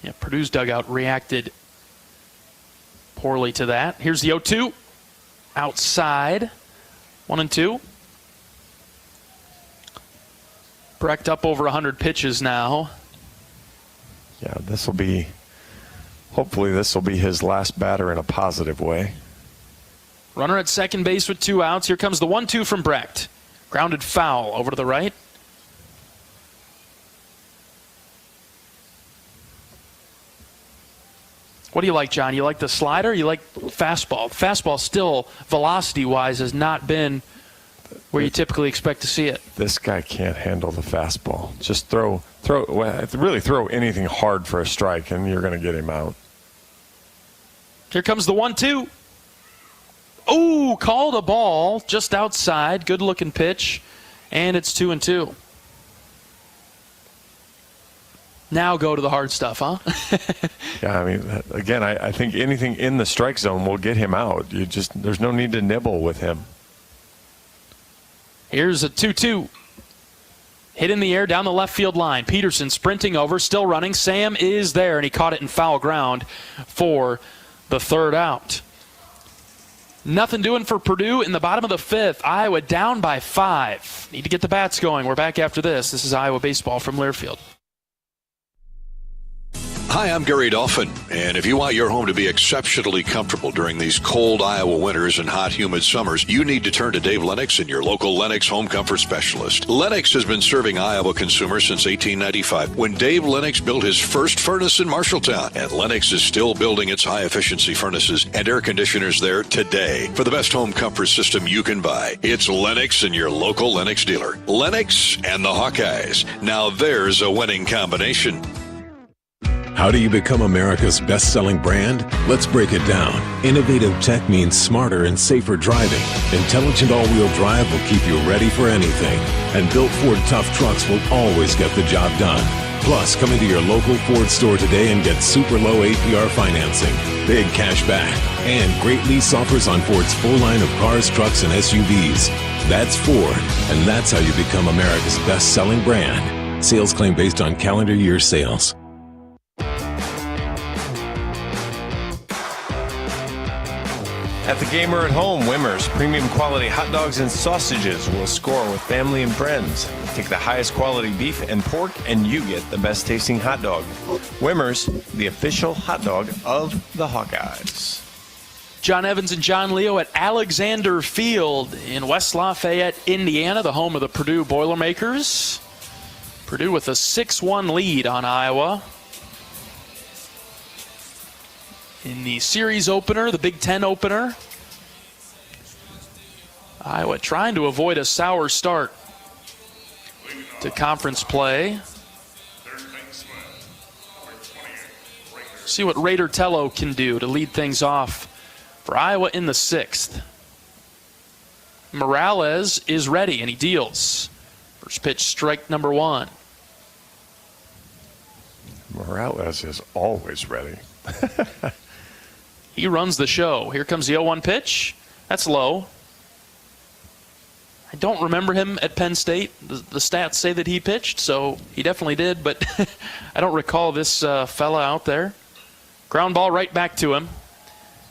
Yeah, Purdue's dugout reacted poorly to that. Here's the 0-2. Outside. 1-2. Brecht up over 100 pitches now. Yeah, hopefully this will be his last batter in a positive way. Runner at second base with 2 outs. Here comes the 1-2 from Brecht. Grounded foul over to the right. What do you like, John? You like the slider? You like fastball? Fastball still, velocity-wise, has not been where you typically expect to see it. This guy can't handle the fastball. Just really throw anything hard for a strike, and you're going to get him out. Here comes the 1-2. Oh, called a ball just outside. Good-looking pitch, and it's 2-2. Now go to the hard stuff, huh? Yeah, I mean, again, I think anything in the strike zone will get him out. There's no need to nibble with him. Here's a 2-2. Hit in the air down the left field line. Peterson sprinting over, still running. Sam is there, and he caught it in foul ground for the 3rd out. Nothing doing for Purdue in the bottom of the 5th. Iowa down by 5. Need to get the bats going. We're back after this. This is Iowa Baseball from Learfield. Hi, I'm Gary Dolphin, and if you want your home to be exceptionally comfortable during these cold Iowa winters and hot, humid summers, you need to turn to Dave Lennox and your local Lennox home comfort specialist. Lennox has been serving Iowa consumers since 1895, when Dave Lennox built his first furnace in Marshalltown, and Lennox is still building its high-efficiency furnaces and air conditioners there today. For the best home comfort system you can buy, it's Lennox and your local Lennox dealer. Lennox and the Hawkeyes. Now there's a winning combination. How do you become America's best-selling brand? Let's break it down. Innovative tech means smarter and safer driving. Intelligent all-wheel drive will keep you ready for anything. And built Ford tough trucks will always get the job done. Plus, come into your local Ford store today and get super low APR financing, big cash back, and great lease offers on Ford's full line of cars, trucks, and SUVs. That's Ford, and that's how you become America's best-selling brand. Sales claim based on calendar year sales. At the game or at home, Wimmer's premium quality hot dogs and sausages will score with family and friends. Take the highest quality beef and pork, and you get the best tasting hot dog. Wimmer's, the official hot dog of the Hawkeyes. John Evans and John Leo at Alexander Field in West Lafayette, Indiana, the home of the Purdue Boilermakers. Purdue with a 6-1 lead on Iowa. In the series opener, the Big Ten opener, Iowa trying to avoid a sour start to conference play. See what Raider Tello can do to lead things off for Iowa in the 6th. Morales is ready, and he deals. First pitch, strike number 1. Morales is always ready. He runs the show. Here comes the 0-1 pitch. That's low. I don't remember him at Penn State. The stats say that he pitched, so he definitely did, but I don't recall this fella out there. Ground ball right back to him.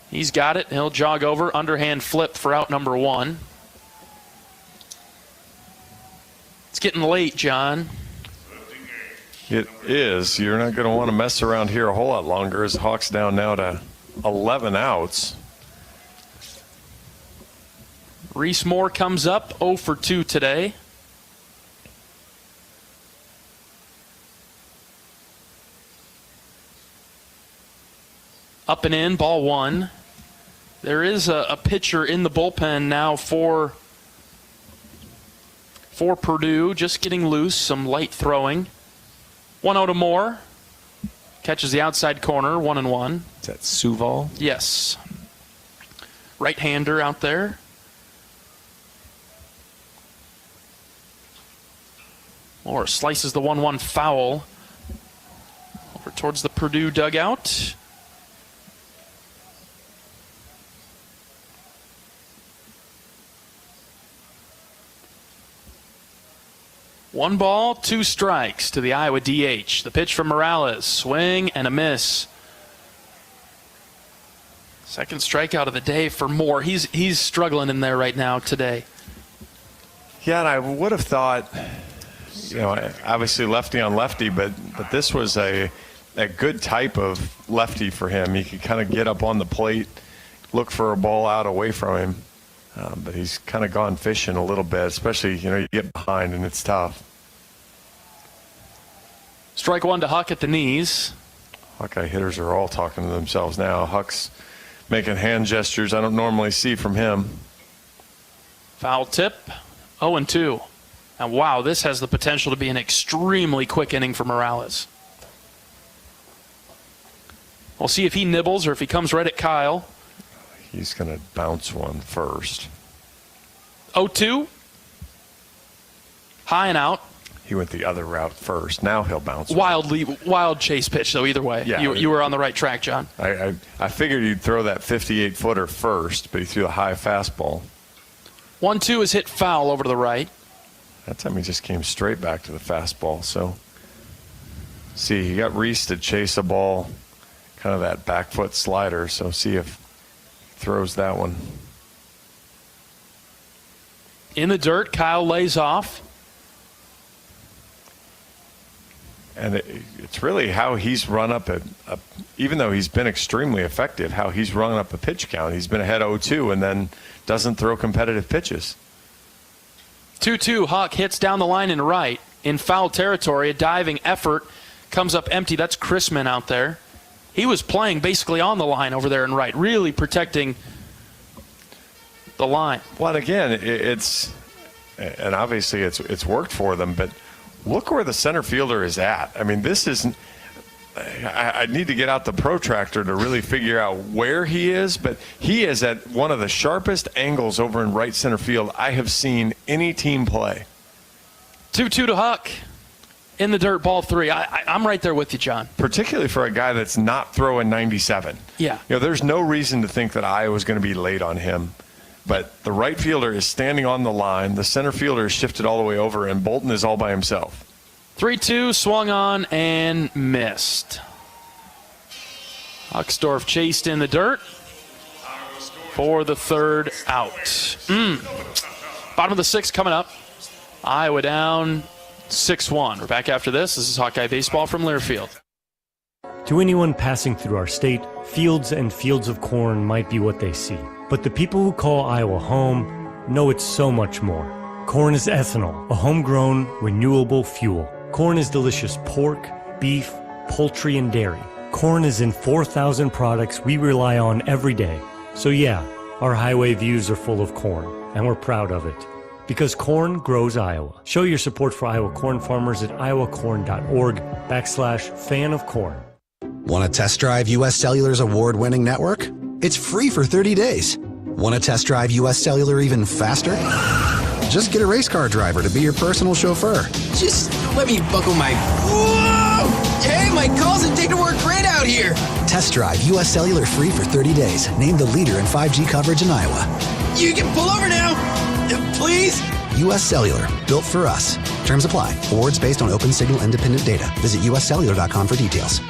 He's got it. He'll jog over. Underhand flip for out number 1. It's getting late, John. It is. You're not going to want to mess around here a whole lot longer as Hawks down now to 11 outs. Reese Moore comes up 0 for 2 today. Up and in, ball 1. There is a pitcher in the bullpen now for Purdue, just getting loose, some light throwing. 1-0 to Moore. Catches the outside corner, 1-1. Is that Suval? Yes. Right-hander out there. Moore slices the 1-1 foul over towards the Purdue dugout. One ball, 2 strikes to the Iowa DH. The pitch from Morales. Swing and a miss. Second strikeout of the day for Moore. He's struggling in there right now today. Yeah, and I would have thought, obviously lefty on lefty, but this was a good type of lefty for him. He could kind of get up on the plate, look for a ball out away from him. But he's kind of gone fishing a little bit, especially, you get behind and it's tough. Strike 1 to Huck at the knees. Hawkeye hitters are all talking to themselves now. Huck's making hand gestures I don't normally see from him. Foul tip, 0-2. And wow, this has the potential to be an extremely quick inning for Morales. We'll see if he nibbles or if he comes right at Kyle. He's going to bounce one first. 0-2. High and out. He went the other route first. Now he'll bounce. Wild chase pitch, though, either way. Yeah, you were on the right track, John. I figured he'd throw that 58-footer first, but he threw a high fastball. 1-2 is hit foul over to the right. That time he just came straight back to the fastball. So, see, he got Reese to chase a ball, kind of that back foot slider. So see if he throws that one. in the dirt. Kyle lays off. And it's really how he's run up even though he's been extremely effective, how he's run up a pitch count. He's been ahead 0-2 and then doesn't throw competitive pitches. 2-2, Hawk hits down the line and right in foul territory. A diving effort comes up empty. That's Chrisman out there. He was playing basically on the line over there in right, really protecting the line. Well, again, and obviously it's worked for them, but look where the center fielder is at. I mean, this isn't. I need to get out the protractor to really figure out where he is, but he is at one of the sharpest angles over in right center field I have seen any team play. 2-2 to Huck in the dirt, ball 3. I'm right there with you, John. Particularly for a guy that's not throwing 97. Yeah. There's no reason to think that Iowa's going to be late on him. But the right fielder is standing on the line. The center fielder is shifted all the way over, and Bolton is all by himself. 3-2, swung on and missed. Hucksdorf chased in the dirt for the third out. Bottom of the 6th coming up. Iowa down 6-1. We're back after this. This is Hawkeye Baseball from Learfield. To anyone passing through our state, fields and fields of corn might be what they see. But the people who call Iowa home know it's so much more. Corn is ethanol, a homegrown, renewable fuel. Corn is delicious pork, beef, poultry, and dairy. Corn is in 4,000 products we rely on every day. So yeah, our highway views are full of corn, and we're proud of it. Because corn grows Iowa. Show your support for Iowa corn farmers at iowacorn.org/fan of corn. Want to test drive U.S. Cellular's award-winning network? It's free for 30 days. Want to test drive U.S. Cellular even faster? Just get a race car driver to be your personal chauffeur. Just let me buckle my... Whoa! Hey, my calls and data work great out here. Test drive U.S. Cellular free for 30 days. Named the leader in 5G coverage in Iowa. You can pull over now. Please? U.S. Cellular. Built for us. Terms apply. Awards based on open signal independent data. Visit uscellular.com for details.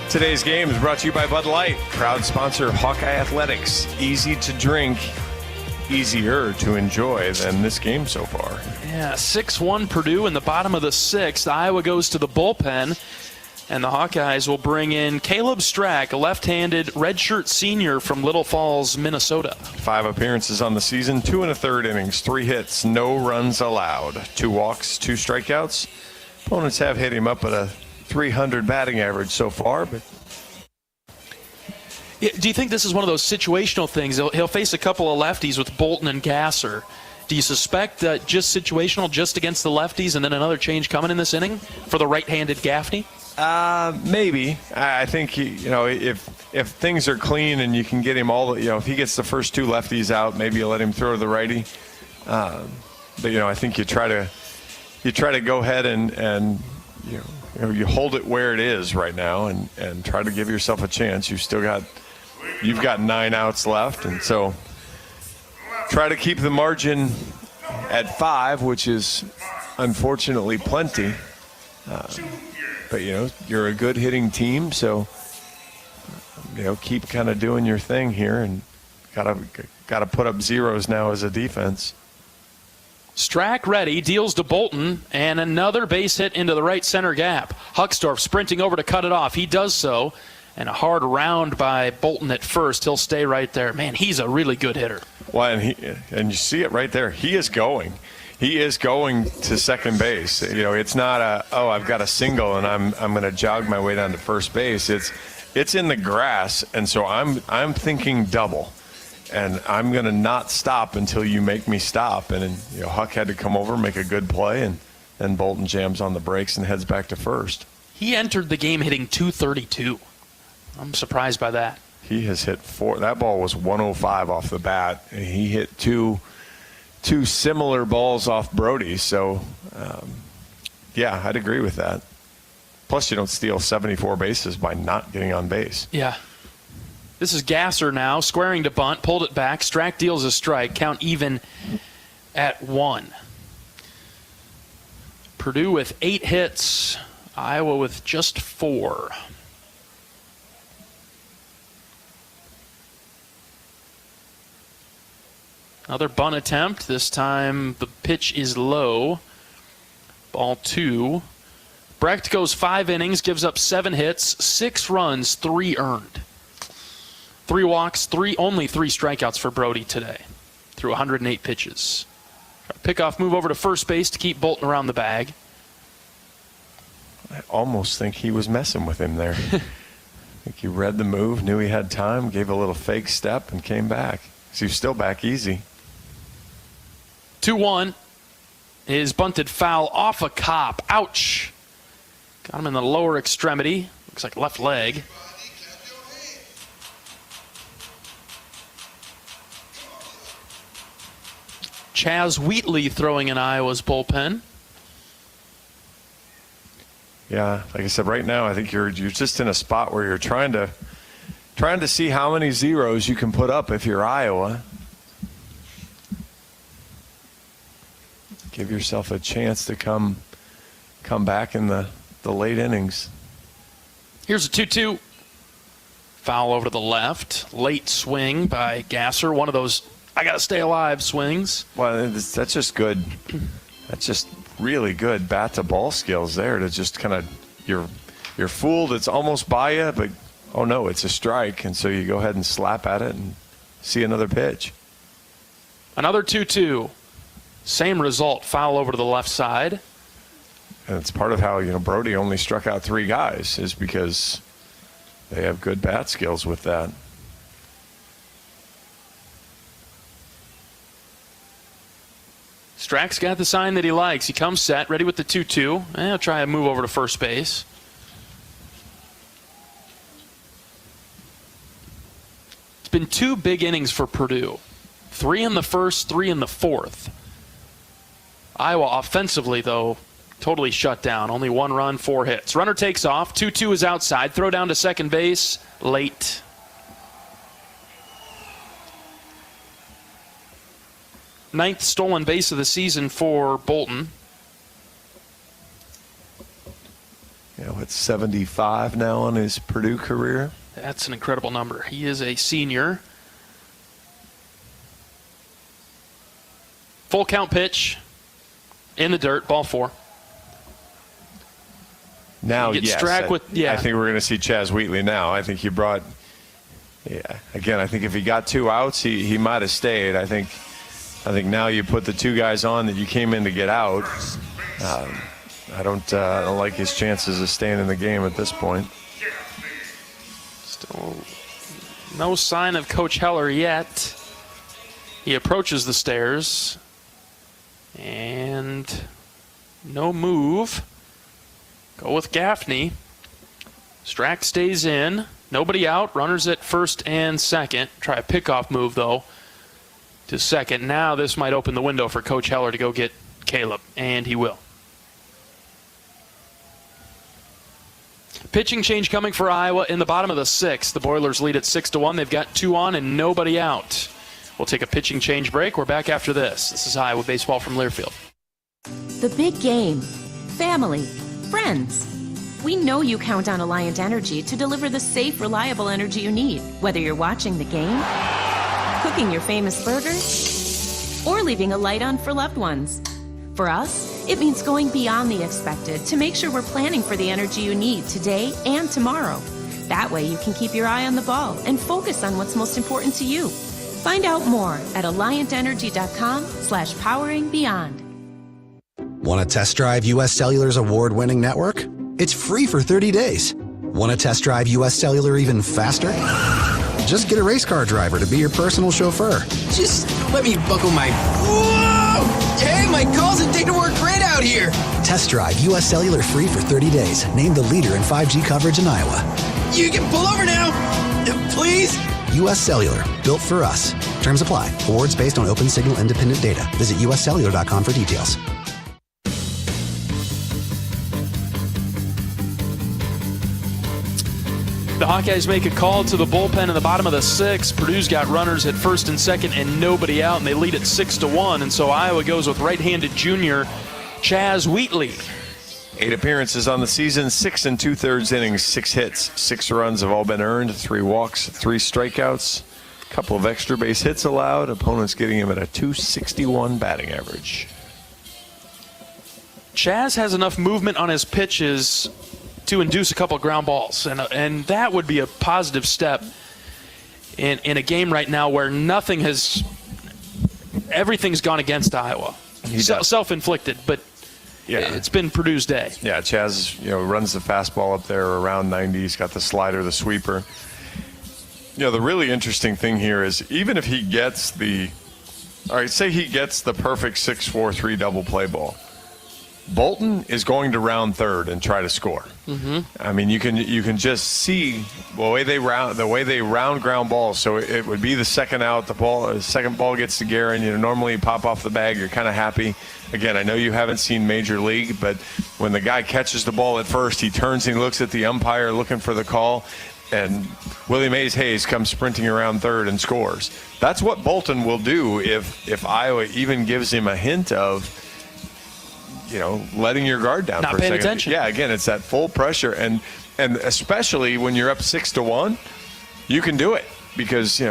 Today's game is brought to you by Bud Light, proud sponsor of Hawkeye Athletics. Easy to drink, easier to enjoy than this game so far. Yeah, 6-1 Purdue in the bottom of the 6th. Iowa goes to the bullpen, and the Hawkeyes will bring in Caleb Strack, a left-handed redshirt senior from Little Falls, Minnesota. 5 appearances on the season, 2 1/3 innings, 3 hits, no runs allowed. 2 walks, 2 strikeouts. Opponents have hit him up at a .300 batting average so far, but do you think this is one of those situational things? He'll face a couple of lefties with Bolton and Gasser. Do you suspect just situational, just against the lefties, and then another change coming in this inning for the right-handed Gaffney? Maybe. I think if things are clean and you can get him all, if he gets the first 2 lefties out, maybe you let him throw to the righty. But I think you try to go ahead and you hold it where it is right now and try to give yourself a chance. You've got 9 outs left, and so try to keep the margin at 5, which is unfortunately plenty. But you're a good hitting team, so keep kind of doing your thing here, and gotta put up zeros now as a defense. Strack ready, deals to Bolton, and another base hit into the right center gap. Hucksdorf sprinting over to cut it off. He does so, and a hard round by Bolton at first. He'll stay right there. Man, he's a really good hitter. Well, and you see it right there. He is going. He is going to second base. It's not I've got a single and I'm going to jog my way down to first base. It's in the grass, and so I'm thinking double. And I'm going to not stop until you make me stop. And Huck had to come over, make a good play, and then Bolton jams on the brakes and heads back to first. He entered the game hitting .232. I'm surprised by that. He has hit 4. That ball was 105 off the bat. And he hit two similar balls off Brody. So, yeah, I'd agree with that. Plus, you don't steal 74 bases by not getting on base. Yeah. This is Gasser now, squaring to bunt, pulled it back. Strack deals a strike, count even at 1. Purdue with 8 hits, Iowa with just 4. Another bunt attempt. This time the pitch is low. Ball 2. Brecht goes 5 innings, gives up 7 hits, 6 runs, 3 earned. 3 walks, only 3 strikeouts for Brody today through 108 pitches. Pickoff move over to first base to keep Bolton around the bag. I almost think he was messing with him there. I think he read the move, knew he had time, gave a little fake step, and came back. So he's still back easy. 2-1 is bunted foul off a Cop. Ouch. Got him in the lower extremity. Looks like left leg. Chaz Wheatley throwing in Iowa's bullpen. Yeah, like I said, right now I think you're just in a spot where you're trying to see how many zeros you can put up if you're Iowa. Give yourself a chance to come back in the late innings. Here's a 2-2. Foul over to the left. Late swing by Gasser. One of those I got to stay alive swings. Well, that's just good. That's just really good bat-to-ball skills there to just kind of, you're fooled. It's almost by you, but, oh, no, it's a strike. And so you go ahead and slap at it and see another pitch. Another 2-2. Same result. Foul over to the left side. And it's part of how, Brody only struck out 3 guys is because they have good bat skills with that. Strack's got the sign that he likes. He comes set, ready with the 2-2. And he'll try a move over to first base. It's been 2 big innings for Purdue. 3 in the first, 3 in the fourth. Iowa offensively, though, totally shut down. Only 1 run, 4 hits. Runner takes off. 2-2 is outside. Throw down to second base. Late. Ninth stolen base of the season for Bolton. It's 75 now on his Purdue career. That's an incredible number. He is a senior. Full count pitch. In the dirt. Ball 4. Now, yes. I think we're going to see Chaz Wheatley now. I think he brought... Again, I think if he got 2 outs, he might have stayed. I think now you put the 2 guys on that you came in to get out. I don't like his chances of staying in the game at this point. Still no sign of Coach Heller yet. He approaches the stairs. And no move. Go with Gaffney. Strack stays in. Nobody out. Runners at first and second. Try a pickoff move, though, to second. Now this might open the window for Coach Heller to go get Caleb, and he will. Pitching change coming for Iowa in the bottom of the 6th. The Boilers lead at 6-1. They've got 2 on and nobody out. We'll take a pitching change break. We're back after this. This is Iowa Baseball from Learfield. The big game. Family. Friends. We know you count on Alliant Energy to deliver the safe, reliable energy you need, whether you're watching the game, cooking your famous burgers, or leaving a light on for loved ones. For us, it means going beyond the expected to make sure we're planning for the energy you need today and tomorrow. That way you can keep your eye on the ball and focus on what's most important to you. Find out more at alliantenergy.com/poweringbeyond. Want to test drive U.S. Cellular's award-winning network? It's free for 30 days. Want to test drive U.S. Cellular even faster? Just get a race car driver to be your personal chauffeur. Just let me buckle my... Whoa! Hey, my calls and data work great out here. Test drive U.S. Cellular free for 30 days. Named the leader in 5G coverage in Iowa. You can pull over now. Please? U.S. Cellular. Built for us. Terms apply. Awards based on open signal independent data. Visit uscellular.com for details. The Hawkeyes make a call to the bullpen in the bottom of the 6th. Purdue's got runners at first and second and nobody out, and they lead at 6-1. And so Iowa goes with right-handed junior Chaz Wheatley. 8 appearances on the season, 6 2/3 innings, 6 hits, 6 runs have all been earned, 3 walks, 3 strikeouts. Couple of extra base hits allowed. Opponents getting him at a .261 batting average. Chaz has enough movement on his pitches to induce a couple of ground balls, and that would be a positive step in a game right now where everything's gone against Iowa. Self-inflicted, but it's been Purdue's day. Yeah, Chaz runs the fastball up there around 90. He's got the slider, the sweeper. The really interesting thing here is even if he gets say he gets the perfect 6-4-3 double play ball, Bolton is going to round third and try to score. Mm-hmm. I mean, you can just see the way they round ground balls. So it would be the second out, the second ball gets to Guerin. Normally you pop off the bag, you're kind of happy. Again, I know you haven't seen Major League, but when the guy catches the ball at first, he turns and he looks at the umpire looking for the call, and Willie Mays Hayes comes sprinting around third and scores. That's what Bolton will do if Iowa even gives him a hint of letting your guard down not for a second. Paying attention. Yeah, again, it's that full pressure, and especially when you're up 6-1, you can do it because you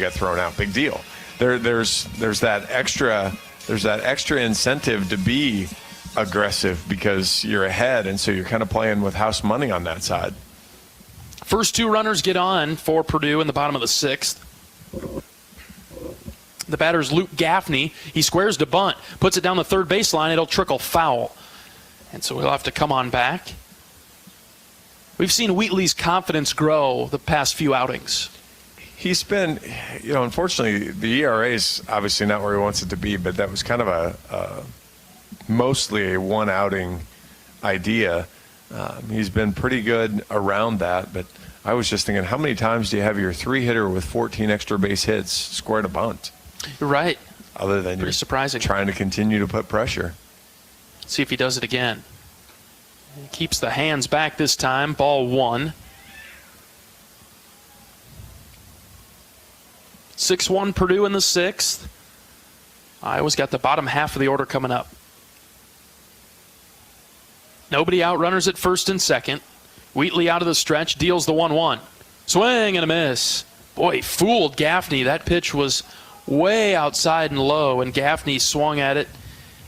got thrown out, big deal. There's that extra incentive to be aggressive because you're ahead, and so you're kind of playing with house money on that side. First two runners get on for Purdue in the bottom of the sixth. The batter's Luke Gaffney. He squares to bunt, puts it down the third baseline. It'll trickle foul. And so he'll have to come on back. We've seen Wheatley's confidence grow the past few outings. He's been, unfortunately, the ERA is obviously not where he wants it to be, but that was kind of mostly a one outing idea. He's been pretty good around that, but I was just thinking, how many times do you have your 3-hitter with 14 extra base hits square to bunt? You're right. Other than pretty surprising. Trying to continue to put pressure. See if he does it again. He keeps the hands back this time. Ball 1. 6-1 Purdue in the sixth. Iowa's got the bottom half of the order coming up. Nobody out, runners at first and second. Wheatley out of the stretch, deals the 1-1. Swing and a miss. Boy, fooled Gaffney. That pitch was way outside and low, and Gaffney swung at it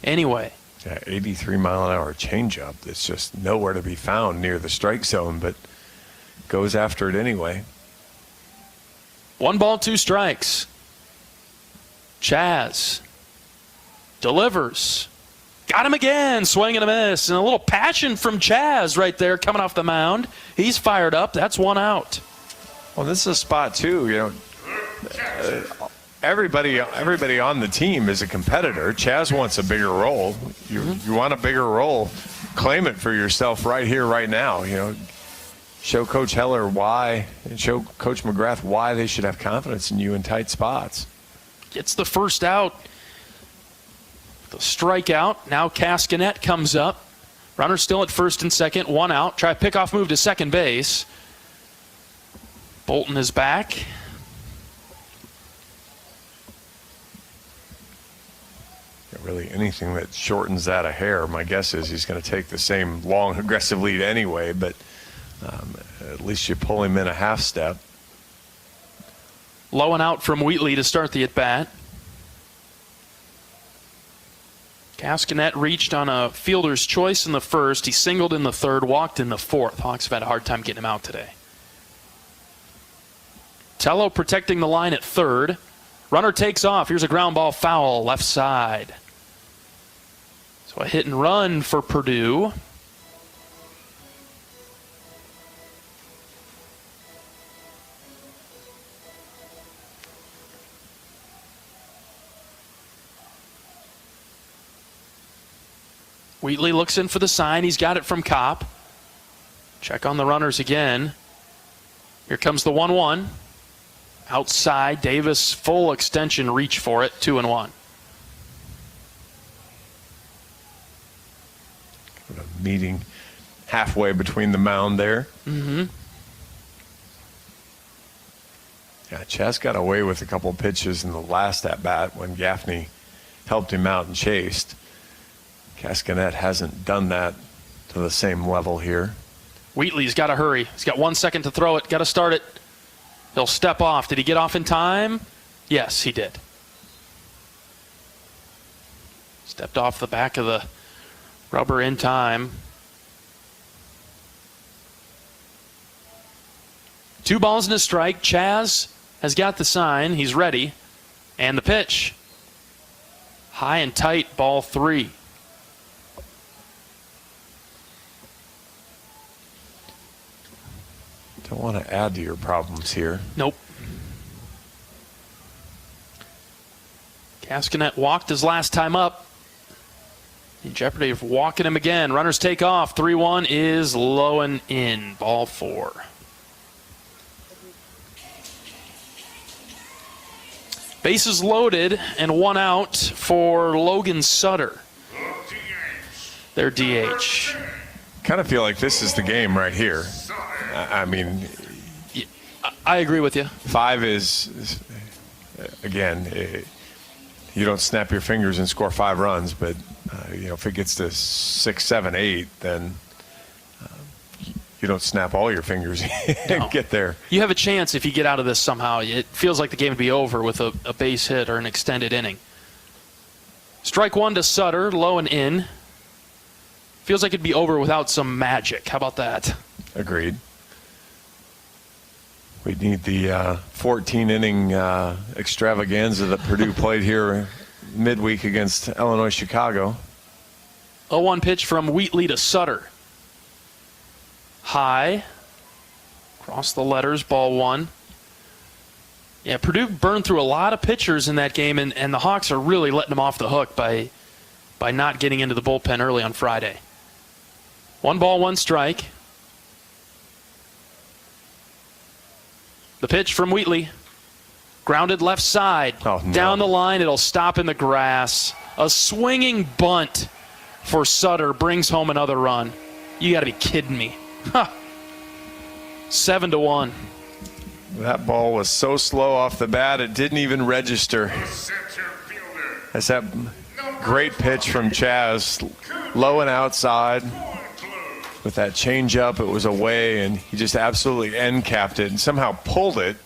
anyway. Yeah, 83-mile-an-hour changeup that's just nowhere to be found near the strike zone, but goes after it anyway. 1 ball, 2 strikes. Chaz delivers. Got him again. Swing and a miss. And a little passion from Chaz right there coming off the mound. He's fired up. That's 1 out. Well, this is a spot, too. Everybody on the team is a competitor. Chaz wants a bigger role. You want a bigger role, claim it for yourself right here, right now. Show Coach Heller why, and show Coach McGrath why they should have confidence in you in tight spots. Gets the first out. The strikeout. Now Cascanet comes up. Runner still at first and second. 1 out. Try a pickoff move to second base. Bolton is back. Really, anything that shortens that a hair, my guess is he's going to take the same long, aggressive lead anyway, but at least you pull him in a half step. Low and out from Wheatley to start the at-bat. Cascanet reached on a fielder's choice in the first. He singled in the third, walked in the fourth. Hawks have had a hard time getting him out today. Tello protecting the line at third. Runner takes off. Here's a ground ball foul, left side. So a hit and run for Purdue. Wheatley looks in for the sign. He's got it from Kopp. Check on the runners again. Here comes the 1-1. Outside, Davis full extension reach for it, 2-1. Meeting halfway between the mound there. Mm-hmm. Yeah, Chaz got away with a couple pitches in the last at-bat when Gaffney helped him out and chased. Cascanet hasn't done that to the same level here. Wheatley's got to hurry. He's got 1 second to throw it. Got to start it. He'll step off. Did he get off in time? Yes, he did. Stepped off the back of the rubber in time. 2 balls and a strike. Chaz has got the sign. He's ready. And the pitch. High and tight, ball 3. Don't want to add to your problems here. Nope. Castanet walked his last time up. In jeopardy of walking him again. Runners take off. 3-1 is low and in. Ball 4. Bases loaded and 1 out for Logan Sutter. Their DH. Kind of feel like this is the game right here. I mean, I agree with you. 5 is, again, you don't snap your fingers and score 5 runs, but if it gets to 6, 7, 8, then you don't snap all your fingers and get there. You have a chance if you get out of this somehow. It feels like the game would be over with a base hit or an extended inning. Strike 1 to Sutter, low and in. Feels like it'd be over without some magic. How about that? Agreed. We need the 14-inning extravaganza that Purdue played here midweek against Illinois Chicago. 0-1 pitch from Wheatley to Sutter. High. Across the letters, ball 1. Yeah, Purdue burned through a lot of pitchers in that game, and the Hawks are really letting them off the hook by not getting into the bullpen early on Friday. 1 ball, 1 strike. The pitch from Wheatley. Grounded left side. Oh, no. Down the line, it'll stop in the grass. A swinging bunt for Sutter brings home another run. You got to be kidding me. 7-1. That ball was so slow off the bat, it didn't even register. That's that great pitch from Chaz. Low and outside. With that changeup, it was away, and he just absolutely end-capped it and somehow pulled it.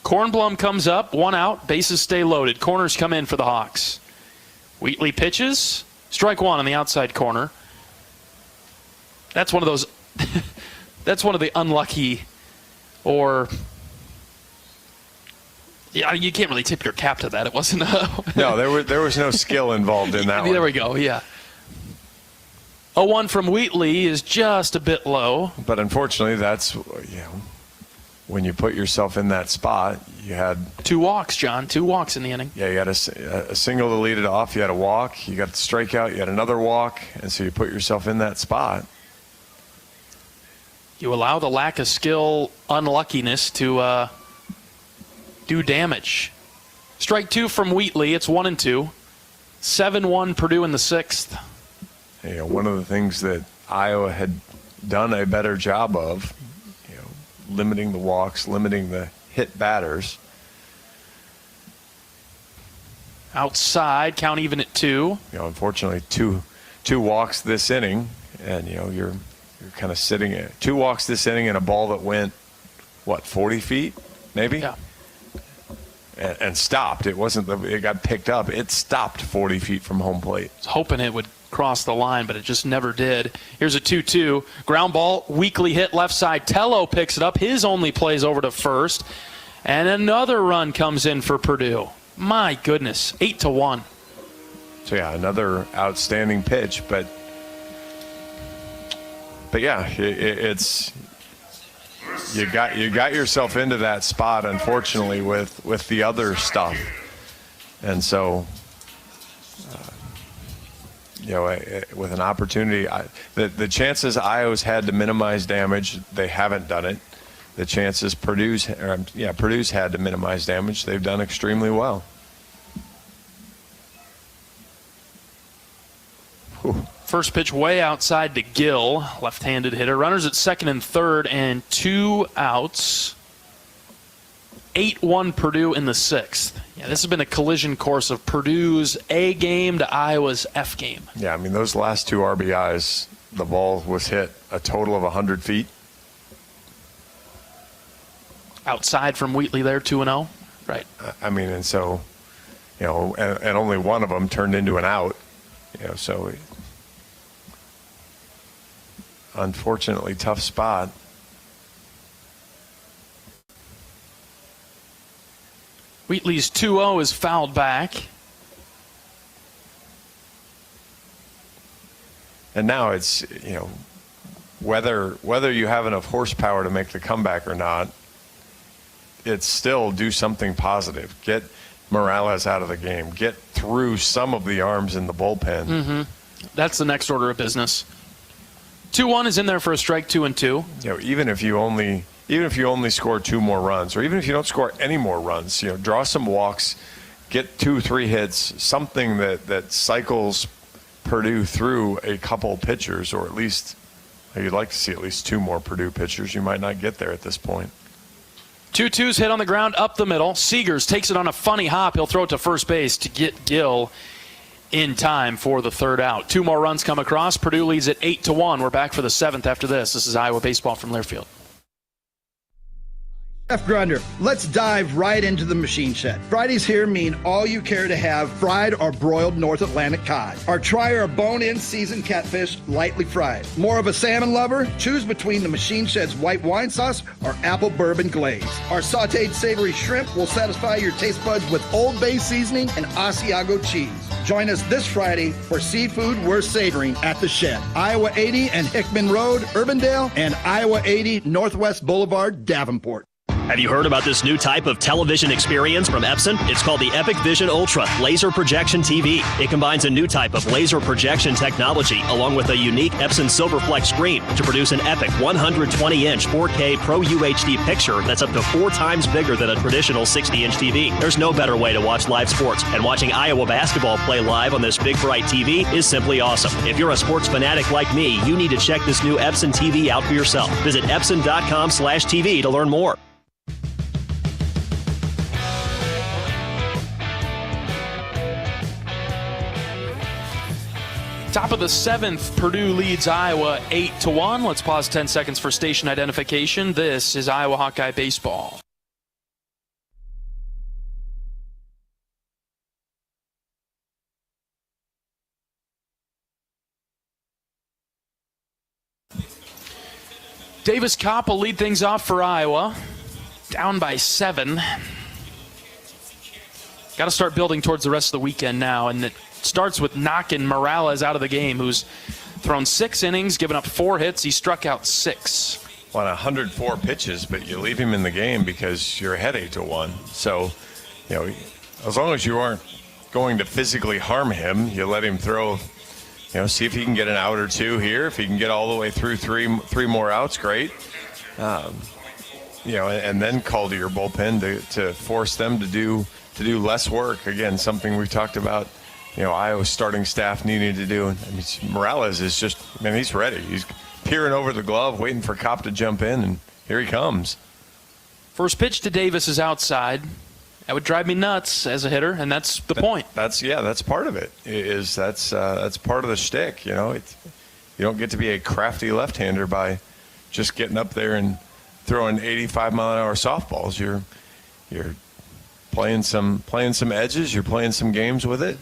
Kornblum comes up, 1 out, bases stay loaded. Corners come in for the Hawks. Wheatley pitches, strike 1 on the outside corner. That's one of those. That's one of the unlucky, or. Yeah, you can't really tip your cap to that. It wasn't. No, there was no skill involved in that one. There we go. Yeah. 0-1 from Wheatley is just a bit low. But unfortunately, that's when you put yourself in that spot. You had 2 walks, John. 2 walks in the inning. Yeah, you had a single to lead it off. You had a walk. You got the strikeout. You had another walk, and so you put yourself in that spot. You allow the lack of skill, unluckiness to do damage. Strike 2 from Wheatley. It's 1-2. 7-1 Purdue in the 6th. One of the things that Iowa had done a better job of, limiting the walks, limiting the hit batters. Outside, count even at 2. Unfortunately, two walks this inning, and you're kind of sitting at 2 walks this inning and a ball that went 40 feet maybe. Yeah. And stopped. It wasn't it got picked up. It stopped 40 feet from home plate. I was hoping it would cross the line, but it just never did. Here's a 2-2. Ground ball, weakly hit left side. Tello picks it up. His only plays over to first. And another run comes in for Purdue. My goodness, 8-1. So yeah, another outstanding pitch, but yeah, it's you got yourself into that spot, unfortunately, with the other stuff, and so with an opportunity, the chances Iowa's had to minimize damage, they haven't done it. The chances Purdue's had to minimize damage, they've done extremely well. Whew. First pitch way outside to Gill, left-handed hitter. Runners at second and third, and 2 outs. 8-1 Purdue in the 6th. Yeah, this has been a collision course of Purdue's A game to Iowa's F game. Yeah, I mean, those last 2 RBIs, the ball was hit a total of 100 feet. Outside from Wheatley there, 2-0. Right. I mean, and so, and only one of them turned into an out. So unfortunately, tough spot. Wheatley's 2-0 is fouled back. And now it's, whether you have enough horsepower to make the comeback or not, it's still do something positive. Get Morales out of the game. Get through some of the arms in the bullpen. Mm-hmm. That's the next order of business. 2-1 is in there for a strike, 2-2. Even if you only score 2 more runs, or even if you don't score any more runs, draw some walks, get 2-3 hits, something that cycles Purdue through a couple pitchers, or at least you'd like to see at least 2 more Purdue pitchers. You might not get there at this point. 2-2's hit on the ground up the middle. Seegers takes it on a funny hop. He'll throw it to first base to get Gill in time for the 3rd out. 2 more runs come across. Purdue leads at 8-1. We're back for the 7th after this. This is Iowa Baseball from Learfield. Chef Grunder, let's dive right into the machine shed. Fridays here mean all you care to have fried or broiled North Atlantic cod. Or try our bone-in seasoned catfish lightly fried. More of a salmon lover? Choose between the machine shed's white wine sauce or apple bourbon glaze. Our sauteed savory shrimp will satisfy your taste buds with Old Bay seasoning and Asiago cheese. Join us this Friday for seafood worth savoring at the Shed. Iowa 80 and Hickman Road, Urbandale, and Iowa 80 Northwest Boulevard, Davenport. Have you heard about this new type of television experience from Epson? It's called the Epic Vision Ultra Laser Projection TV. It combines a new type of laser projection technology along with a unique Epson Silverflex screen to produce an epic 120-inch 4K Pro UHD picture that's up to 4 times bigger than a traditional 60-inch TV. There's no better way to watch live sports, and watching Iowa basketball play live on this big bright TV is simply awesome. If you're a sports fanatic like me, you need to check this new Epson TV out for yourself. Visit Epson.com/TV to learn more. Top of the 7th, Purdue leads Iowa 8-1. Let's pause 10 seconds for station identification. This is Iowa Hawkeye Baseball. Davis Kopp will lead things off for Iowa. Down by 7. Got to start building towards the rest of the weekend now, and it starts with knocking Morales out of the game, who's thrown 6 innings, given up 4 hits. He struck out 6. On 104 pitches, but you leave him in the game because you're ahead 8-1. So, as long as you aren't going to physically harm him, you let him throw, see if he can get an out or 2 here. If he can get all the way through three more outs, great. And then call to your bullpen to force them to do less work. Again, something we've talked about, Iowa's starting staff needing to do. I mean, Morales is just, he's ready. He's peering over the glove, waiting for Kopp to jump in, and here he comes. First pitch to Davis is outside. That would drive me nuts as a hitter, and that's the point. That's part of it. That's part of the shtick. You don't get to be a crafty left-hander by just getting up there and throwing 85-mile-an-hour softballs. You're playing some edges. You're playing some games with it.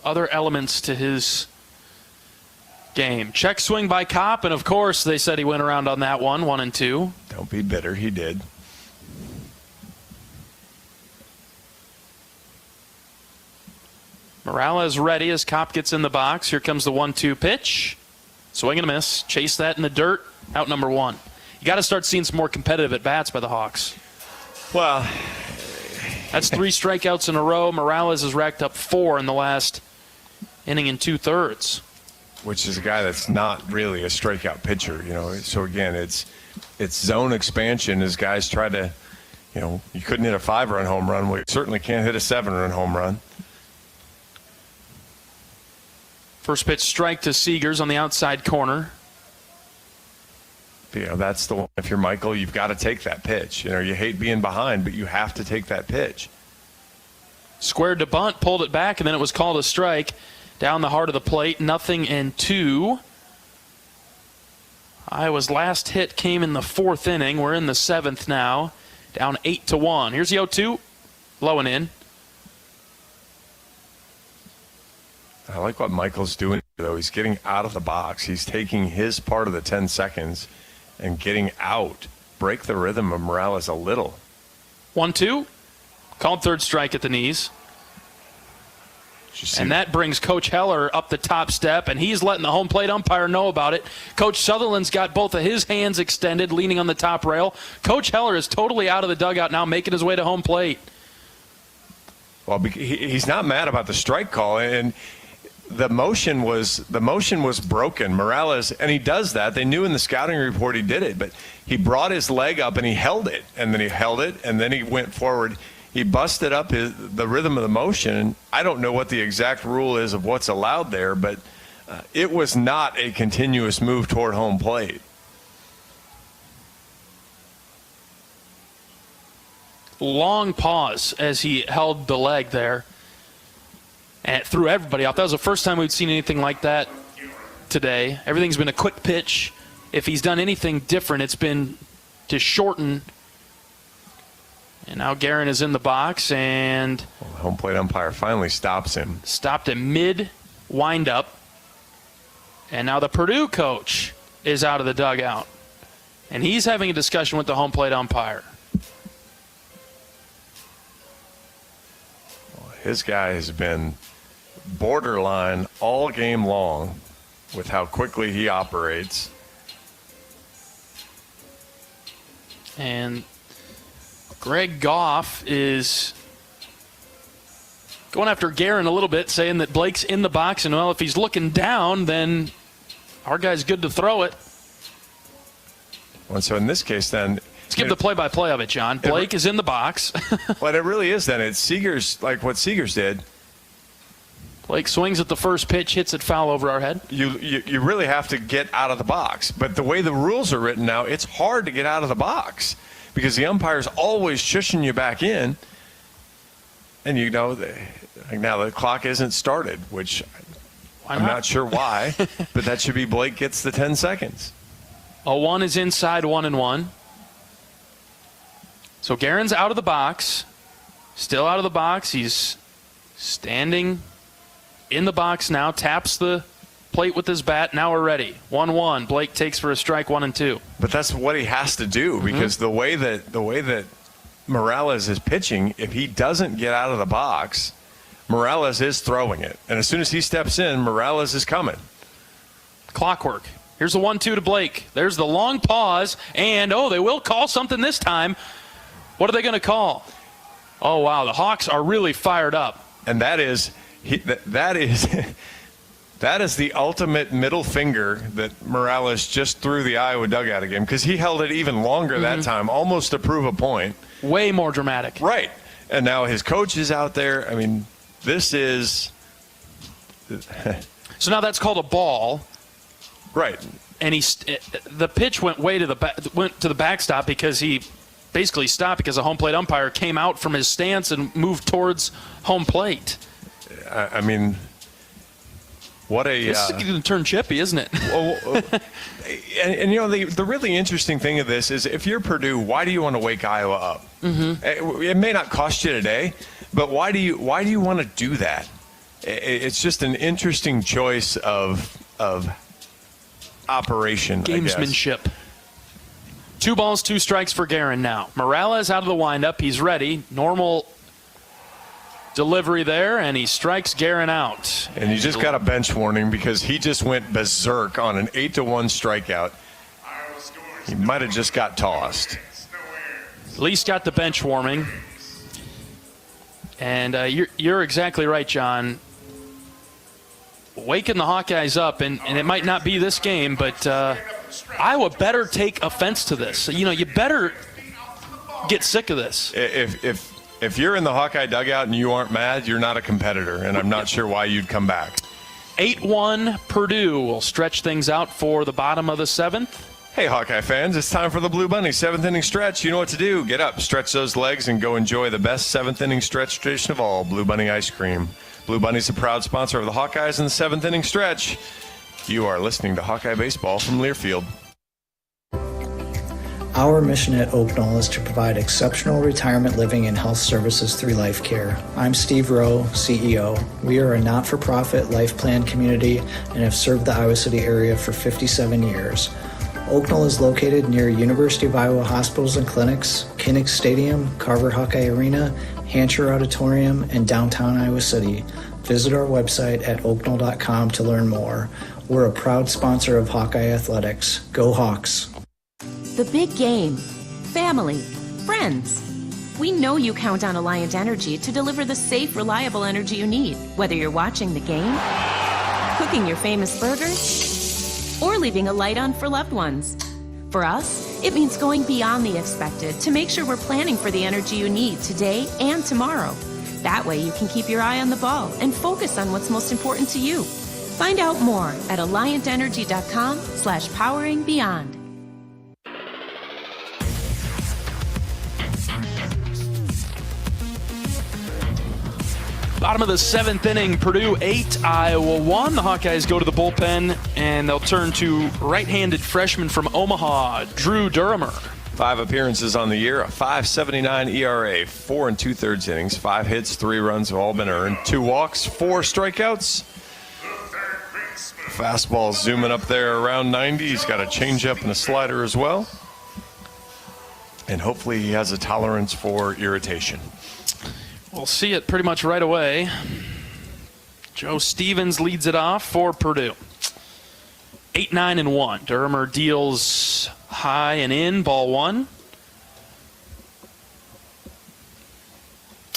Other elements to his game. Check swing by Kopp, and of course they said he went around on that one, 1-2. Don't be bitter. He did. Morales ready as Kopp gets in the box. Here comes the 1-2 pitch. Swing and a miss. Chase that in the dirt. Out number 1. You got to start seeing some more competitive at-bats by the Hawks. Well, that's 3 strikeouts in a row. Morales has racked up 4 in the last inning and 2/3. Which is a guy that's not really a strikeout pitcher, So again, it's zone expansion as guys try to, you couldn't hit a 5-run home run. Well, you certainly can't hit a 7-run home run. First pitch strike to Seegers on the outside corner. that's the one. If you're Michael, you've got to take that pitch. You hate being behind, but you have to take that pitch. Squared to bunt, pulled it back, and then it was called a strike down the heart of the plate. 0-2. Iowa's last hit came in the 4th inning. We're in the 7th now, down 8-1. Here's the 0-2, low and in. I like what Michael's doing, though. He's getting out of the box. He's taking his part of the 10 seconds and getting out. Break the rhythm of Morales a little. 1-2. Called third strike at the knees. And that brings Coach Heller up the top step, and he's letting the home plate umpire know about it. Coach Sutherland's got both of his hands extended, leaning on the top rail. Coach Heller is totally out of the dugout now, making his way to home plate. Well, he's not mad about the strike call, and the motion was broken. Morales, and he does that. They knew in the scouting report he did it, but he brought his leg up and he held it, and then he held it, and then he went forward. He busted up the rhythm of the motion. I don't know what the exact rule is of what's allowed there, but it was not a continuous move toward home plate. Long pause as he held the leg there and threw everybody off. That was the first time we'd seen anything like that today. Everything's been a quick pitch. If he's done anything different, it's been to shorten. And now Guerin is in the box, and the home plate umpire finally stops him. Stopped at mid-windup. And now the Purdue coach is out of the dugout. And he's having a discussion with the home plate umpire. His guy has been borderline all game long with how quickly he operates. And Greg Goff is going after Guerin a little bit, saying that Blake's in the box, and, well, if he's looking down, then our guy's good to throw it. Well, so in this case, then, let's give the play-by-play of it, John. Blake is in the box. Well, it really is then. It's Seegers, like what Seegers did. Blake swings at the first pitch, hits it foul over our head. You really have to get out of the box. But the way the rules are written now, it's hard to get out of the box because the umpire's always shushing you back in. And now the clock isn't started, which I'm not sure why, but that should be Blake gets the 10 seconds. 0-1 is inside, 1-1. So Guerin's out of the box, still out of the box. He's standing in the box now, taps the plate with his bat. Now we're ready. 1-1. Blake takes for a strike, 1-2. But that's what he has to do because the way that Morales is pitching, if he doesn't get out of the box, Morales is throwing it. And as soon as he steps in, Morales is coming. Clockwork. Here's the 1-2 to Blake. There's the long pause, and they will call something this time. What are they going to call? Oh, wow, the Hawks are really fired up. And that is the ultimate middle finger that Morales just threw the Iowa dugout again because he held it even longer that time, almost to prove a point. Way more dramatic. Right. And now his coach is out there. I mean, this is... So now that's called a ball. Right. And the pitch went to the backstop because he basically stopped because the home plate umpire came out from his stance and moved towards home plate. I mean, what a... This is going to turn chippy, isn't it? The really interesting thing of this is if you're Purdue, why do you want to wake Iowa up? It may not cost you today, but why do you want to do that? It's just an interesting choice of operation, gamesmanship. 2 balls, 2 strikes for Guerin now. Morales out of the windup. He's ready. Normal delivery there, and he strikes Guerin out. And you just got a bench warning because he just went berserk on an 8-1 strikeout. He might have just got tossed. At least got the bench warning. And you're exactly right, John. Waking the Hawkeyes up, and it might not be this game, but Iowa better take offense to this. You better get sick of this. If you're in the Hawkeye dugout and you aren't mad, you're not a competitor, and I'm not sure why you'd come back. 8-1 Purdue will stretch things out for the bottom of the 7th. Hey, Hawkeye fans, it's time for the Blue Bunny 7th inning stretch. You know what to do. Get up, stretch those legs, and go enjoy the best 7th inning stretch tradition of all, Blue Bunny ice cream. Blue Bunny's a proud sponsor of the Hawkeyes in the 7th inning stretch. You are listening to Hawkeye Baseball from Learfield. Our mission at Oak Knoll is to provide exceptional retirement living and health services through life care. I'm Steve Rowe, CEO. We are a not-for-profit life plan community and have served the Iowa City area for 57 years. Oak Knoll is located near University of Iowa hospitals and clinics, Kinnick Stadium, Carver Hawkeye Arena, Hancher Auditorium, and downtown Iowa City. Visit our website at oakknoll.com to learn more. We're a proud sponsor of Hawkeye Athletics. Go Hawks! The big game. Family. Friends. We know you count on Alliant Energy to deliver the safe, reliable energy you need, whether you're watching the game, cooking your famous burgers, or leaving a light on for loved ones. For us, it means going beyond the expected to make sure we're planning for the energy you need today and tomorrow. That way you can keep your eye on the ball and focus on what's most important to you. Find out more at alliantenergy.com/poweringbeyond. Bottom of the 7th inning, Purdue 8, Iowa 1. The Hawkeyes go to the bullpen, and they'll turn to right-handed freshman from Omaha, Drew Durhamer. 5 appearances on the year, a 5.79 ERA, 4 2/3 innings, 5 hits, 3 runs have all been earned, 2 walks, 4 strikeouts. Fastball zooming up there around 90. He's got a changeup and a slider as well. And hopefully he has a tolerance for irritation. We'll see it pretty much right away. Joe Stevens leads it off for Purdue. 8-9-1. Durhamer deals high and in, ball 1.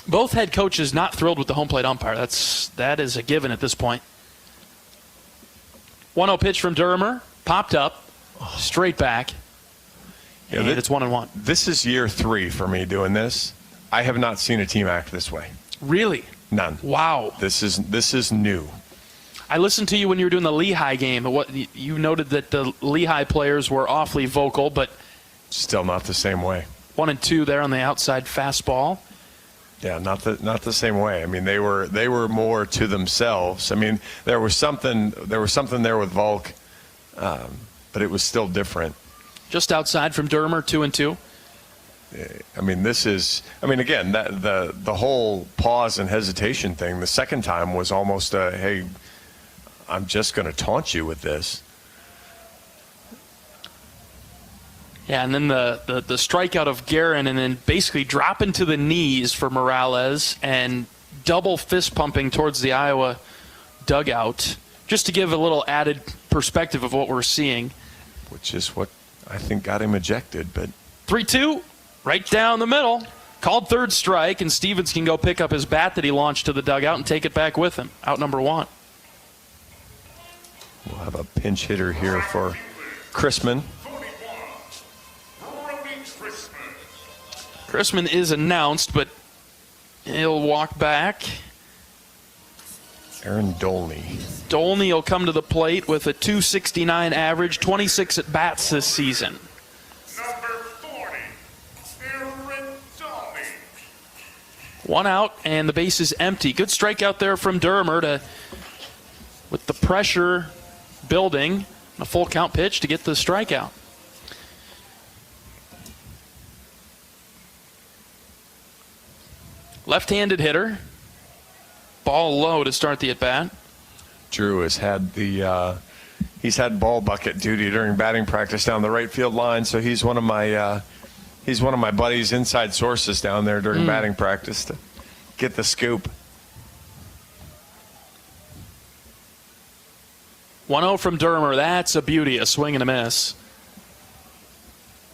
Both head coaches not thrilled with the home plate umpire. That is a given at this point. 1-0 pitch from Durhamer, popped up, straight back, and it's 1-1. This is year 3 for me doing this. I have not seen a team act this way. Really? None. Wow. This is new. I listened to you when you were doing the Lehigh game. You noted that the Lehigh players were awfully vocal, but still not the same way. 1 and 2 there on the outside fastball. Yeah, not the same way. I mean, they were more to themselves. I mean, there was something there with Volk, but it was still different. Just outside from Durhamer, 2 and 2. I mean, again, the whole pause and hesitation thing, the second time was almost a, hey, I'm just going to taunt you with this. Yeah, and then the strikeout of Guerin, and then basically dropping to the knees for Morales and double fist pumping towards the Iowa dugout, just to give a little added perspective of what we're seeing. Which is what I think got him ejected, but 3-2. Right down the middle. Called third strike, and Stevens can go pick up his bat that he launched to the dugout and take it back with him. Out number 1. We'll have a pinch hitter here for Chrisman. Chrisman is announced, but he'll walk back. Aaron Dolney. Dolney will come to the plate with a .269 average, 26 at bats this season. 1 out, and the base is empty. Good strikeout there from Durhamer with the pressure building, a full count pitch to get the strikeout. Left-handed hitter. Ball low to start the at-bat. Drew has had he's had ball bucket duty during batting practice down the right field line, so he's one of my buddies, inside sources down there during batting practice to get the scoop. 1-0 from Durhamer. That's a beauty, a swing and a miss.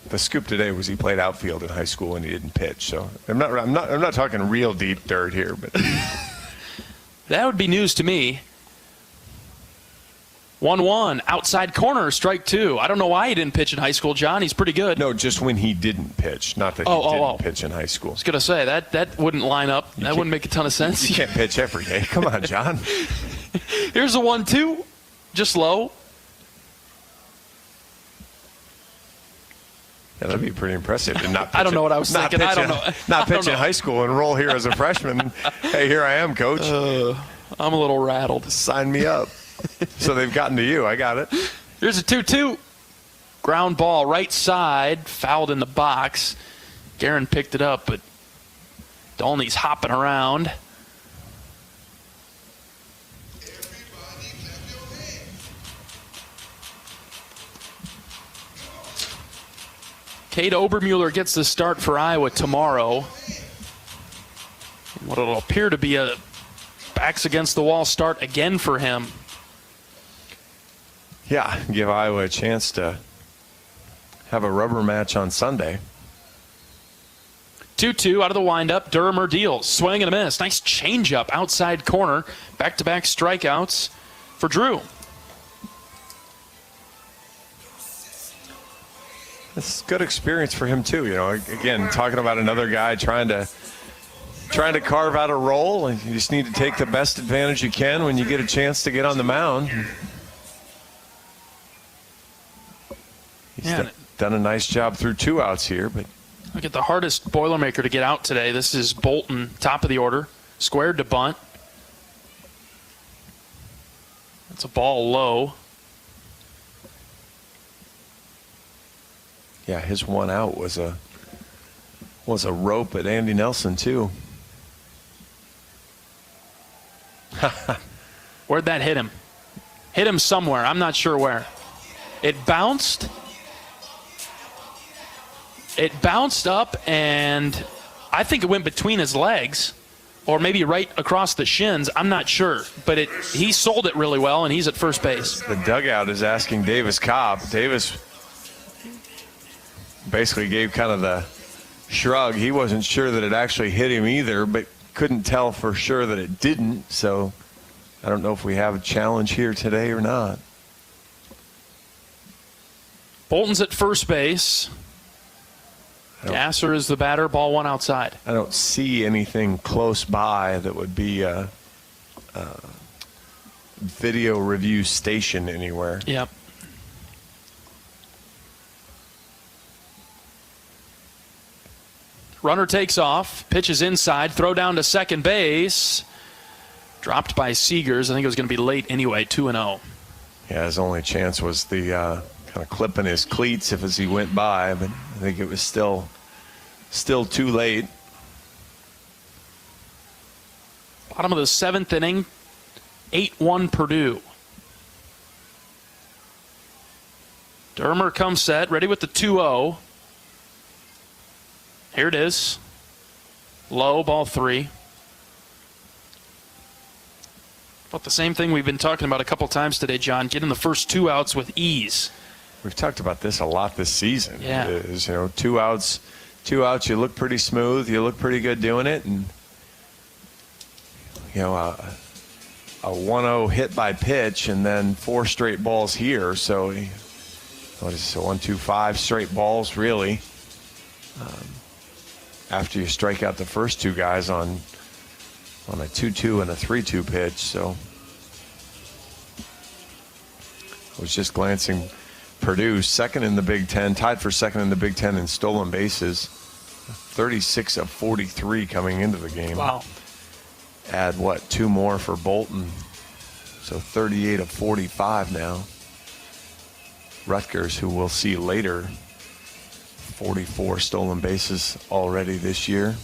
The scoop today was he played outfield in high school and he didn't pitch. So I'm not talking real deep dirt here, but that would be news to me. 1-1, outside corner, strike 2. I don't know why he didn't pitch in high school, John. He's pretty good. No, just when he didn't pitch, not that he didn't pitch in high school. I was going to say, that wouldn't line up. That wouldn't make a ton of sense. You can't pitch every day. Come on, John. Here's a 1-2, just low. Yeah, that'd be pretty impressive. And not I don't know what I was thinking. I don't know. Not pitch in high school and roll here as a freshman. Hey, here I am, coach. I'm a little rattled. Sign me up. So they've gotten to you. I got it. Here's a 2-2. Ground ball, right side, fouled in the box. Guerin picked it up, but Dolney's hopping around. Cade Obermuller gets the start for Iowa tomorrow. What will appear to be a backs-against-the-wall start again for him. Yeah, give Iowa a chance to have a rubber match on Sunday. 2-2 out of the windup. Dermer deals. Swing and a miss. Nice changeup outside corner. Back-to-back strikeouts for Drew. This is good experience for him too. You know, again, talking about another guy trying to carve out a role, and you just need to take the best advantage you can when you get a chance to get on the mound. He's done a nice job through 2 outs here, but look at the hardest Boilermaker to get out today. This is Bolton, top of the order, squared to bunt. That's a ball low. Yeah, his 1 out was a rope at Andy Nelson too. Where'd that hit him? Hit him somewhere. I'm not sure where. It bounced. It bounced up, and I think it went between his legs, or maybe right across the shins. I'm not sure, but he sold it really well, and he's at first base. The dugout is asking Davis Cobb. Davis basically gave kind of the shrug. He wasn't sure that it actually hit him either, but couldn't tell for sure that it didn't. So I don't know if we have a challenge here today or not. Bolton's at first base. Gasser is the batter. Ball 1 outside. I don't see anything close by that would be a video review station anywhere. Yep. Runner takes off, pitches inside, throw down to second base. Dropped by Seegers. I think it was going to be late anyway, 2-0. Yeah, his only chance was the kind of clipping his cleats as he went by, but I think it was still too late. Bottom of the 7th inning, 8-1 Purdue. Dermer comes set, ready with the 2-0. Here it is. Low, ball 3. About the same thing we've been talking about a couple times today, John. Getting the first 2 outs with ease. We've talked about this a lot this season. Yeah. It is, 2 outs, you look pretty smooth. You look pretty good doing it. And, a 1-0 hit by pitch and then 4 straight balls here. So, what is it, 1, 2, 5 straight balls, really. After you strike out the first 2 guys on a 2-2 and a 3-2 pitch. So I was just glancing. Purdue, second in the Big Ten, tied for second in the Big Ten in stolen bases. 36 of 43 coming into the game. Wow. Add 2 more for Bolton. So 38 of 45 now. Rutgers, who we'll see later, 44 stolen bases already this year.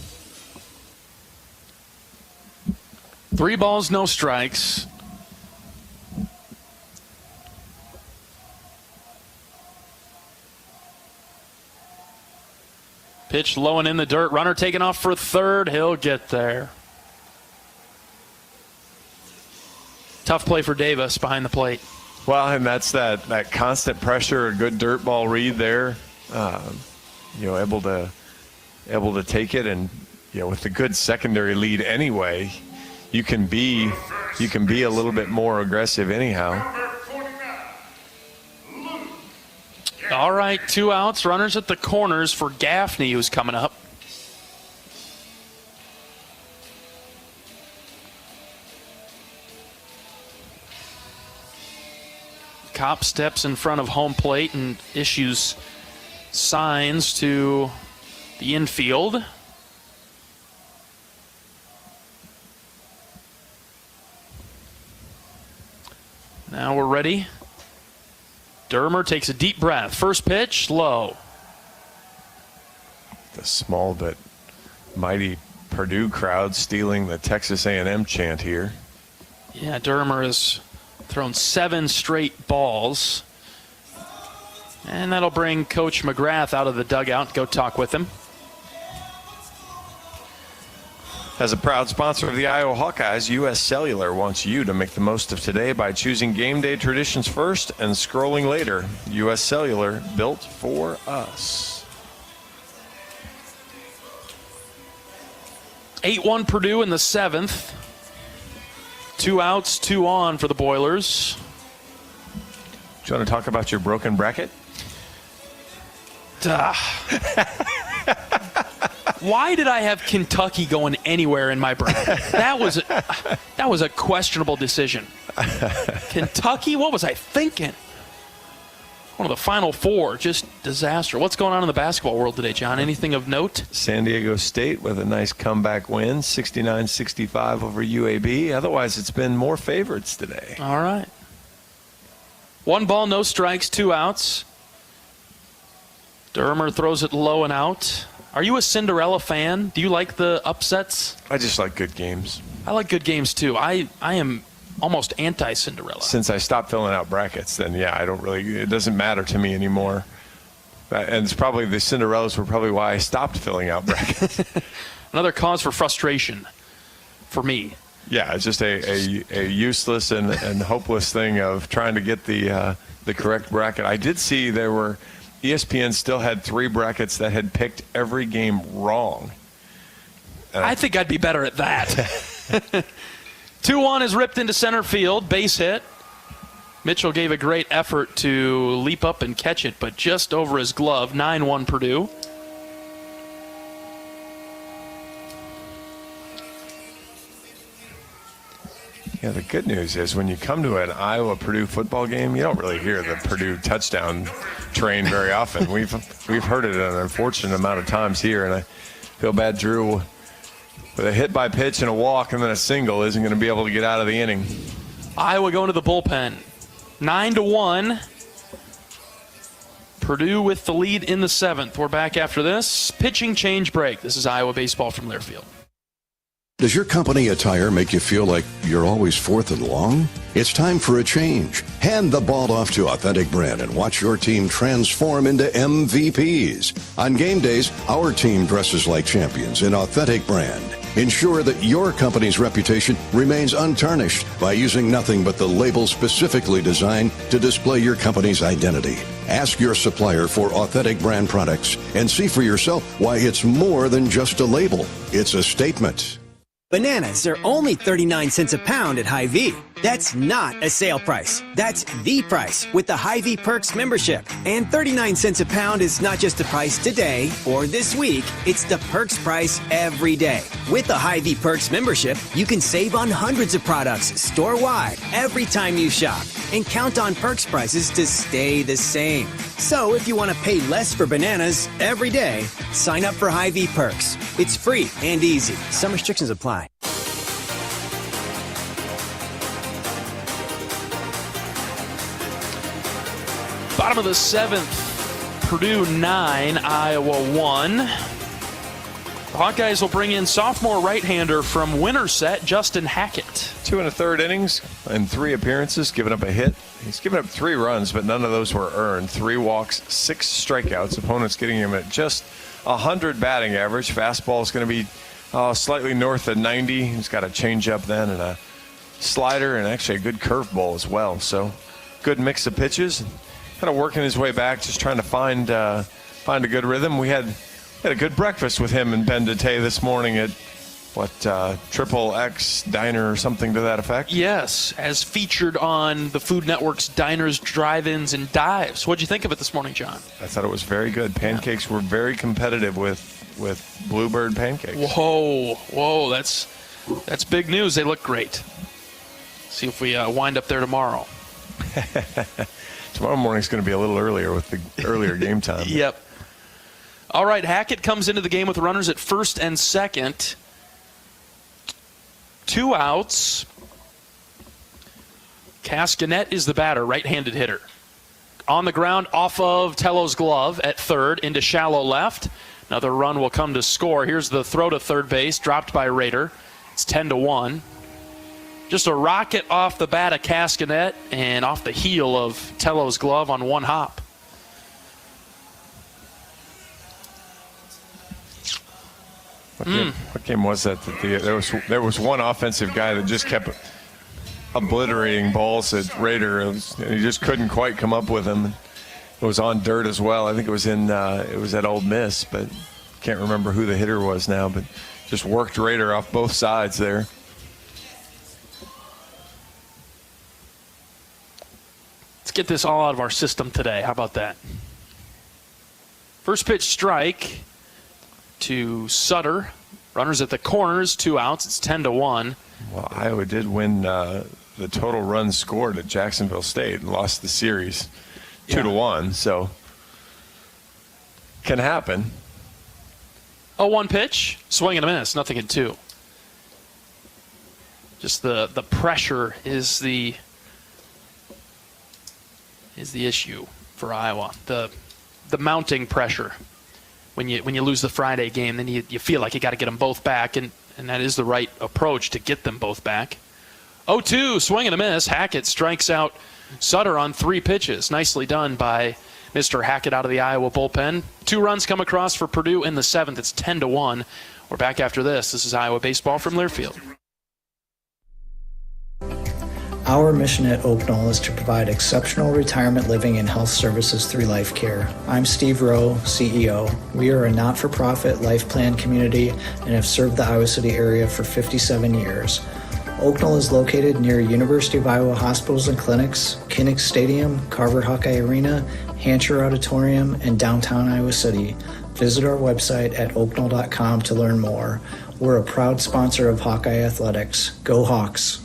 3 balls, no strikes. Pitch low and in the dirt. Runner taking off for third. He'll get there. Tough play for Davis behind the plate. Well, and that's that constant pressure, a good dirt ball read there. Able to take it, and with the good secondary lead anyway, you can be a little bit more aggressive anyhow. All right, 2 outs. Runners at the corners for Gaffney, who's coming up. Kopp steps in front of home plate and issues signs to the infield. Now we're ready. Dermer takes a deep breath. First pitch, low. The small but mighty Purdue crowd stealing the Texas A&M chant here. Yeah, Dermer has thrown 7 straight balls. And that'll bring Coach McGrath out of the dugout. Go talk with him. As a proud sponsor of the Iowa Hawkeyes, U.S. Cellular wants you to make the most of today by choosing game day traditions first and scrolling later. U.S. Cellular, built for us. 8-1 Purdue in the 7th. 2 outs, 2 on for the Boilers. Do you want to talk about your broken bracket? Why did I have Kentucky going anywhere in my bracket? That was a questionable decision. Kentucky? What was I thinking? One of the Final Four. Just disaster. What's going on in the basketball world today, John? Anything of note? San Diego State with a nice comeback win, 69-65 over UAB. Otherwise, it's been more favorites today. All right. 1 ball, no strikes, 2 outs. Dermer throws it low and out. Are you a Cinderella fan? Do you like the upsets? I just like good games. I like good games, too. I am almost anti-Cinderella. Since I stopped filling out brackets, then, yeah, it doesn't matter to me anymore. And it's probably the Cinderellas were probably why I stopped filling out brackets. Another cause for frustration for me. Yeah, it's just a useless and hopeless thing of trying to get the correct bracket. I did see ESPN still had 3 brackets that had picked every game wrong. I think I'd be better at that. 2-1 is ripped into center field, base hit. Mitchell gave a great effort to leap up and catch it, but just over his glove. 9-1 Purdue. Yeah, the good news is when you come to an Iowa-Purdue football game, you don't really hear the Purdue touchdown train very often. We've heard it an unfortunate amount of times here, and I feel bad Drew, with a hit by pitch and a walk and then a single, isn't going to be able to get out of the inning. Iowa going to the bullpen. 9-1. Purdue with the lead in the 7th. We're back after this. Pitching change break. This is Iowa baseball from Learfield. Does your company attire make you feel like you're always fourth and long? It's time for a change. Hand the ball off to Authentic Brand and watch your team transform into MVPs. On game days, our team dresses like champions in Authentic Brand. Ensure that your company's reputation remains untarnished by using nothing but the label specifically designed to display your company's identity. Ask your supplier for Authentic Brand products and see for yourself why it's more than just a label. It's a statement. Bananas are only 39 cents a pound at Hy-Vee. That's not a sale price. That's the price with the Hy-Vee Perks membership. And 39 cents a pound is not just the price today or this week. It's the Perks price every day. With the Hy-Vee Perks membership, you can save on hundreds of products store-wide every time you shop. And count on Perks prices to stay the same. So if you want to pay less for bananas every day, sign up for Hy-Vee Perks. It's free and easy. Some restrictions apply. Bottom of the 7th, Purdue 9, Iowa 1. The Hawkeyes will bring in sophomore right-hander from Winterset, Justin Hackett. 2 1/3 innings and 3 appearances, giving up a hit. He's given up 3 runs, but none of those were earned. 3 walks, 6 strikeouts. Opponents getting him at just 100 batting average. Fastball is going to be slightly north of 90. He's got a changeup then and a slider and actually a good curveball as well. So good mix of pitches. Kind of working his way back, just trying to find a good rhythm. We had a good breakfast with him and Ben Dete this morning at Triple X Diner or something to that effect. Yes, as featured on the Food Network's Diners, Drive-Ins, and Dives. What'd you think of it this morning, John? I thought it was very good. Pancakes were very competitive with Bluebird pancakes. Whoa, that's big news. They look great. See if we wind up there tomorrow. Tomorrow morning's going to be a little earlier with the earlier game time. Yep. All right, Hackett comes into the game with runners at first and second. 2 outs. Cascanet is the batter, right-handed hitter. On the ground off of Tello's glove at third into shallow left. Another run will come to score. Here's the throw to third base, dropped by Rader. It's 10-1. Just a rocket off the bat of Cascanet and off the heel of Tello's glove on one hop. What game was that? There was one offensive guy that just kept obliterating balls at Rader. And he just couldn't quite come up with them. It was on dirt as well. I think it was at Ole Miss, but can't remember who the hitter was now. But just worked Rader off both sides there. Let's get this all out of our system today. How about that? First pitch strike to Sutter. Runners at the corners, 2 outs. It's 10-1. Well, Iowa did win the total runs scored at Jacksonville State and lost the series 2-1. So can happen. 0-1 pitch, swing and a miss, nothing in 2. Just the pressure is the issue for Iowa. The mounting pressure. When you lose the Friday game, then you feel like you got to get them both back, and that is the right approach to get them both back. 0-2, swing and a miss. Hackett strikes out Sutter on 3 pitches. Nicely done by Mr. Hackett out of the Iowa bullpen. 2 runs come across for Purdue in the 7th. It's 10-1. We're back after this. This is Iowa Baseball from Learfield. Our mission at Oak Knoll is to provide exceptional retirement living and health services through life care. I'm Steve Rowe, CEO. We are a not-for-profit life plan community and have served the Iowa City area for 57 years. Oak Knoll is located near University of Iowa hospitals and clinics, Kinnick Stadium, Carver Hawkeye Arena, Hancher Auditorium, and downtown Iowa City. Visit our website at oakknoll.com to learn more. We're a proud sponsor of Hawkeye Athletics. Go Hawks!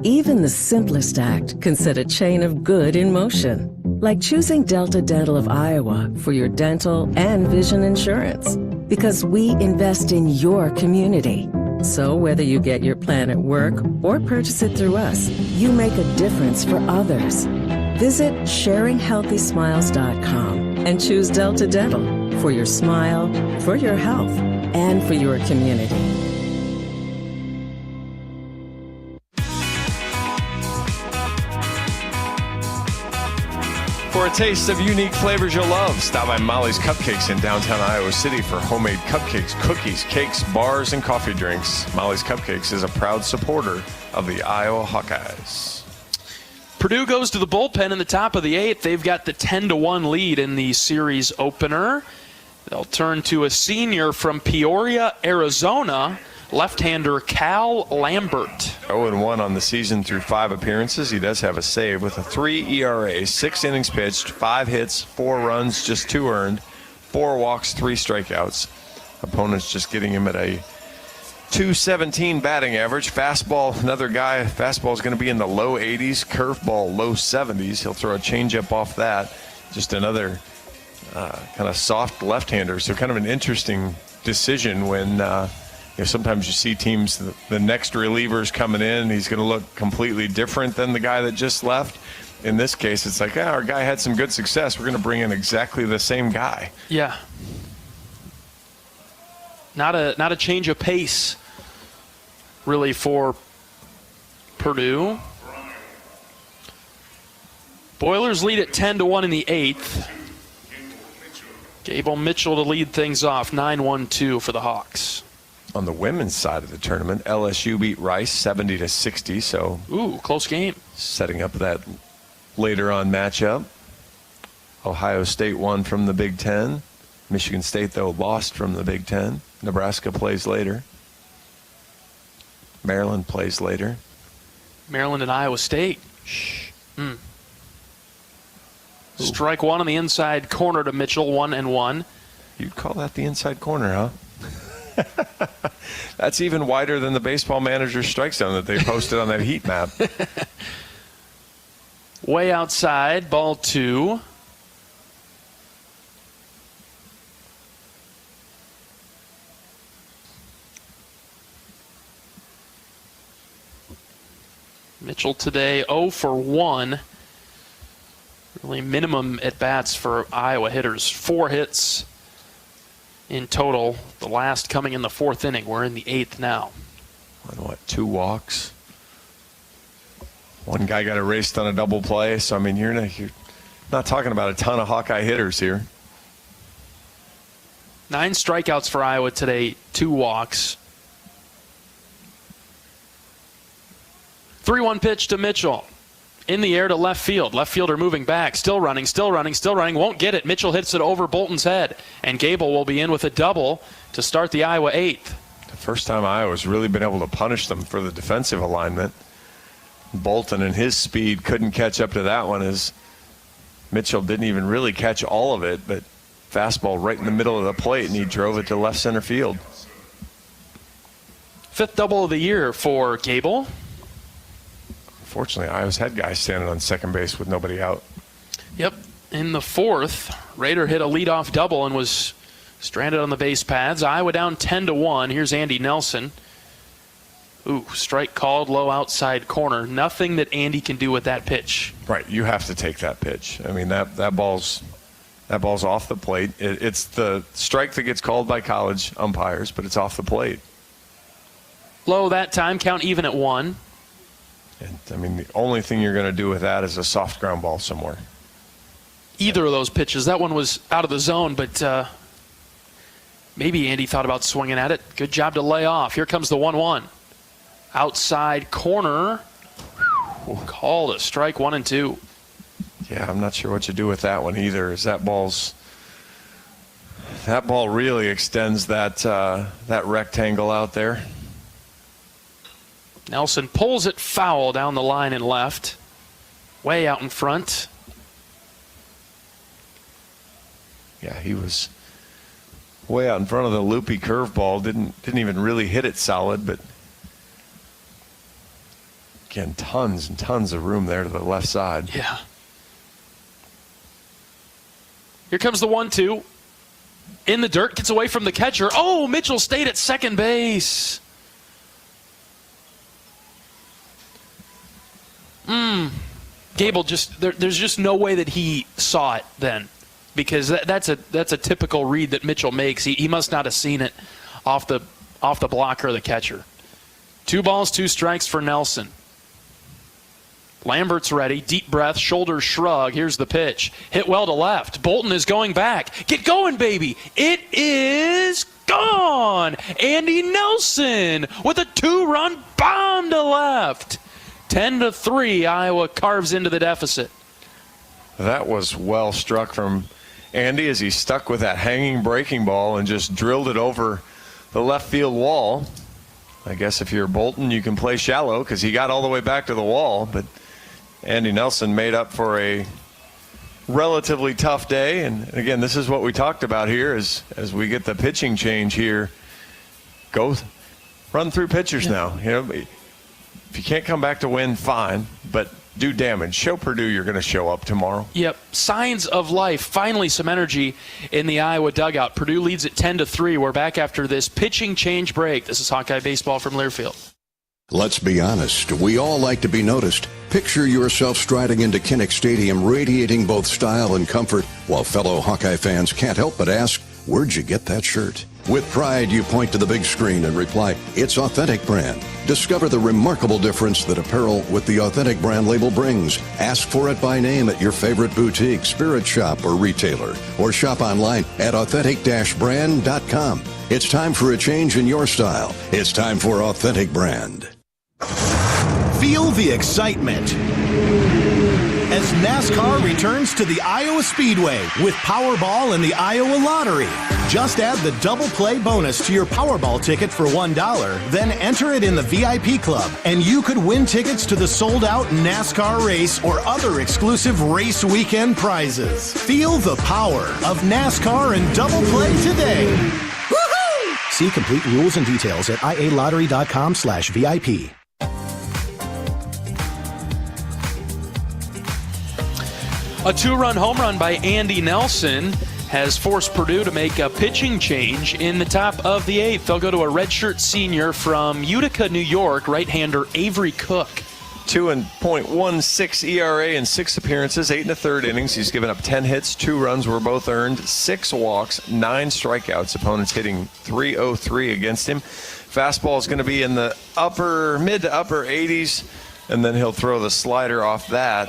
Even the simplest act can set a chain of good in motion, like choosing Delta Dental of Iowa for your dental and vision insurance. Because we invest in your community. So whether you get your plan at work or purchase it through us, you make a difference for others. Visit sharinghealthysmiles.com and choose Delta Dental for your smile, for your health, and for your community. For a taste of unique flavors you'll love, stop by Molly's Cupcakes in downtown Iowa City for homemade cupcakes, cookies, cakes, bars, and coffee drinks. Molly's Cupcakes is a proud supporter of the Iowa Hawkeyes. Purdue goes to the bullpen in the top of the 8th. They've got the 10-1 lead in the series opener. They'll turn to a senior from Peoria, Arizona, left-hander Cal Lambert. 0-1 on the season through 5 appearances. He does have a save with a 3 ERA, 6 innings pitched, 5 hits, 4 runs, just 2 earned, 4 walks, 3 strikeouts. Opponents just getting him at a .217 batting average. Fastball, another guy, fastball is going to be in the low 80s, curveball low 70s. He'll throw a changeup off that. Just another kind of soft left-hander. So kind of an interesting decision when sometimes you see teams, the next reliever's coming in, he's going to look completely different than the guy that just left. In this case, it's like, our guy had some good success. We're going to bring in exactly the same guy. Yeah. Not a change of pace, really, for Purdue. Boilers lead at 10-1 in the 8th. Gable Mitchell to lead things off, 9-1-2 for the Hawks. On the women's side of the tournament, LSU beat Rice 70-60. So, close game. Setting up that later on matchup. Ohio State won from the Big Ten. Michigan State, though, lost from the Big Ten. Nebraska plays later. Maryland plays later. Maryland and Iowa State. Strike one on the inside corner to Mitchell, 1-1. You'd call that the inside corner, huh? That's even wider than the Baseball Manager strike zone that they posted on that heat map. Way outside, ball 2. Mitchell today 0 for 1. Really minimum at-bats for Iowa hitters. 4 hits in total, the last coming in the 4th inning. We're in the 8th now. And 2 walks? One guy got erased on a double play, so I mean you're not talking about a ton of Hawkeye hitters here. 9 strikeouts for Iowa today, 2 walks. 3-1 pitch to Mitchell. In the air to left field. Left fielder moving back. Still running. Won't get it. Mitchell hits it over Bolton's head. And Gable will be in with a double to start the Iowa 8th. The first time Iowa's really been able to punish them for the defensive alignment. Bolton and his speed couldn't catch up to that one, as Mitchell didn't even really catch all of it, but fastball right in the middle of the plate, and he drove it to left center field. 5th double of the year for Gable. Fortunately, Iowa's head guy standing on second base with nobody out. Yep. In the 4th, Rader hit a leadoff double and was stranded on the base paths. Iowa down 10-1. Here's Andy Nelson. Ooh, strike called, low outside corner. Nothing that Andy can do with that pitch. Right, you have to take that pitch. I mean, that ball's off the plate. It's the strike that gets called by college umpires, but it's off the plate. Low that time, count even at 1. And, I mean, the only thing you're going to do with that is a soft ground ball somewhere. Either of those pitches. That one was out of the zone, but maybe Andy thought about swinging at it. Good job to lay off. Here comes the 1-1. Outside corner. Called a strike, 1-2. Yeah, I'm not sure what you do with that one either. Is that ball really extends that rectangle out there. Nelson pulls it foul down the line and left. Way out in front. Yeah, he was way out in front of the loopy curveball. Didn't even really hit it solid, but again, tons and tons of room there to the left side. Yeah. Here comes the 1-2. In the dirt, gets away from the catcher. Oh, Mitchell stayed at second base. Gable there's just no way that he saw it then, because that's a typical read that Mitchell makes. He must not have seen it off the blocker or the catcher. 2 balls, 2 strikes for Nelson. Lambert's ready. Deep breath, shoulder shrug. Here's the pitch. Hit well to left. Bolton is going back. Get going, baby. It is gone. Andy Nelson with a 2-run bomb to left. 10-3, Iowa carves into the deficit. That was well struck from Andy as he stuck with that hanging breaking ball and just drilled it over the left field wall. I guess if you're Bolton, you can play shallow because he got all the way back to the wall, but Andy Nelson made up for a relatively tough day. And again, this is what we talked about here as we get the pitching change here. Go run through pitchers now. You know, if you can't come back to win, fine, but do damage. Show Purdue you're going to show up tomorrow. Yep. Signs of life. Finally some energy in the Iowa dugout. Purdue leads at 10-3. We're back after this pitching change break. This is Hawkeye Baseball from Learfield. Let's be honest, we all like to be noticed. Picture yourself striding into Kinnick Stadium, radiating both style and comfort, while fellow Hawkeye fans can't help but ask, where'd you get that shirt? With pride, you point to the big screen and reply, it's Authentic Brand. Discover the remarkable difference that apparel with the Authentic Brand label brings. Ask for it by name at your favorite boutique, spirit shop, or retailer, or shop online at authentic-brand.com. It's time for a change in your style. It's time for Authentic Brand. Feel the excitement as NASCAR returns to the Iowa Speedway with Powerball and the Iowa Lottery. Just add the double play bonus to your Powerball ticket for $1, then enter it in the VIP club, and you could win tickets to the sold-out NASCAR race or other exclusive race weekend prizes. Feel the power of NASCAR and double play today. Woohoo! See complete rules and details at ialottery.com/VIP. A 2-run home run by Andy Nelson has forced Purdue to make a pitching change in the top of the 8th. They'll go to a redshirt senior from Utica, New York, right-hander Avery Cook. 2.16 ERA in 6 appearances, 8 1/3 innings. He's given up 10 hits, 2 runs were both earned, 6 walks, 9 strikeouts. Opponents hitting .303 against him. Fastball is going to be in the mid to upper 80s, and then he'll throw the slider off that.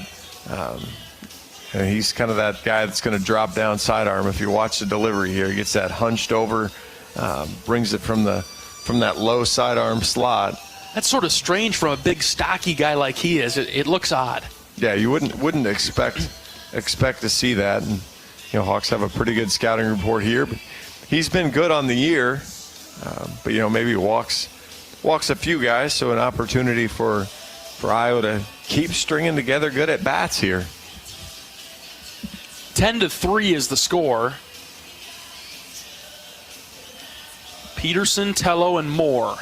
And he's kind of that guy that's going to drop down sidearm. If you watch the delivery here, he gets that hunched over, brings it from that low sidearm slot. That's sort of strange from a big, stocky guy like he is. It looks odd. Yeah, you wouldn't expect to see that. And Hawks have a pretty good scouting report here. But he's been good on the year, but maybe walks a few guys. So an opportunity for Iowa to keep stringing together good at bats here. 10-3 is the score. Peterson, Tello, and Moore.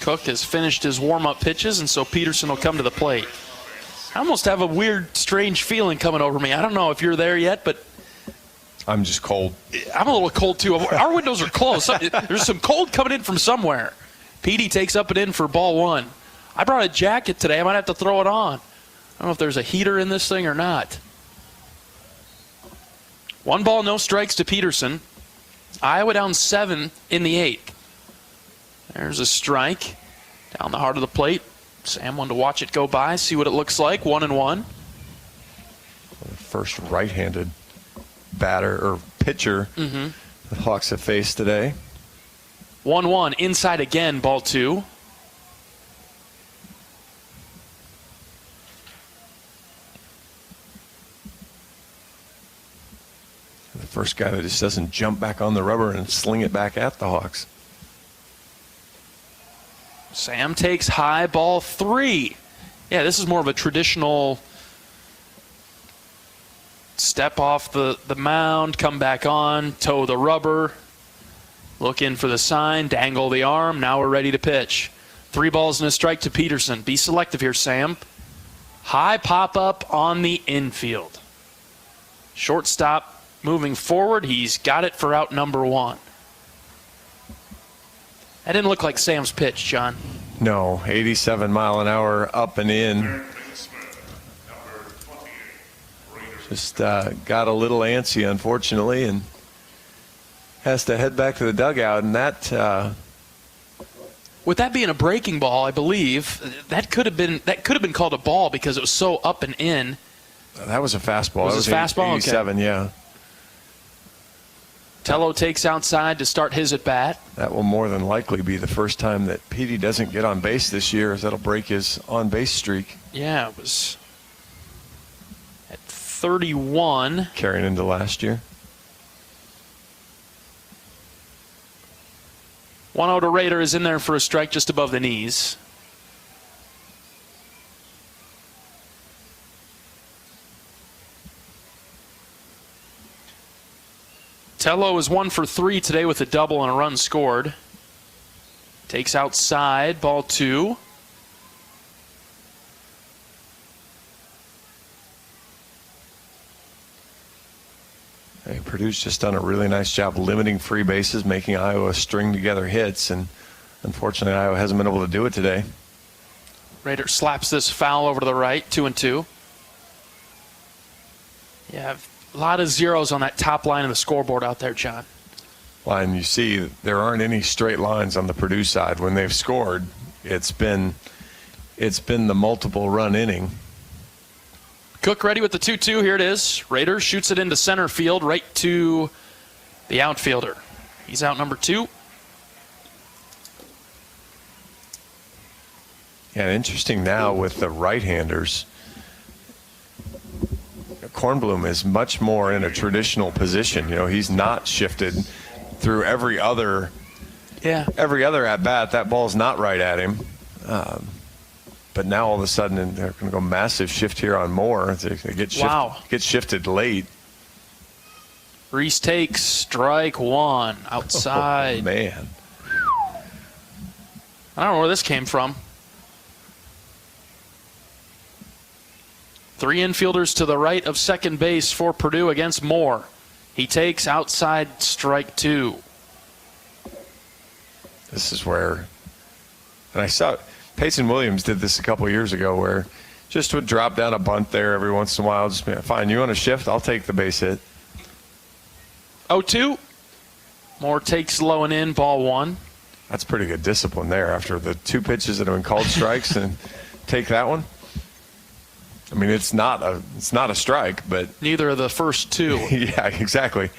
Cook has finished his warm-up pitches, and so Peterson will come to the plate. I almost have a weird, strange feeling coming over me. I don't know if you're there yet, but I'm just cold. I'm a little cold, too. Our windows are closed. There's some cold coming in from somewhere. Petey takes up and in for ball 1. I brought a jacket today. I might have to throw it on. I don't know if there's a heater in this thing or not. 1 ball, no strikes to Peterson. Iowa down 7 in the 8th. There's a strike down the heart of the plate. Sam wanted to watch it go by, see what it looks like. 1-1. First right-handed batter or pitcher the Hawks have faced today. 1-1, inside again, ball 2. The first guy that just doesn't jump back on the rubber and sling it back at the Hawks. Sam takes high, ball 3. Yeah, this is more of a traditional step off the mound, come back on, toe the rubber, look in for the sign, dangle the arm. Now we're ready to pitch. 3 balls and a strike to Peterson. Be selective here, Sam. High pop-up on the infield. Shortstop moving forward. He's got it for out number 1. That didn't look like Sam's pitch, John. No, 87 mile an hour up and in. Just got a little antsy, unfortunately, and has to head back to the dugout. And that, with that being a breaking ball, I believe that could have been called a ball because it was so up and in. That was a fastball. Was it a fastball? 87, okay. Yeah. Tello takes outside to start his at-bat. That will more than likely be the first time that Petey doesn't get on base this year, as that'll break his on-base streak. Yeah, it was at 31. Carrying into last year. 1-0 to Raider is in there for a strike just above the knees. Tello is 1 for 3 today with a double and a run scored. Takes outside, ball 2. Hey, Purdue's just done a really nice job limiting free bases, making Iowa string together hits, and unfortunately Iowa hasn't been able to do it today. Raider slaps this foul over to the right, 2-2. Yeah, a lot of zeros on that top line of the scoreboard out there, John. Well, and you see there aren't any straight lines on the Purdue side. When they've scored, it's been the multiple run inning. Cook ready with the 2-2. Here it is. Raiders shoots it into center field right to the outfielder. He's out number 2. Yeah, interesting now with the right-handers. Kornblum is much more in a traditional position. You know, he's not shifted through every other at bat. That ball's not right at him. But now all of a sudden they're going to go massive shift here on Moore. They get shifted late. Reese takes strike 1 outside. Oh, man. I don't know where this came from. Three infielders to the right of second base for Purdue against Moore. He takes outside strike 2. This is where, and I saw Payson Williams did this a couple years ago, where just would drop down a bunt there every once in a while. Just, fine, you want to shift? I'll take the base hit. 0-2. Moore takes low and in, ball 1. That's pretty good discipline there after the 2 pitches that have been called strikes and take that one. I mean, it's not a strike, but neither of the first 2. Yeah, exactly.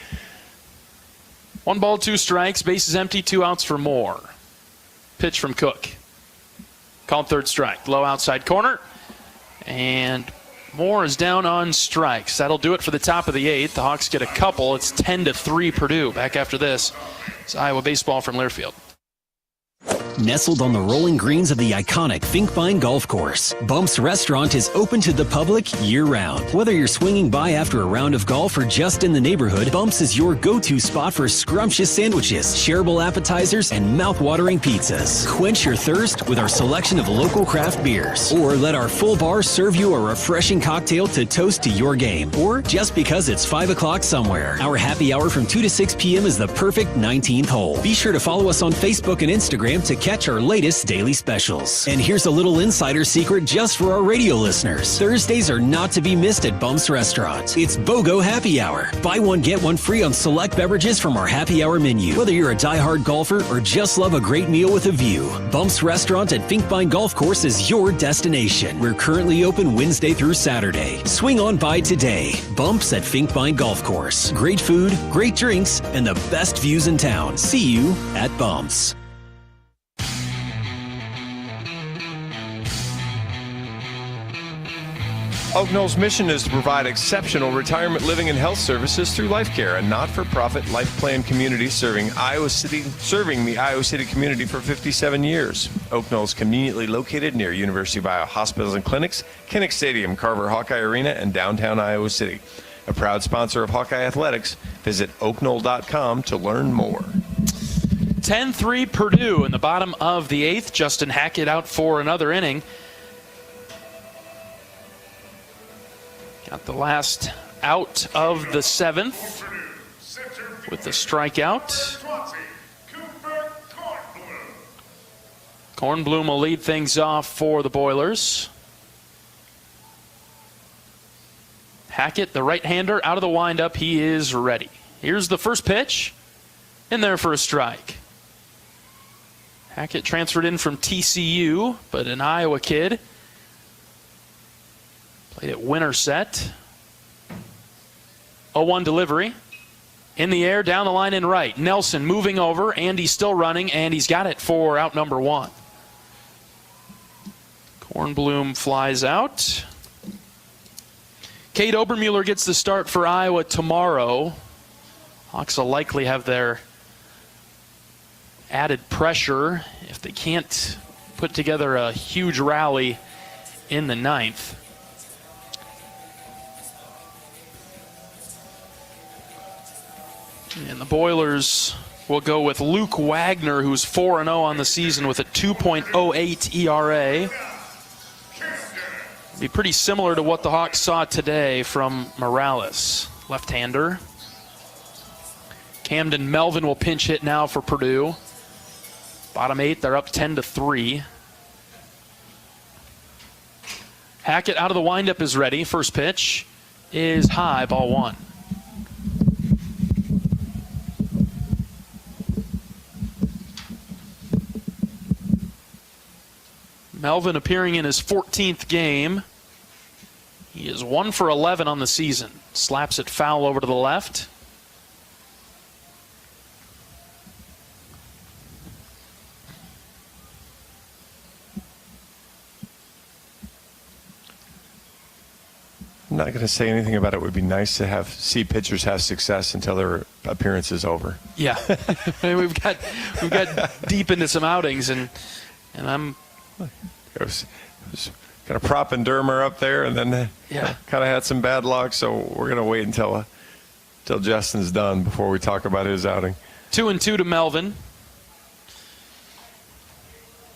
1 ball, 2 strikes, bases empty, 2 outs for Moore. Pitch from Cook. Called third strike. Low outside corner. And Moore is down on strikes. That'll do it for the top of the 8th. The Hawks get a couple. It's 10-3 Purdue. Back after this, it's Iowa baseball from Learfield. Nestled on the rolling greens of the iconic Finkbine Golf Course, Bumps Restaurant is open to the public year-round. Whether you're swinging by after a round of golf or just in the neighborhood, Bumps is your go-to spot for scrumptious sandwiches, shareable appetizers, and mouth-watering pizzas. Quench your thirst with our selection of local craft beers, or let our full bar serve you a refreshing cocktail to toast to your game, or just because it's 5 o'clock somewhere. Our happy hour from 2 to 6 p.m. is the perfect 19th hole. Be sure to follow us on Facebook and Instagram to catch our latest daily specials. And here's a little insider secret just for our radio listeners. Thursdays are not to be missed at Bumps Restaurant. It's BOGO Happy Hour. Buy one, get one free on select beverages from our happy hour menu. Whether you're a diehard golfer or just love a great meal with a view, Bumps Restaurant at Finkbine Golf Course is your destination. We're currently open Wednesday through Saturday. Swing on by today. Bumps at Finkbine Golf Course. Great food, great drinks, and the best views in town. See you at Bumps. Oak Knoll's mission is to provide exceptional retirement living and health services through Life Care, a not-for-profit life plan community serving the Iowa City community for 57 years. Oak Knoll is conveniently located near University of Iowa hospitals and clinics, Kinnick Stadium, Carver Hawkeye Arena, and downtown Iowa City. A proud sponsor of Hawkeye Athletics. Visit oakknoll.com to learn more. 10-3 Purdue in the bottom of the 8th. Justin Hackett out for another inning. Got the last out of the 7th with the strikeout. Kornblum will lead things off for the Boilers. Hackett, the right-hander, out of the windup. He is ready. Here's the first pitch. In there for a strike. Hackett transferred in from TCU, but an Iowa kid. Played at Winterset. 0-1 delivery. In the air, down the line and right. Nelson moving over, and he's still running, and he's got it for out number 1. Kornblum flies out. Cade Obermuller gets the start for Iowa tomorrow. Hawks will likely have their added pressure if they can't put together a huge rally in the 9th. And the Boilers will go with Luke Wagner, who's 4-0 on the season with a 2.08 ERA. Be pretty similar to what the Hawks saw today from Morales, left-hander. Camden Melvin will pinch hit now for Purdue. Bottom 8, they're up 10-3. Hackett out of the windup is ready. First pitch is high, ball 1. Melvin appearing in his 14th game. He is 1 for 11 on the season. Slaps it foul over to the left. I'm not going to say anything about it. It would be nice to see pitchers have success until their appearance is over. Yeah, we've got deep into some outings, and I'm. It was kind of propping Dermer up there, and then kind of had some bad luck. So we're going to wait until Justin's done before we talk about his outing. 2-2 to Melvin.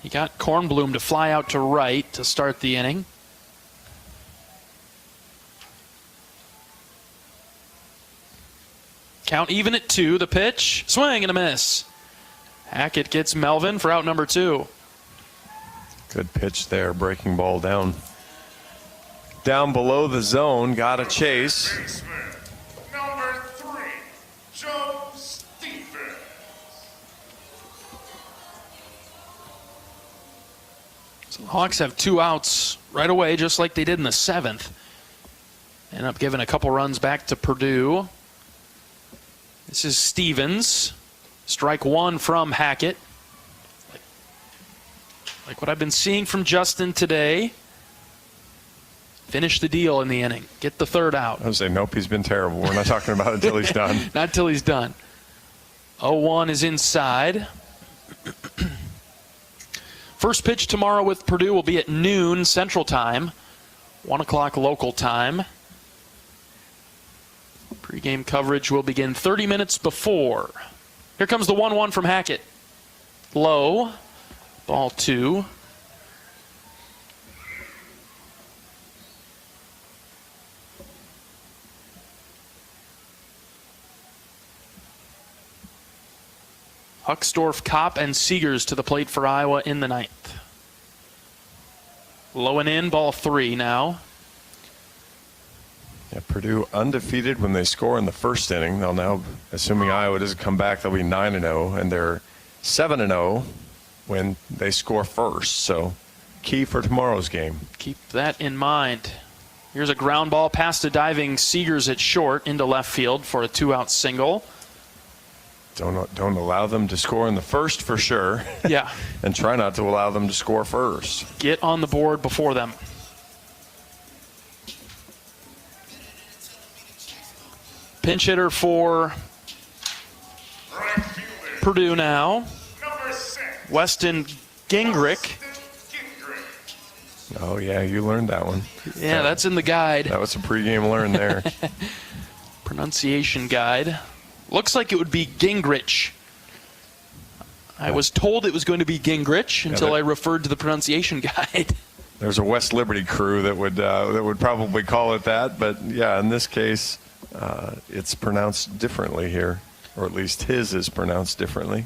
He got Kornblum to fly out to right to start the inning. Count even at 2. The pitch, swing and a miss. Hackett gets Melvin for out number 2. Good pitch there, breaking ball down below the zone, got a chase. Number 3, Joe Stevens. So the Hawks have 2 outs right away, just like they did in the 7th. End up giving a couple runs back to Purdue. This is Stevens. Strike 1 from Hackett. Like what I've been seeing from Justin today. Finish the deal in the inning. Get the 3rd out. I would say, nope, he's been terrible. We're not talking about it until he's done. Not till he's done. 0-1 is inside. First pitch tomorrow with Purdue will be at noon Central Time, 1 o'clock local time. Pregame coverage will begin 30 minutes before. Here comes the 1-1 from Hackett. Low. Ball 2. Hucksdorf, Kopp, and Seegers to the plate for Iowa in the 9th. Low and in, ball 3 now. Yeah, Purdue undefeated when they score in the first inning. They'll now, assuming Iowa doesn't come back, they'll be 9-0, and they're 7-0 when they score first. So key for tomorrow's game. Keep that in mind. Here's a ground ball past a diving Seegers at short into left field for a 2-out single. Don't allow them to score in the first for sure. Yeah. And try not to allow them to score first. Get on the board before them. Pinch hitter for Purdue now. Weston Gingrich. Oh, yeah, you learned that one. Yeah, that's in the guide. That was a pregame learn there. Pronunciation guide. Looks like it would be Gingrich. I was told it was going to be Gingrich until I referred to the pronunciation guide. There's a West Liberty crew that would probably call it that, but yeah, in this case, it's pronounced differently here, or at least his is pronounced differently.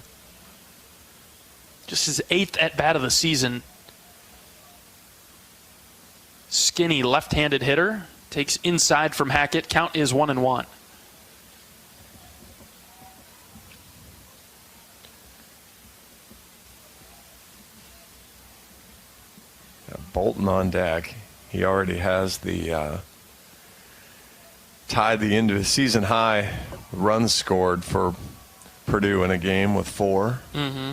Just his 8th at-bat of the season. Skinny left-handed hitter. Takes inside from Hackett. Count is 1-1. Bolton on deck. He already has the tied the end of the season high runs scored for Purdue in a game with 4. Mm-hmm.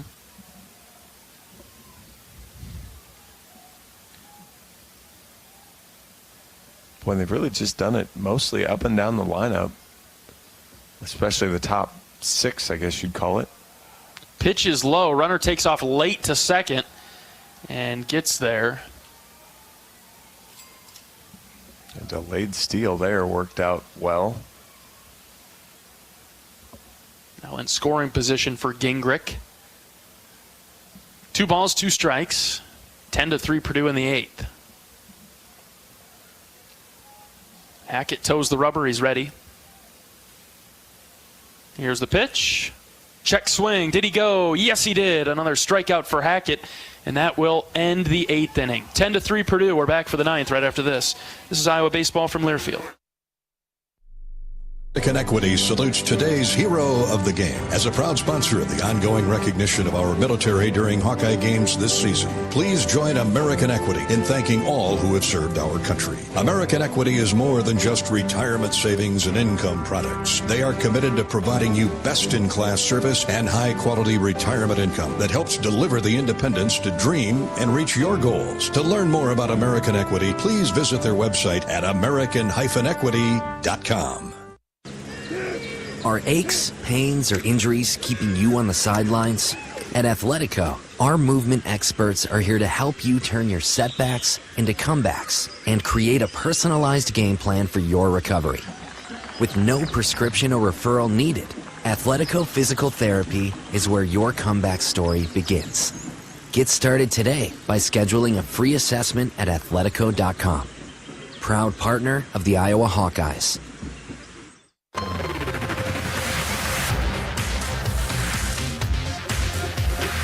Boy, they've really just done it mostly up and down the lineup, especially the top 6, I guess you'd call it. Pitch is low. Runner takes off late to second and gets there. A delayed steal there worked out well. Now in scoring position for Gingrich. 2 balls, 2 strikes. 10-3 Purdue in the 8th. Hackett toes the rubber. He's ready. Here's the pitch. Check swing. Did he go? Yes, he did. Another strikeout for Hackett. And that will end the 8th inning. 10-3 Purdue. We're back for the 9th right after this. This is Iowa Baseball from Learfield. American Equity salutes today's hero of the game. As a proud sponsor of the ongoing recognition of our military during Hawkeye games this season, please join American Equity in thanking all who have served our country. American Equity is more than just retirement savings and income products. They are committed to providing you best-in-class service and high-quality retirement income that helps deliver the independence to dream and reach your goals. To learn more about American Equity, please visit their website at american-equity.com. Are aches, pains, or injuries keeping you on the sidelines? At Athletico, our movement experts are here to help you turn your setbacks into comebacks and create a personalized game plan for your recovery. With no prescription or referral needed, Athletico Physical Therapy is where your comeback story begins. Get started today by scheduling a free assessment at athletico.com. Proud partner of the Iowa Hawkeyes.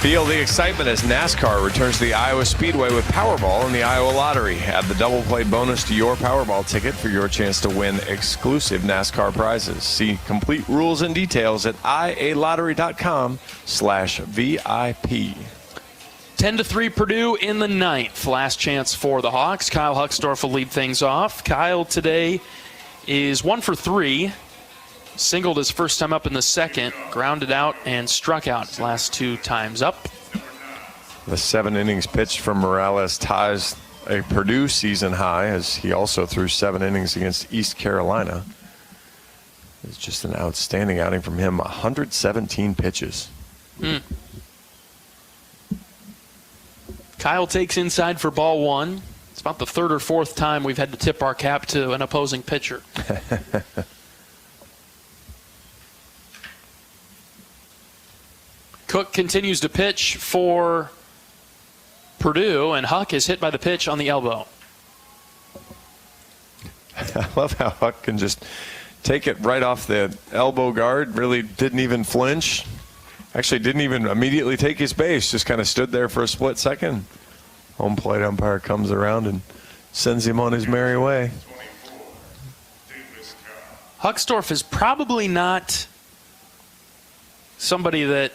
Feel the excitement as NASCAR returns to the Iowa Speedway with Powerball and the Iowa Lottery. Add the double play bonus to your Powerball ticket for your chance to win exclusive NASCAR prizes. See complete rules and details at ialottery.com/VIP. 10-3 Purdue in the ninth. Last chance for the Hawks. Kyle Huckstorf will lead things off. Kyle today is 1 for 3. Singled his first time up in the second, grounded out and struck out his last 2 times up. The 7 innings pitched from Morales ties a Purdue season high, as he also threw 7 innings against East Carolina. It's just an outstanding outing from him. 117 pitches. Kyle takes inside for ball 1. It's about the 3rd or 4th time we've had to tip our cap to an opposing pitcher. Cook continues to pitch for Purdue, and Huck is hit by the pitch on the elbow. I love how Huck can just take it right off the elbow guard, really didn't even flinch. Actually didn't even immediately take his base, just kind of stood there for a split second. Home plate umpire comes around and sends him on his merry way. Huckstorf is probably not somebody that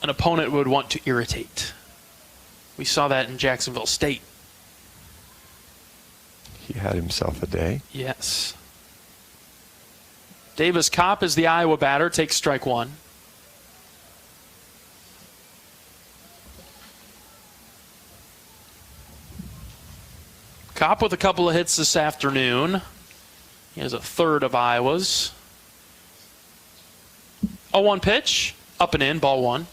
an opponent would want to irritate. We saw that in Jacksonville State. He had himself a day. Yes. Davis Kopp is the Iowa batter, takes strike 1. Kopp with a couple of hits this afternoon. He has a third of Iowa's. 0-1 pitch, up and in, ball 1.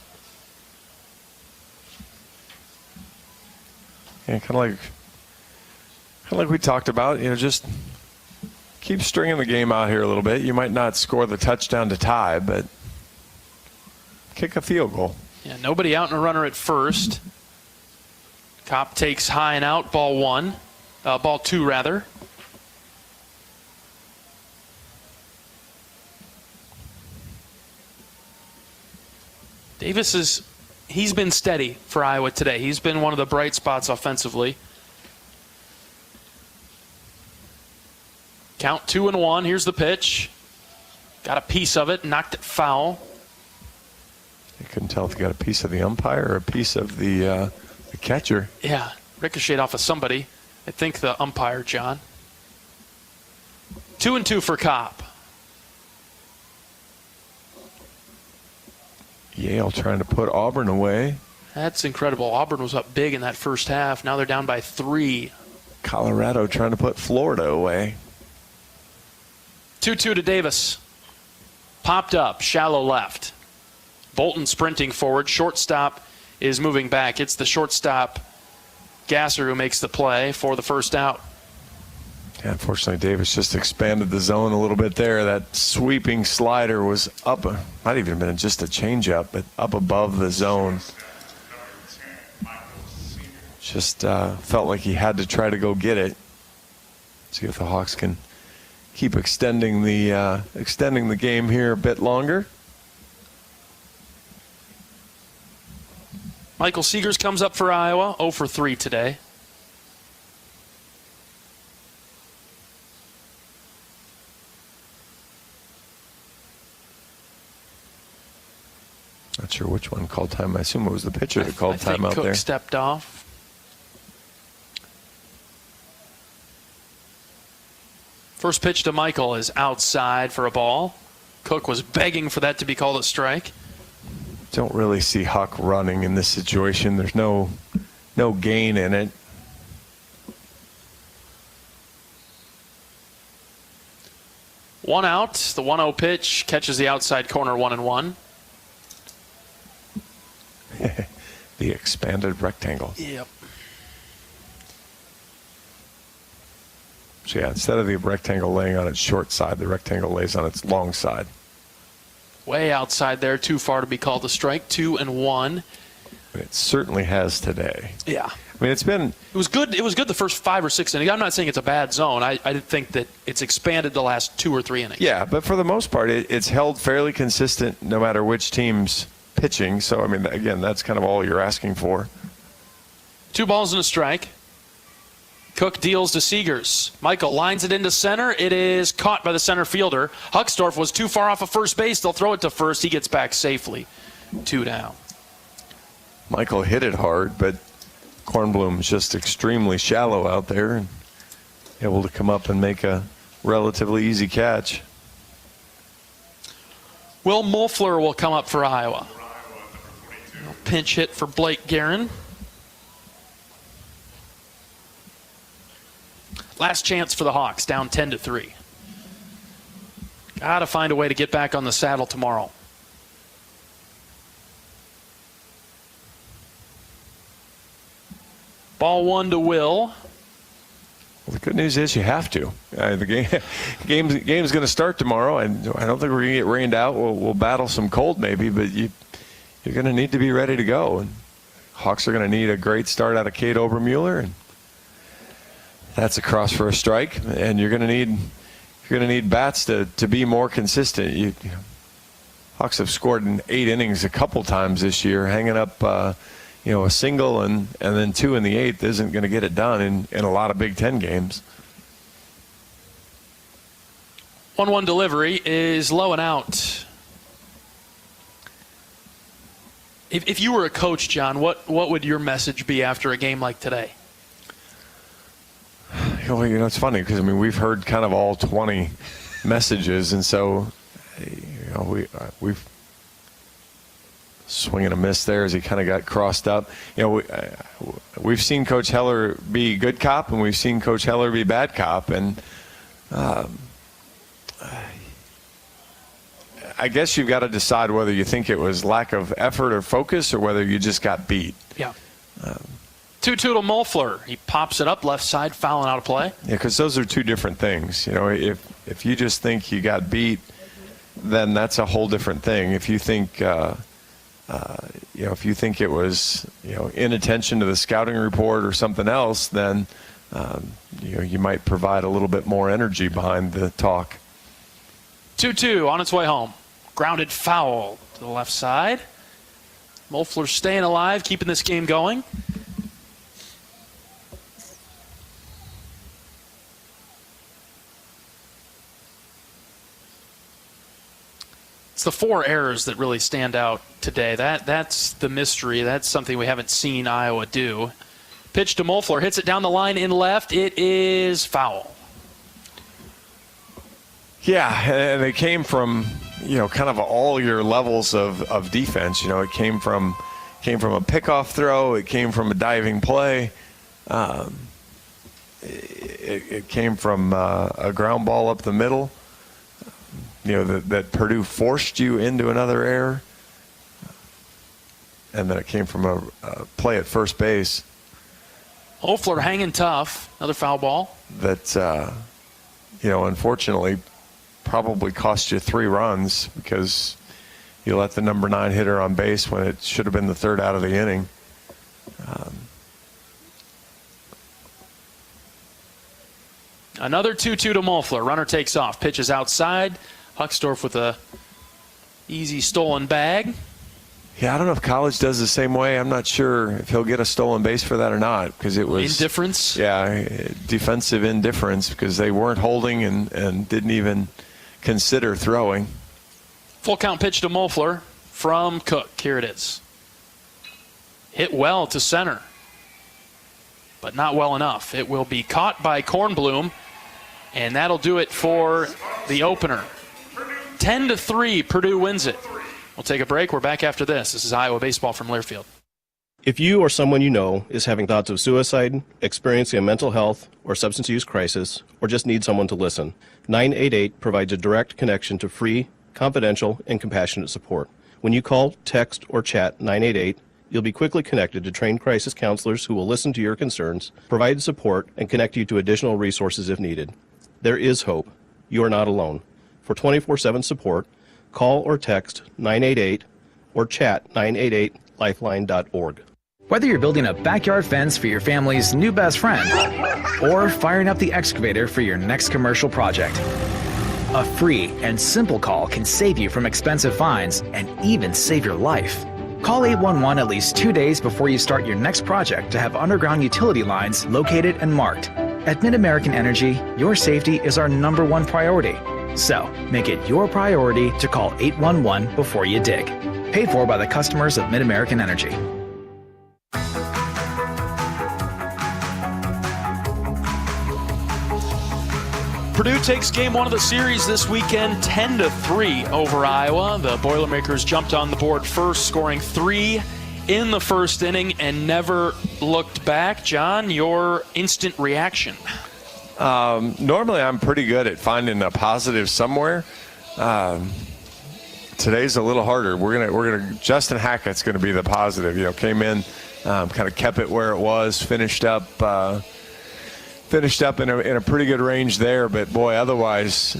Yeah, kind of like we talked about, just keep stringing the game out here a little bit. You might not score the touchdown to tie, but kick a field goal. Yeah, nobody out and a runner at first. Kopp takes high and out, ball 2 rather. Davis he's been steady for Iowa today. He's been one of the bright spots offensively. Count 2-1. Here's the pitch. Got a piece of it, knocked it foul. You couldn't tell if you got a piece of the umpire or a piece of the catcher. Yeah, ricocheted off of somebody. I think the umpire, John. 2-2 for Kopp. Yale trying to put Auburn away. That's incredible. Auburn was up big in that first half. Now they're down by 3. Colorado trying to put Florida away. 2-2 to Davis. Popped up, shallow left. Bolton sprinting forward. Shortstop is moving back. It's the shortstop, Gasser, who makes the play for the first out. Yeah, unfortunately, Davis just expanded the zone a little bit there. That sweeping slider was up, might even have been just a changeup, but up above the zone. Just felt like he had to try to go get it. See if the Hawks can keep extending the game here a bit longer. Michael Seegers comes up for Iowa, 0 for 3 today. Not sure which one called time. I assume it was the pitcher that called time out Cook there. Stepped off. First pitch to Michael is outside for a ball. Cook was begging for that to be called a strike. Don't really see Huck running in this situation. There's no gain in it. One out. The 1-0 pitch catches the outside corner, 1-1. The expanded rectangle. Yep. So yeah, instead of the rectangle laying on its short side, the rectangle lays on its long side. Way outside there, too far to be called a strike. 2-1. It certainly has today. Yeah. I mean, it was good. It was good the first 5 or 6 innings. I'm not saying it's a bad zone. I think that it's expanded the last 2 or 3 innings. Yeah, but for the most part, it's held fairly consistent no matter which team's pitching. So, I mean, again, that's kind of all you're asking for. 2 balls and a strike. Cook deals to Seegers. Michael lines it into center. It is caught by the center fielder. Huckstorf was too far off of first base. They'll throw it to first. He gets back safely. 2 down. Michael hit it hard, but Kornblum's just extremely shallow out there and able to come up and make a relatively easy catch. Will Muffler will come up for Iowa. Pinch hit for Blake Guerin. Last chance for the Hawks, down 10-3. Got to find a way to get back on the saddle tomorrow. Ball 1 to Will. Well, the good news is you have to. The game's going to start tomorrow, and I don't think we're going to get rained out. We'll battle some cold maybe, but you're going to need to be ready to go. And Hawks are going to need a great start out of Cade Obermueller, and that's a cross for a strike. And you're going to need bats to be more consistent. Hawks have scored in 8 innings a couple times this year, hanging up a single and then 2 in the 8th isn't going to get it done in a lot of Big Ten games. 1-1 delivery is low and out. If you were a coach, John, what would your message be after a game like today? Well, it's funny because, we've heard kind of all 20 messages, and so, we've swing and a miss there as he kind of got crossed up. We've seen Coach Heller be good cop, and we've seen Coach Heller be bad cop, and I guess you've got to decide whether you think it was lack of effort or focus or whether you just got beat. Yeah. 2-2 to Muffler. He pops it up left side, fouling out of play. Yeah, because those are 2 different things. If you just think you got beat, then that's a whole different thing. If you think if you think it was inattention to the scouting report or something else, then you might provide a little bit more energy behind the talk. 2-2 on its way home. Grounded foul to the left side. Muffler staying alive, keeping this game going. It's the 4 errors that really stand out today. That's the mystery. That's something we haven't seen Iowa do. Pitch to Muffler, hits it down the line in left. It is foul. Yeah, and it came from kind of all your levels of defense. It came from a pickoff throw. It came from a diving play. It came from a ground ball up the middle. That Purdue forced you into another error. And then it came from a play at first base. Muffler hanging tough. Another foul ball. That, unfortunately probably cost you 3 runs because you let the number 9 hitter on base when it should have been the 3rd out of the inning. Another 2-2 to Muffler. Runner takes off. Pitches outside. Huckstorf with a easy stolen bag. Yeah, I don't know if college does the same way. I'm not sure if he'll get a stolen base for that or not because it was indifference. Yeah, defensive indifference because they weren't holding and didn't even consider throwing. Full count pitch to Muffler from Cook. Here it is. Hit well to center, but not well enough. It will be caught by Kornblum, and that'll do it for the opener. 10-3, Purdue wins it. We'll take a break. We're back after this. This is Iowa Baseball from Learfield. If you or someone you know is having thoughts of suicide, experiencing a mental health or substance use crisis, or just need someone to listen, 988 provides a direct connection to free, confidential, and compassionate support. When you call, text, or chat 988, you'll be quickly connected to trained crisis counselors who will listen to your concerns, provide support, and connect you to additional resources if needed. There is hope. You are not alone. For 24/7 support, call or text 988 or chat 988lifeline.org. Whether you're building a backyard fence for your family's new best friend or firing up the excavator for your next commercial project, A free and simple call can save you from expensive fines and even save your life. Call 811 at least 2 days before you start your next project to have underground utility lines located and marked. At Mid-American Energy, your safety is our #1 priority. So, make it your priority to call 811 before you dig. Paid for by the customers of Mid-American Energy. Purdue takes game 1 of the series this weekend, 10-3 over Iowa. The Boilermakers jumped on the board first, scoring 3 in the first inning and never looked back. John, your instant reaction? Normally I'm pretty good at finding a positive somewhere. Today's a little harder. We're gonna Justin Hackett's gonna be the positive. Came in, kind of kept it where it was, finished up in a pretty good range there, but boy, otherwise,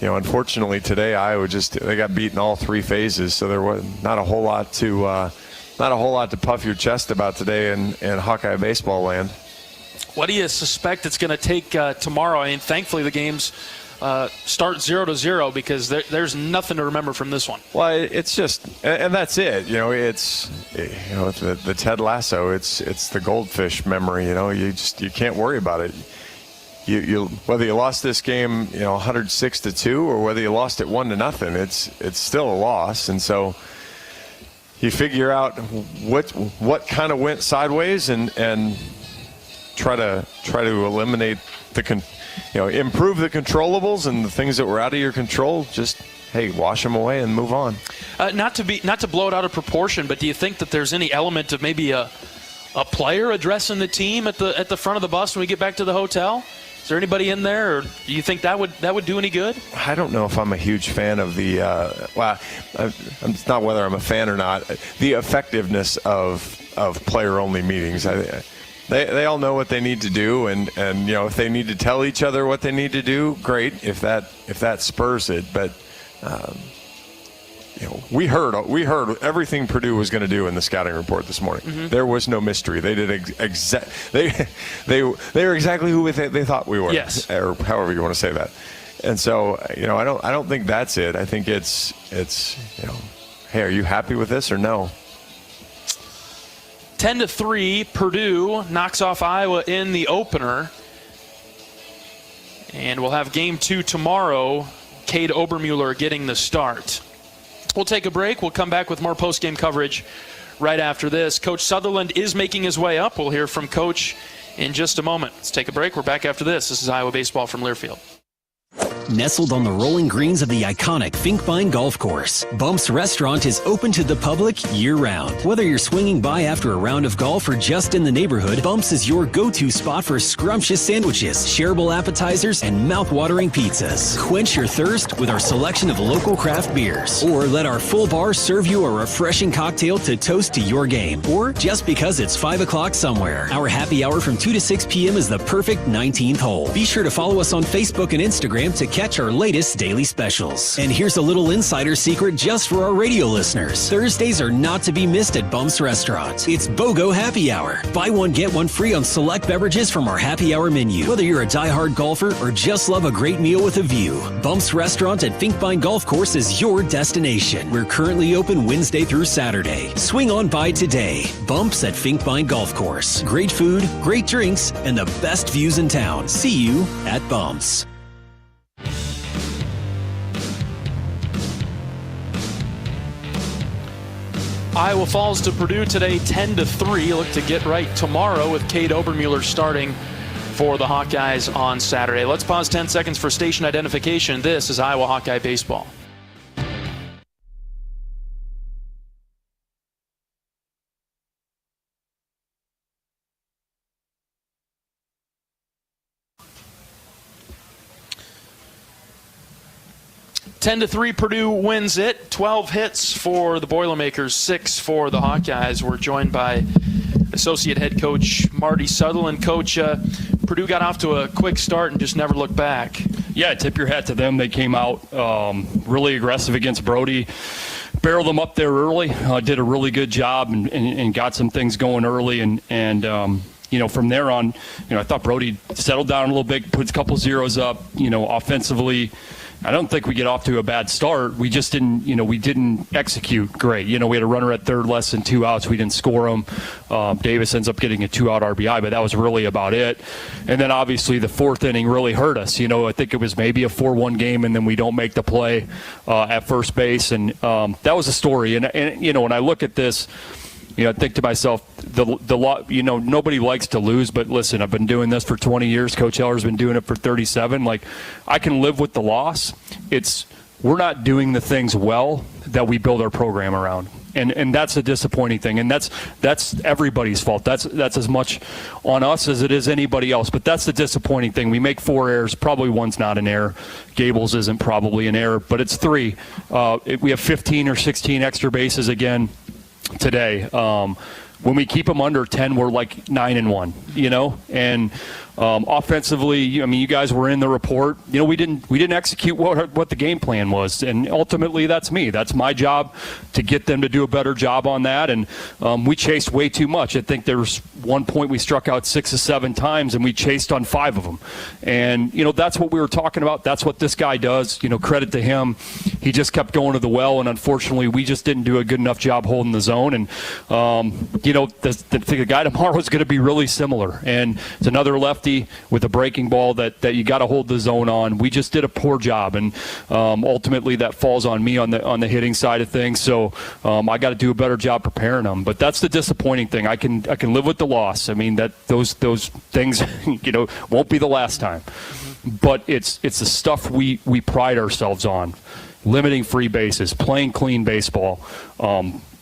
unfortunately today Iowa they got beaten all 3 phases, so there was not a whole lot to puff your chest about today in Hawkeye baseball land. What do you suspect it's going to take tomorrow? I mean, thankfully the games start 0-0 because there's nothing to remember from this one. Well, it's just, and that's it. It's the Ted Lasso. It's the goldfish memory. You can't worry about it. You whether you lost this game 106-2 or whether you lost it 1-0, it's still a loss, and so you figure out what kind of went sideways and try to eliminate improve the controllables, and the things that were out of your control, just, hey, wash them away and move on. Not to blow it out of proportion, but do you think that there's any element of maybe a player addressing the team at the front of the bus when we get back to the hotel? Is there anybody in there, or do you think that would do any good? I don't know if I'm a huge fan of the it's not whether I'm a fan or not, the effectiveness of player-only meetings. They all know what they need to do, and if they need to tell each other what they need to do, great. If that spurs it, but we heard everything Purdue was going to do in the scouting report this morning. Mm-hmm. There was no mystery. They did they were exactly who they thought we were. Yes, or however you want to say that. And so I don't think that's it. I think it's hey, are you happy with this or no? 10-3, Purdue knocks off Iowa in the opener. And we'll have game 2 tomorrow. Cade Obermuller getting the start. We'll take a break. We'll come back with more post-game coverage right after this. Coach Sutherland is making his way up. We'll hear from Coach in just a moment. Let's take a break. We're back after this. This is Iowa Baseball from Learfield. Nestled on the rolling greens of the iconic Finkbine Golf Course, Bumps Restaurant is open to the public year-round. Whether you're swinging by after a round of golf or just in the neighborhood, Bumps is your go-to spot for scrumptious sandwiches, shareable appetizers, and mouth-watering pizzas. Quench your thirst with our selection of local craft beers. Or let our full bar serve you a refreshing cocktail to toast to your game. Or just because it's 5 o'clock somewhere. Our happy hour from 2 to 6 p.m. is the perfect 19th hole. Be sure to follow us on Facebook and Instagram to catch our latest daily specials. And here's a little insider secret just for our radio listeners. Thursdays are not to be missed at Bumps Restaurant. It's BOGO Happy Hour. Buy one, get one free on select beverages from our happy hour menu. Whether you're a diehard golfer or just love a great meal with a view, Bumps Restaurant at Finkbine Golf Course is your destination. We're currently open Wednesday through Saturday. Swing on by today. Bumps at Finkbine Golf Course. Great food, great drinks, and the best views in town. See you at Bumps. Iowa falls to Purdue today 10-3. Look to get right tomorrow with Cade Obermuller starting for the Hawkeyes on Saturday. Let's pause 10 seconds for station identification. This is Iowa Hawkeye Baseball. Ten to 3, Purdue wins it. 12 hits for the Boilermakers, 6 for the Hawkeyes. We're joined by Associate Head Coach Marty Sutherland. Coach, Purdue got off to a quick start and just never looked back. Yeah, tip your hat to them. They came out really aggressive against Brody. Barreled them up there early. Did a really good job and got some things going early. And from there on, I thought Brody settled down a little bit, puts a couple zeros up, offensively. I don't think we get off to a bad start. We just didn't, we didn't execute great. We had a runner at third, less than 2 outs. We didn't score him. Davis ends up getting a 2-out RBI, but that was really about it. And then obviously the fourth inning really hurt us. I think it was maybe a 4-1 game, and then we don't make the play at first base, and that was a story. And when I look at this, I think to myself, nobody likes to lose, but listen, I've been doing this for 20 years. Coach Heller's been doing it for 37. I can live with the loss. We're not doing the things well that we build our program around. And that's a disappointing thing. And that's everybody's fault. That's as much on us as it is anybody else. But that's the disappointing thing. We make 4 errors. Probably one's not an error. Gables isn't probably an error, but it's 3. We have 15 or 16 extra bases again today. When we keep them under 10, we're 9-1, and offensively, you guys were in the report. We didn't execute what the game plan was, and ultimately that's me. That's my job to get them to do a better job on that, and we chased way too much. I think there was one point we struck out 6 or 7 times, and we chased on 5 of them. And, that's what we were talking about. That's what this guy does. Credit to him. He just kept going to the well, and unfortunately we just didn't do a good enough job holding the zone. And, the guy tomorrow is going to be really similar. And it's another lefty with a breaking ball that you got to hold the zone on. We just did a poor job, and ultimately that falls on me on the hitting side of things. So I got to do a better job preparing them. But that's the disappointing thing. I can live with the loss. Those things won't be the last time. But it's the stuff we pride ourselves on: limiting free bases, playing clean baseball,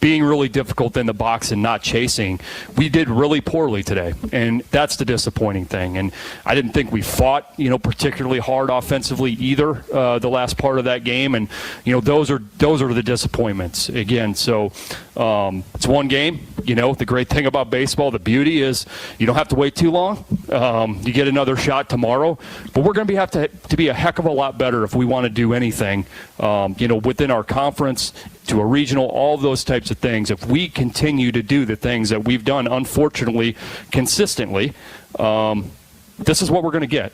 being really difficult in the box and not chasing. We did really poorly today, and that's the disappointing thing. And I didn't think we fought, particularly hard offensively either the last part of that game. And those are the disappointments again. So it's one game. The great thing about baseball, the beauty is you don't have to wait too long. You get another shot tomorrow, but we're going to have to be a heck of a lot better if we want to do anything, within our conference, to a regional, all those types of things. If we continue to do the things that we've done, unfortunately, consistently, this is what we're going to get: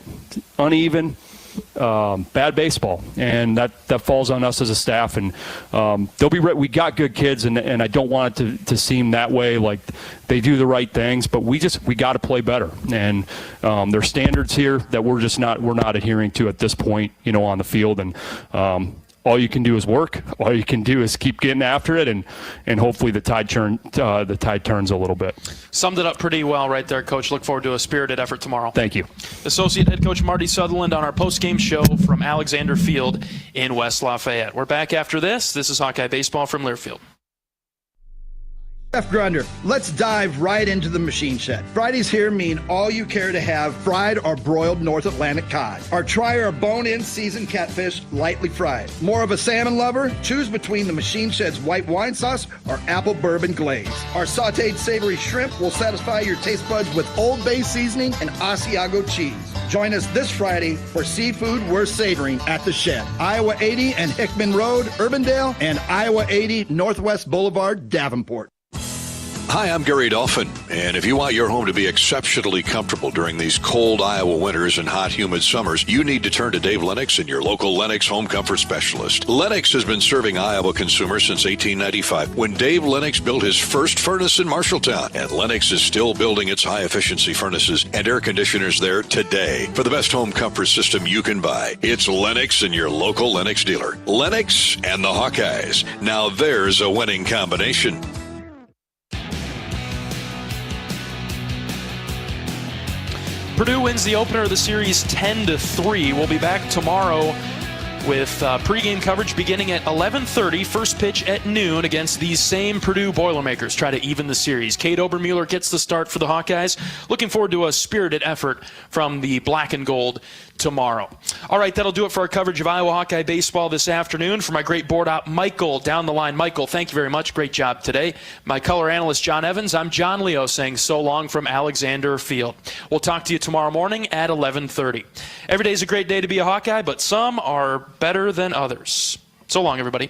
uneven, bad baseball, and that falls on us as a staff. And we got good kids, and I don't want it to seem that way, like they do the right things, but we got to play better. And there's standards here that we're not adhering to at this point, on the field. And all you can do is work. All you can do is keep getting after it, and hopefully the tide turns a little bit. Summed it up pretty well right there, Coach. Look forward to a spirited effort tomorrow. Thank you. Associate Head Coach Marty Sutherland on our post-game show from Alexander Field in West Lafayette. We're back after this. This is Hawkeye Baseball from Learfield. Chef Grunder, let's dive right into the machine shed. Fridays here mean all you care to have fried or broiled North Atlantic cod. Or try our bone-in seasoned catfish, lightly fried. More of a salmon lover? Choose between the machine shed's white wine sauce or apple bourbon glaze. Our sauteed savory shrimp will satisfy your taste buds with Old Bay seasoning and Asiago cheese. Join us this Friday for seafood worth savoring at the Shed. Iowa 80 and Hickman Road, Urbandale, and Iowa 80 Northwest Boulevard, Davenport. Hi, I'm Gary Dolphin, and if you want your home to be exceptionally comfortable during these cold Iowa winters and hot, humid summers, you need to turn to Dave Lennox and your local Lennox home comfort specialist. Lennox has been serving Iowa consumers since 1895, when Dave Lennox built his first furnace in Marshalltown, and Lennox is still building its high-efficiency furnaces and air conditioners there today. For the best home comfort system you can buy, it's Lennox and your local Lennox dealer. Lennox and the Hawkeyes. Now there's a winning combination. Purdue wins the opener of the series 10-3. We'll be back tomorrow with pregame coverage beginning at 11:30. First pitch at noon against these same Purdue Boilermakers. Try to even the series. Kate Obermueller gets the start for the Hawkeyes. Looking forward to a spirited effort from the black and gold tomorrow. All right, that'll do it for our coverage of Iowa Hawkeye baseball this afternoon. For my great board op, Michael, down the line. Michael, thank you very much. Great job today. My color analyst, John Evans. I'm John Leo saying so long from Alexander Field. We'll talk to you tomorrow morning at 11:30. Every day is a great day to be a Hawkeye, but some are better than others. So long, everybody.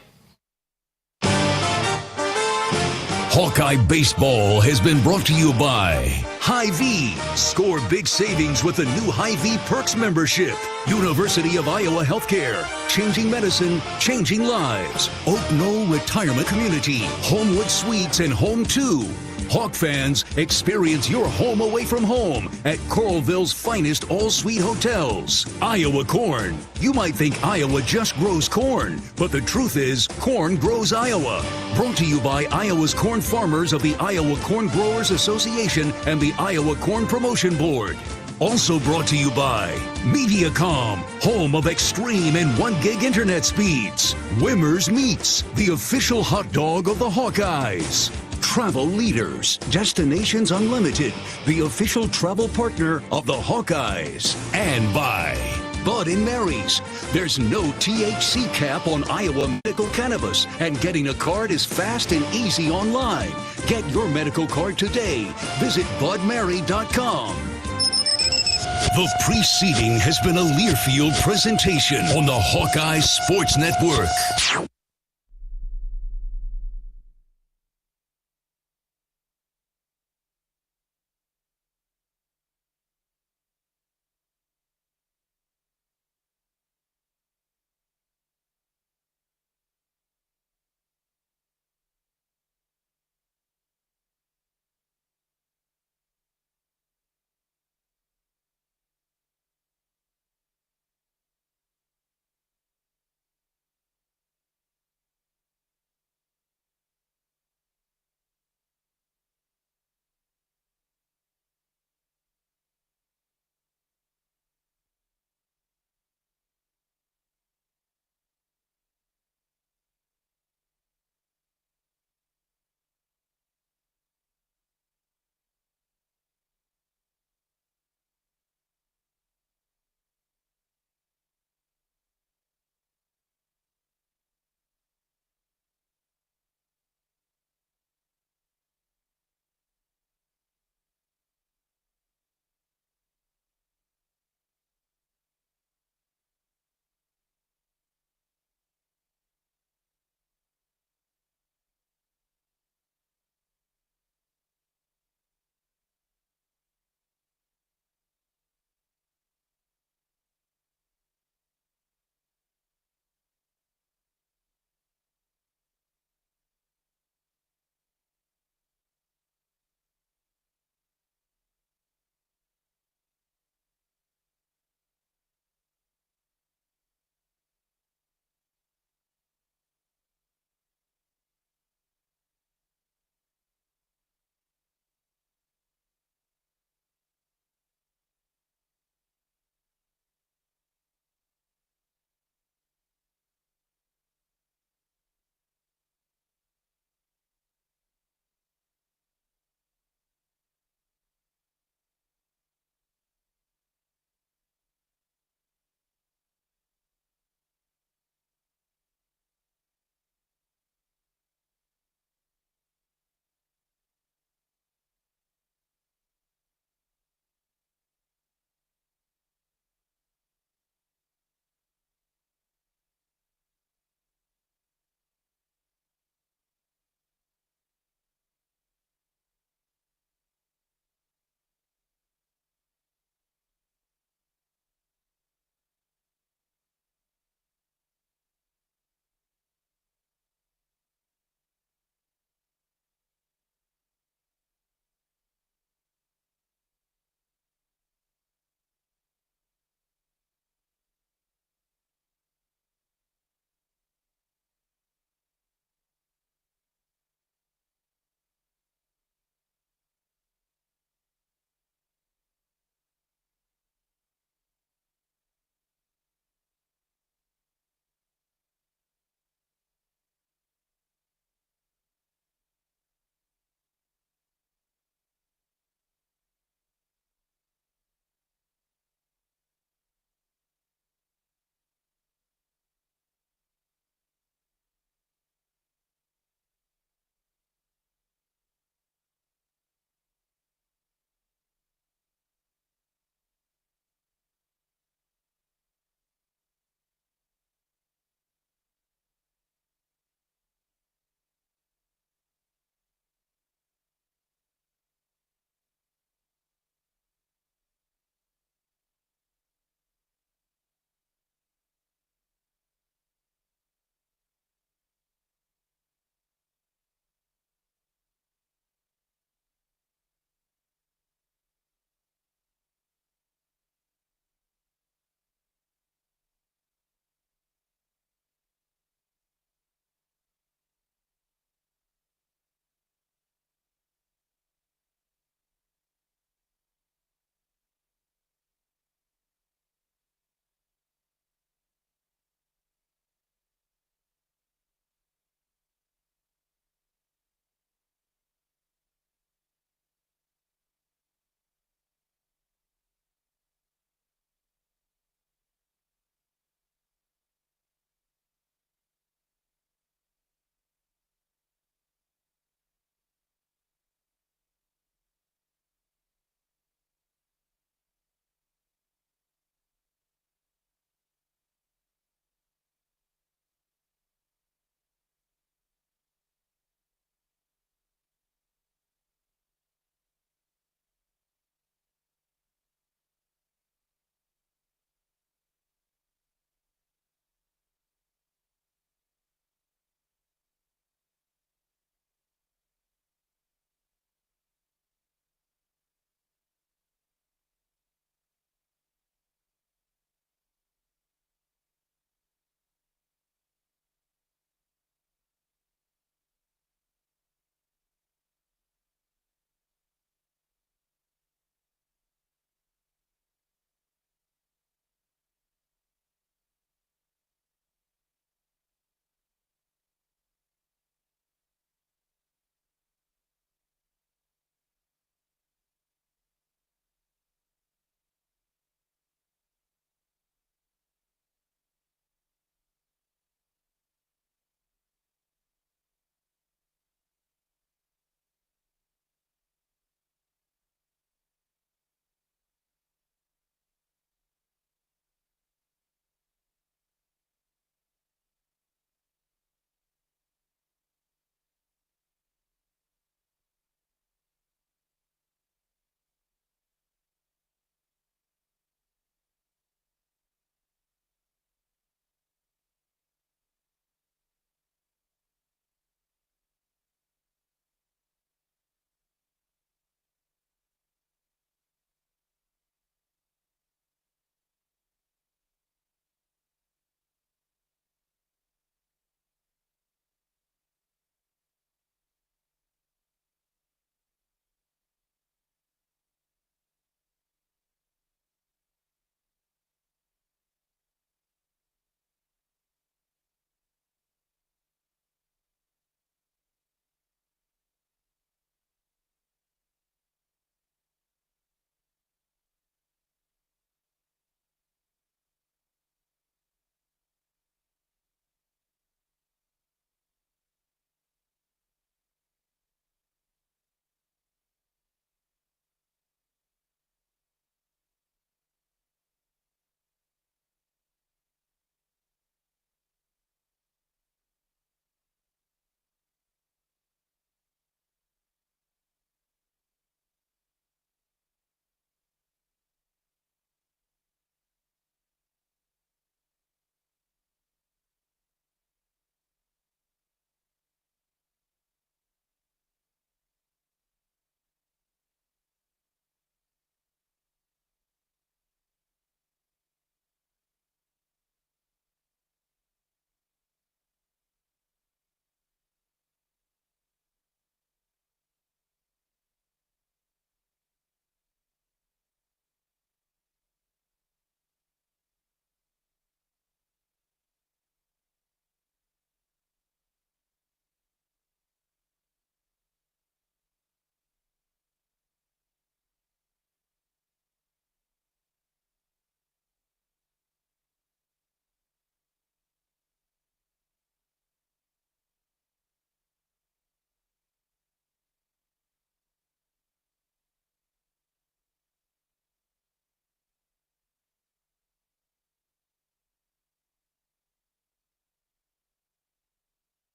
Hawkeye Baseball has been brought to you by Hy-Vee. Score big savings with the new Hy-Vee Perks membership. University of Iowa Healthcare. Changing medicine, changing lives. Oak Knoll Retirement Community. Homewood Suites and Home 2. Hawk fans, experience your home away from home at Coralville's finest all-suite hotels. Iowa Corn. You might think Iowa just grows corn, but the truth is, corn grows Iowa. Brought to you by Iowa's corn farmers of the Iowa Corn Growers Association and the Iowa Corn Promotion Board. Also brought to you by Mediacom, home of extreme and 1 gig internet speeds. Wimmer's Meats, the official hot dog of the Hawkeyes. Travel Leaders, Destinations Unlimited, the official travel partner of the Hawkeyes. And by Bud & Mary's. There's no THC cap on Iowa medical cannabis, and getting a card is fast and easy online. Get your medical card today. Visit budmary.com. The preceding has been a Learfield presentation on the Hawkeye Sports Network.